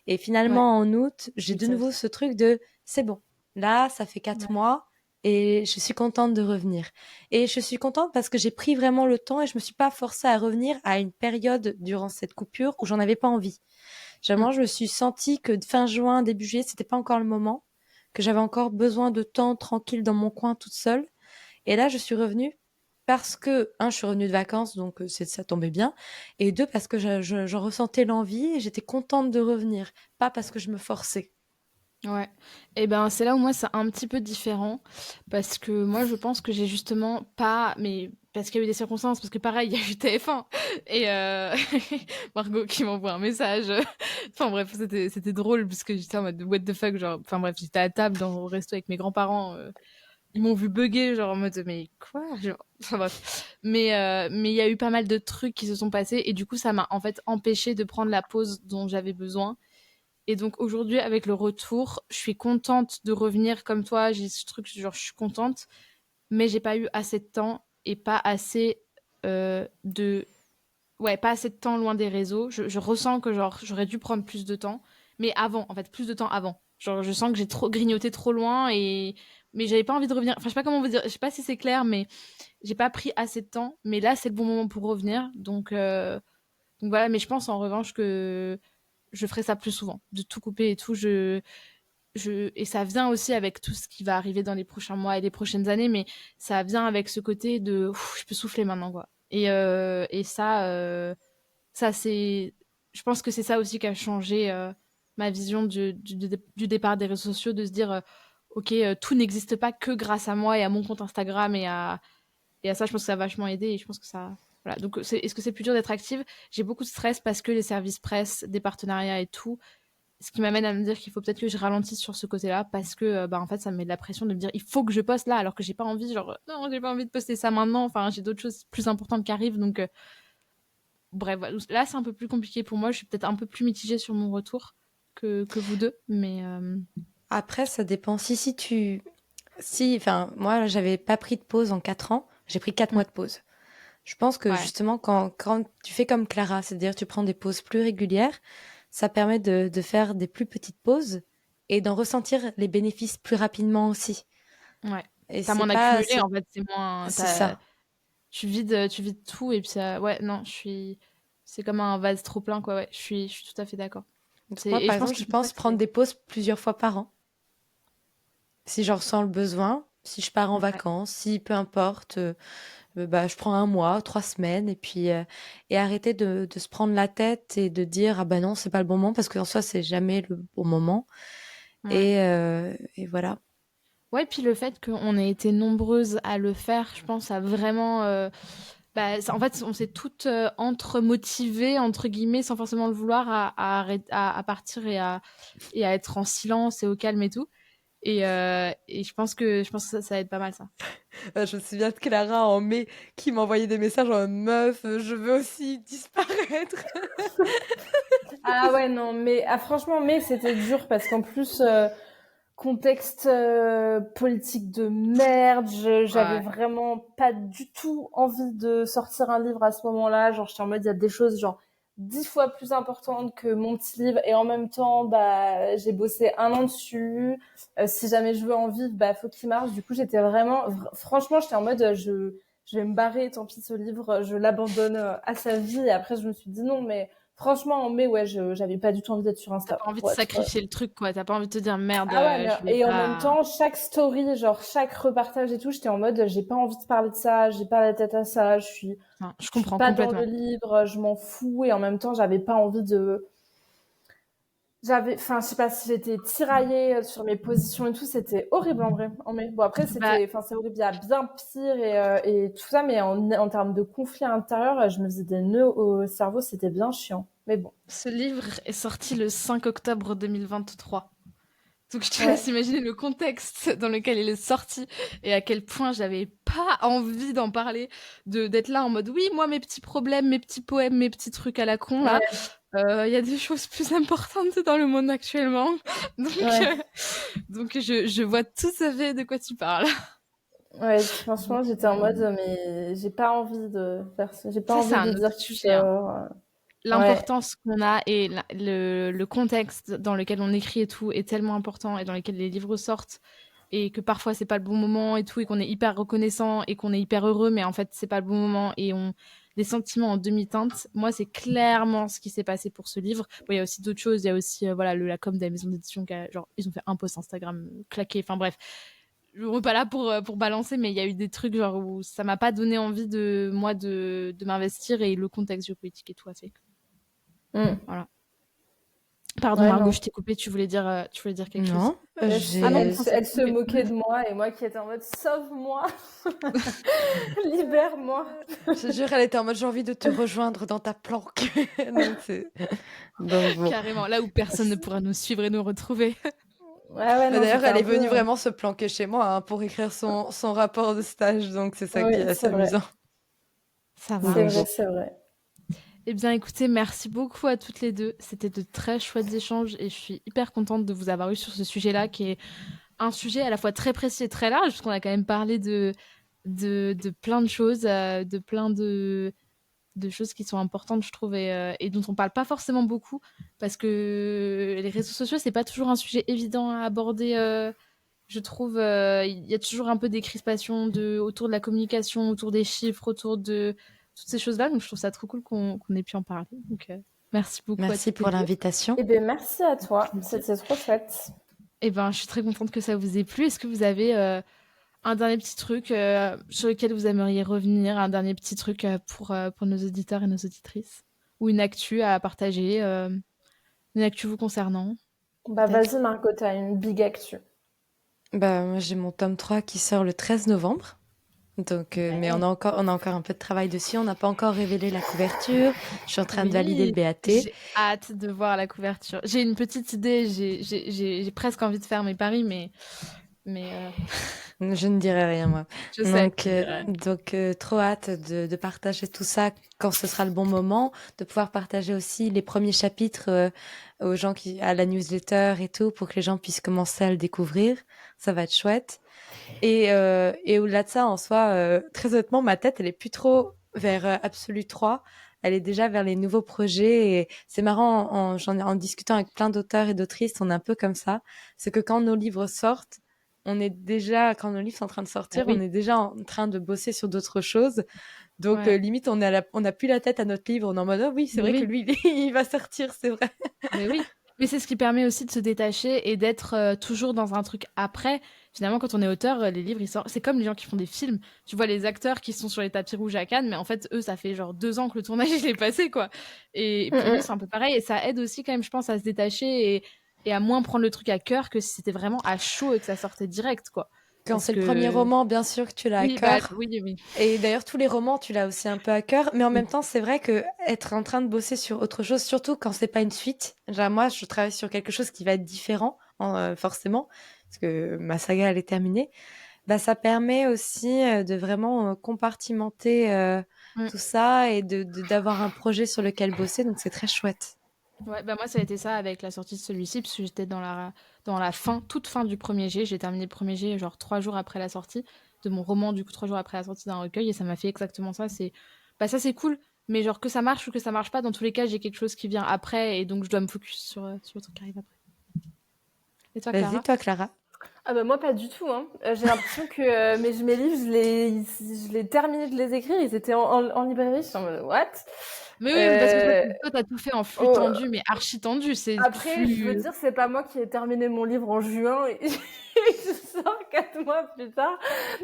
Et Ouais, finalement en août, j'ai de ça nouveau aussi. ce truc de c'est bon. Là, ça fait 4 mois et je suis contente de revenir. Et je suis contente parce que j'ai pris vraiment le temps et je me suis pas forcée à revenir à une période durant cette coupure où j'en avais pas envie. Mm. Vraiment, je me suis sentie que fin juin, début juillet, c'était pas encore le moment, que j'avais encore besoin de temps tranquille dans mon coin toute seule. Et là, je suis revenue parce que, un, je suis revenue de vacances, donc ça tombait bien, et deux, parce que j'en ressentais l'envie et j'étais contente de revenir, pas parce que je me forçais. Ouais. Et ben c'est là où moi c'est un petit peu différent parce que moi je pense que j'ai justement pas mais parce qu'il y a eu des circonstances parce que pareil il y a eu TF1 et Margot qui m'envoie un message. Enfin bref, c'était drôle parce que j'étais en mode what the fuck genre enfin bref, j'étais à table dans au resto avec mes grands-parents, ils m'ont vu bugger genre en mode mais quoi? Genre, enfin bref. Mais il y a eu pas mal de trucs qui se sont passés et du coup ça m'a en fait empêché de prendre la pause dont j'avais besoin. Et donc aujourd'hui, avec le retour, je suis contente de revenir comme toi. J'ai ce truc, genre, je suis contente, mais j'ai pas eu assez de temps et pas assez de. Ouais, pas assez de temps loin des réseaux. Je ressens que genre j'aurais dû prendre plus de temps, mais avant, en fait, plus de temps avant. Genre, je sens que j'ai trop grignoté trop loin et mais j'avais pas envie de revenir. Enfin, je sais pas comment vous dire. Je sais pas si c'est clair, mais j'ai pas pris assez de temps. Mais là, c'est le bon moment pour revenir. Donc voilà. Mais je pense en revanche que je ferai ça plus souvent, de tout couper et tout. Et ça vient aussi avec tout ce qui va arriver dans les prochains mois et les prochaines années, mais ça vient avec ce côté de je peux souffler maintenant, quoi. Et ça c'est. Je pense que c'est ça aussi qui a changé ma vision du départ des réseaux sociaux, de se dire ok, tout n'existe pas que grâce à moi et à mon compte Instagram et à ça, je pense que ça a vachement aidé et je pense que ça. Voilà. Donc, est-ce que c'est plus dur d'être active? J'ai beaucoup de stress parce que les services presse, des partenariats et tout, ce qui m'amène à me dire qu'il faut peut-être que je ralentisse sur ce côté-là parce que, bah, en fait, ça me met de la pression de me dire il faut que je poste là alors que j'ai pas envie, genre, non, j'ai pas envie de poster ça maintenant. Enfin, j'ai d'autres choses plus importantes qui arrivent. Donc, bref, voilà. Là, c'est un peu plus compliqué pour moi. Je suis peut-être un peu plus mitigée sur mon retour. que vous deux, mais Après, ça dépend. Enfin, moi, j'avais pas pris de pause en 4 ans. J'ai pris 4 mois de pause. Je pense que ouais, justement, quand tu fais comme Clara, c'est-à-dire tu prends des pauses plus régulières, ça permet de faire des plus petites pauses et d'en ressentir les bénéfices plus rapidement aussi. ouais. Et T'as c'est moins pas, accumulé, en fait, c'est moins. c'est ça. Tu vides tout, et puis ça. Ouais, non, je suis. C'est comme un vase trop plein, quoi, ouais. Je suis tout à fait d'accord. Donc moi, Et par je pense exemple, que je c'est pour ça pense que prendre c'est. des pauses plusieurs fois par an. Si j'en ressens le besoin, si je pars en Ouais. vacances, si peu importe, bah, je prends un mois, 3 semaines, et puis et arrêter de se prendre la tête et de dire ah bah non, c'est pas le bon moment parce qu'en soi, c'est jamais le bon moment. Ouais. Et voilà. Ouais, puis le fait qu'on ait été nombreuses à le faire, je pense, a vraiment. En fait, on s'est toutes entre-motivées, entre guillemets, sans forcément le vouloir, à partir et à être en silence et au calme et tout. Et je pense que ça aide pas mal, ça. Je me souviens de Clara en mai qui m'envoyait des messages en meuf, je veux aussi disparaître. Ah ouais, non, mais franchement, mais c'était dur parce qu'en plus, contexte politique de merde, j'avais Ouais. vraiment pas du tout envie de sortir un livre à ce moment-là. Genre, j'étais en mode, il y a des choses genre 10 fois plus importantes que mon petit livre et en même temps, bah, j'ai bossé 1 an dessus. Si jamais je veux en vivre, bah, faut qu'il marche. Du coup, j'étais vraiment, franchement, j'étais en mode, je vais me barrer, tant pis ce livre, je l'abandonne à sa vie. Et après, je me suis dit non, mais franchement, en mai, ouais, j'avais pas du tout envie d'être sur T'as Insta, pas envie de pour être. sacrifier le truc, quoi. T'as pas envie de te dire merde, Ah ouais, mais je vais et en même pas. temps, chaque story, genre chaque repartage et tout, j'étais en mode, j'ai pas envie de parler de ça, j'ai pas la tête à ça, Non, je je suis comprends pas dans le complètement. libre, je m'en fous, et en même temps, j'avais pas envie enfin, je sais pas si j'étais tiraillée sur mes positions et tout, c'était horrible en vrai. Bon, après, Bah, c'est horrible, il y a bien pire et tout ça, mais en termes de conflit intérieur, je me faisais des nœuds au cerveau, c'était bien chiant. Mais bon, ce livre est sorti le 5 octobre 2023. Donc je te ouais. laisse imaginer le contexte dans lequel il est sorti et à quel point j'avais pas envie d'en parler, d'être là en mode oui, moi mes petits problèmes, mes petits poèmes, mes petits trucs à la con là. Ouais, Il y a des choses plus importantes dans le monde actuellement. Donc, ouais. euh, donc je vois tout à fait de quoi tu parles. Ouais, franchement, j'étais en mode, mais j'ai pas envie de faire ça. J'ai pas Ça, c'est envie de un autre dire que je sujet, hein. sors. Ouais, L'importance qu'on a et le contexte dans lequel on écrit et tout est tellement important et dans lequel les livres sortent et que parfois c'est pas le bon moment et tout et qu'on est hyper reconnaissant et qu'on est hyper heureux mais en fait c'est pas le bon moment et on des sentiments en demi-teinte. Moi, c'est clairement ce qui s'est passé pour ce livre. Bon, il y a aussi d'autres choses. Il y a aussi voilà la com de la maison d'édition genre ils ont fait un post Instagram claqué. Enfin bref, on n'est pas là pour balancer, mais il y a eu des trucs genre où ça m'a pas donné envie de moi de m'investir et le contexte géopolitique et tout a fait. mm. Voilà. Pardon Ouais, Margot, non. je t'ai coupé, tu voulais dire quelque chose? Non, Ah non, Elle, j'ai. non, c'est elle bon. se moquait de moi et moi qui étais en mode, sauve-moi, libère-moi. Je te jure, elle était en mode j'ai envie de te rejoindre dans ta planque. Donc, bon. Carrément, là où personne ne pourra nous suivre et nous retrouver. Ouais, ouais, Bah, non, d'ailleurs, j'étais elle un est peu. venue vraiment se planquer chez moi hein, pour écrire son rapport de stage. Donc, c'est ça Oui, qui est assez c'est vrai. amusant. Ça C'est Donc, vrai, bon. marche. c'est vrai. Eh bien, écoutez, merci beaucoup à toutes les deux. C'était de très chouettes échanges et je suis hyper contente de vous avoir eu sur ce sujet-là, qui est un sujet à la fois très précis et très large, puisqu'on a quand même parlé de plein de choses, de plein de choses qui sont importantes, je trouve, et dont on parle pas forcément beaucoup, parce que les réseaux sociaux, c'est pas toujours un sujet évident à aborder. Je trouve il y a toujours un peu des crispations autour de la communication, autour des chiffres, autour de toutes ces choses-là. Donc je trouve ça trop cool qu'on ait pu en parler. Donc merci beaucoup à Merci toutes les pour deux. l'invitation. Eh bien, merci à toi. Plaisir. C'était trop chouette. Et ben je suis très contente que ça vous ait plu. Est-ce que vous avez un dernier petit truc sur lequel vous aimeriez revenir, un dernier petit truc pour nos auditeurs et nos auditrices, ou une actu à partager, une actu vous concernant, Bah, peut-être? vas-y, Margot, t'as une big actu. Bah, moi, j'ai mon tome 3 qui sort le 13 novembre. Donc, mais Ouais. on a encore un peu de travail dessus. On n'a pas encore révélé la couverture. Je suis en train de valider le Oui, BAT. j'ai hâte de voir la couverture. J'ai une petite idée, j'ai presque envie de faire mes paris, mais Je ne dirai rien, moi. je sais. Donc, trop hâte de partager tout ça quand ce sera le bon moment, de pouvoir partager aussi les premiers chapitres aux gens à la newsletter et tout, pour que les gens puissent commencer à le découvrir. Ça va être chouette. Et au-delà de ça, en soi, très honnêtement, ma tête, elle est plus trop vers Absolu 3. Elle est déjà vers les nouveaux projets. Et c'est marrant, en discutant avec plein d'auteurs et d'autrices, on est un peu comme ça. C'est que quand nos livres sortent, quand nos livres sont en train de sortir, Oui. on est déjà en train de bosser sur d'autres choses. Donc, Ouais. limite, on n'a plus la tête à notre livre. On est en mode, oh oui, c'est Mais vrai oui. que lui, il va sortir, c'est vrai. Mais oui. Mais c'est ce qui permet aussi de se détacher et d'être toujours dans un truc après. Finalement, quand on est auteur, les livres, ils sortent. C'est comme les gens qui font des films. Tu vois les acteurs qui sont sur les tapis rouges à Cannes, mais en fait, eux, ça fait genre 2 ans que le tournage il est passé, quoi. Et pour nous, c'est un peu pareil. Et ça aide aussi, quand même, je pense, à se détacher et à moins prendre le truc à cœur que si c'était vraiment à chaud et que ça sortait direct, quoi. Quand Parce c'est le premier que. roman, bien sûr que tu l'as à Oui, bah, cœur. oui, oui. Et d'ailleurs, tous les romans, tu l'as aussi un peu à cœur. Mais en Oui. même temps, c'est vrai que être en train de bosser sur autre chose, surtout quand c'est pas une suite. Genre, moi, je travaille sur quelque chose qui va être différent, forcément, parce que ma saga, elle est terminée. Bah, ça permet aussi de vraiment compartimenter Mm. tout ça et d'avoir un projet sur lequel bosser. Donc, c'est très chouette. Ouais, bah moi ça a été ça avec la sortie de celui-ci, parce que j'étais dans la fin, toute fin du premier jet. J'ai terminé le premier jet genre 3 jours après la sortie de mon roman, du coup 3 jours après la sortie d'un recueil, et ça m'a fait exactement ça. Bah ça c'est cool, mais genre que ça marche ou que ça marche pas, dans tous les cas j'ai quelque chose qui vient après, et donc je dois me focus sur le truc qui arrive après. Et toi, Vas-y, Clara? toi, Clara. Ah bah moi pas du tout hein. J'ai l'impression que mes livres je l'ai terminé de les écrire, ils étaient en librairie, je suis en mode what? Mais oui, mais parce que Euh, toi t'as tout fait en flux oh, tendu, mais archi tendu, c'est Après, je veux plus. dire, c'est pas moi qui ai terminé mon livre en juin et je sors 4 mois plus tard.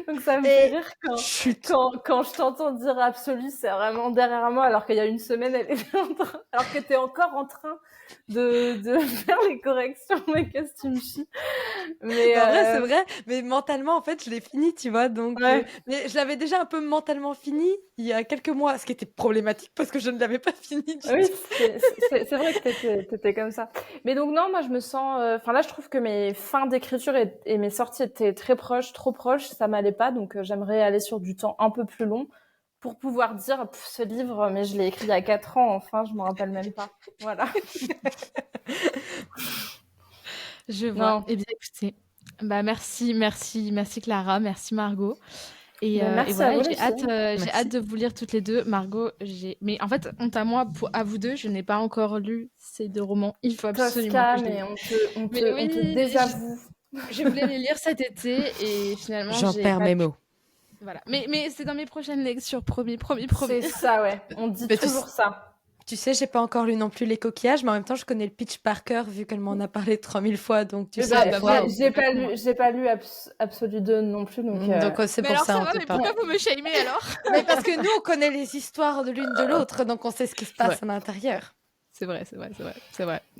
Donc ça me fait rire Chut. quand je t'entends dire absolu, c'est vraiment derrière moi, alors qu'il y a une semaine, elle était alors que t'es encore en train de faire les corrections, mais qu'est-ce que tu me chies? Mais En vrai, c'est vrai, mais mentalement, en fait, je l'ai fini, tu vois. Donc, ouais. mais je l'avais déjà un peu mentalement fini il y a quelques mois, ce qui était problématique parce que je ne l'avais pas fini du Oui, tout. c'est vrai que t'étais comme ça. Mais donc non, moi je me sens. Enfin là, je trouve que mes fins d'écriture et mes sorties étaient très proches, trop proches. Ça m'allait pas, donc j'aimerais aller sur du temps un peu plus long pour pouvoir dire ce livre, mais je l'ai écrit il y a 4 ans. Enfin, je me rappelle même pas. Voilà. Je vois. Non. Eh bien, écoutez, bah merci Clara, merci Margot. Et Merci à voilà, vous et les filles. j'ai hâte Merci. de vous lire toutes les deux. Margot, mais en fait, honte à moi, à vous deux, je n'ai pas encore lu ces 2 romans. Il faut absolument que Tosca, je les mais lise. Mais on te oui, désavoue. je voulais les lire cet été et finalement, J'en j'ai perds pas mes pu. mots. Voilà. Mais c'est dans mes prochaines lectures, promis. C'est ça, ouais. On dit Mais toujours ça. tu sais, j'ai pas encore lu non plus Les Coquillages, mais en même temps, je connais le pitch par cœur vu qu'elle m'en a parlé 3000 fois. Donc, tu Eh sais, ben, des fois. j'ai pas lu Absolu 2 non plus, donc. Donc, c'est Mais pour alors ça, ça on va, te mais parle. pourquoi vous me shamez alors? Mais parce que nous, on connaît les histoires de l'une de l'autre, donc on sait ce qui se passe Ouais. à l'intérieur. C'est vrai.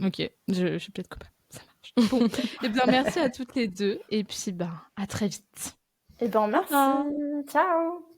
Ok, je suis peut-être coupable. Ça marche. Bon, et bien merci à toutes les deux et puis ben à très vite. Eh ben, merci. Ah. Ciao.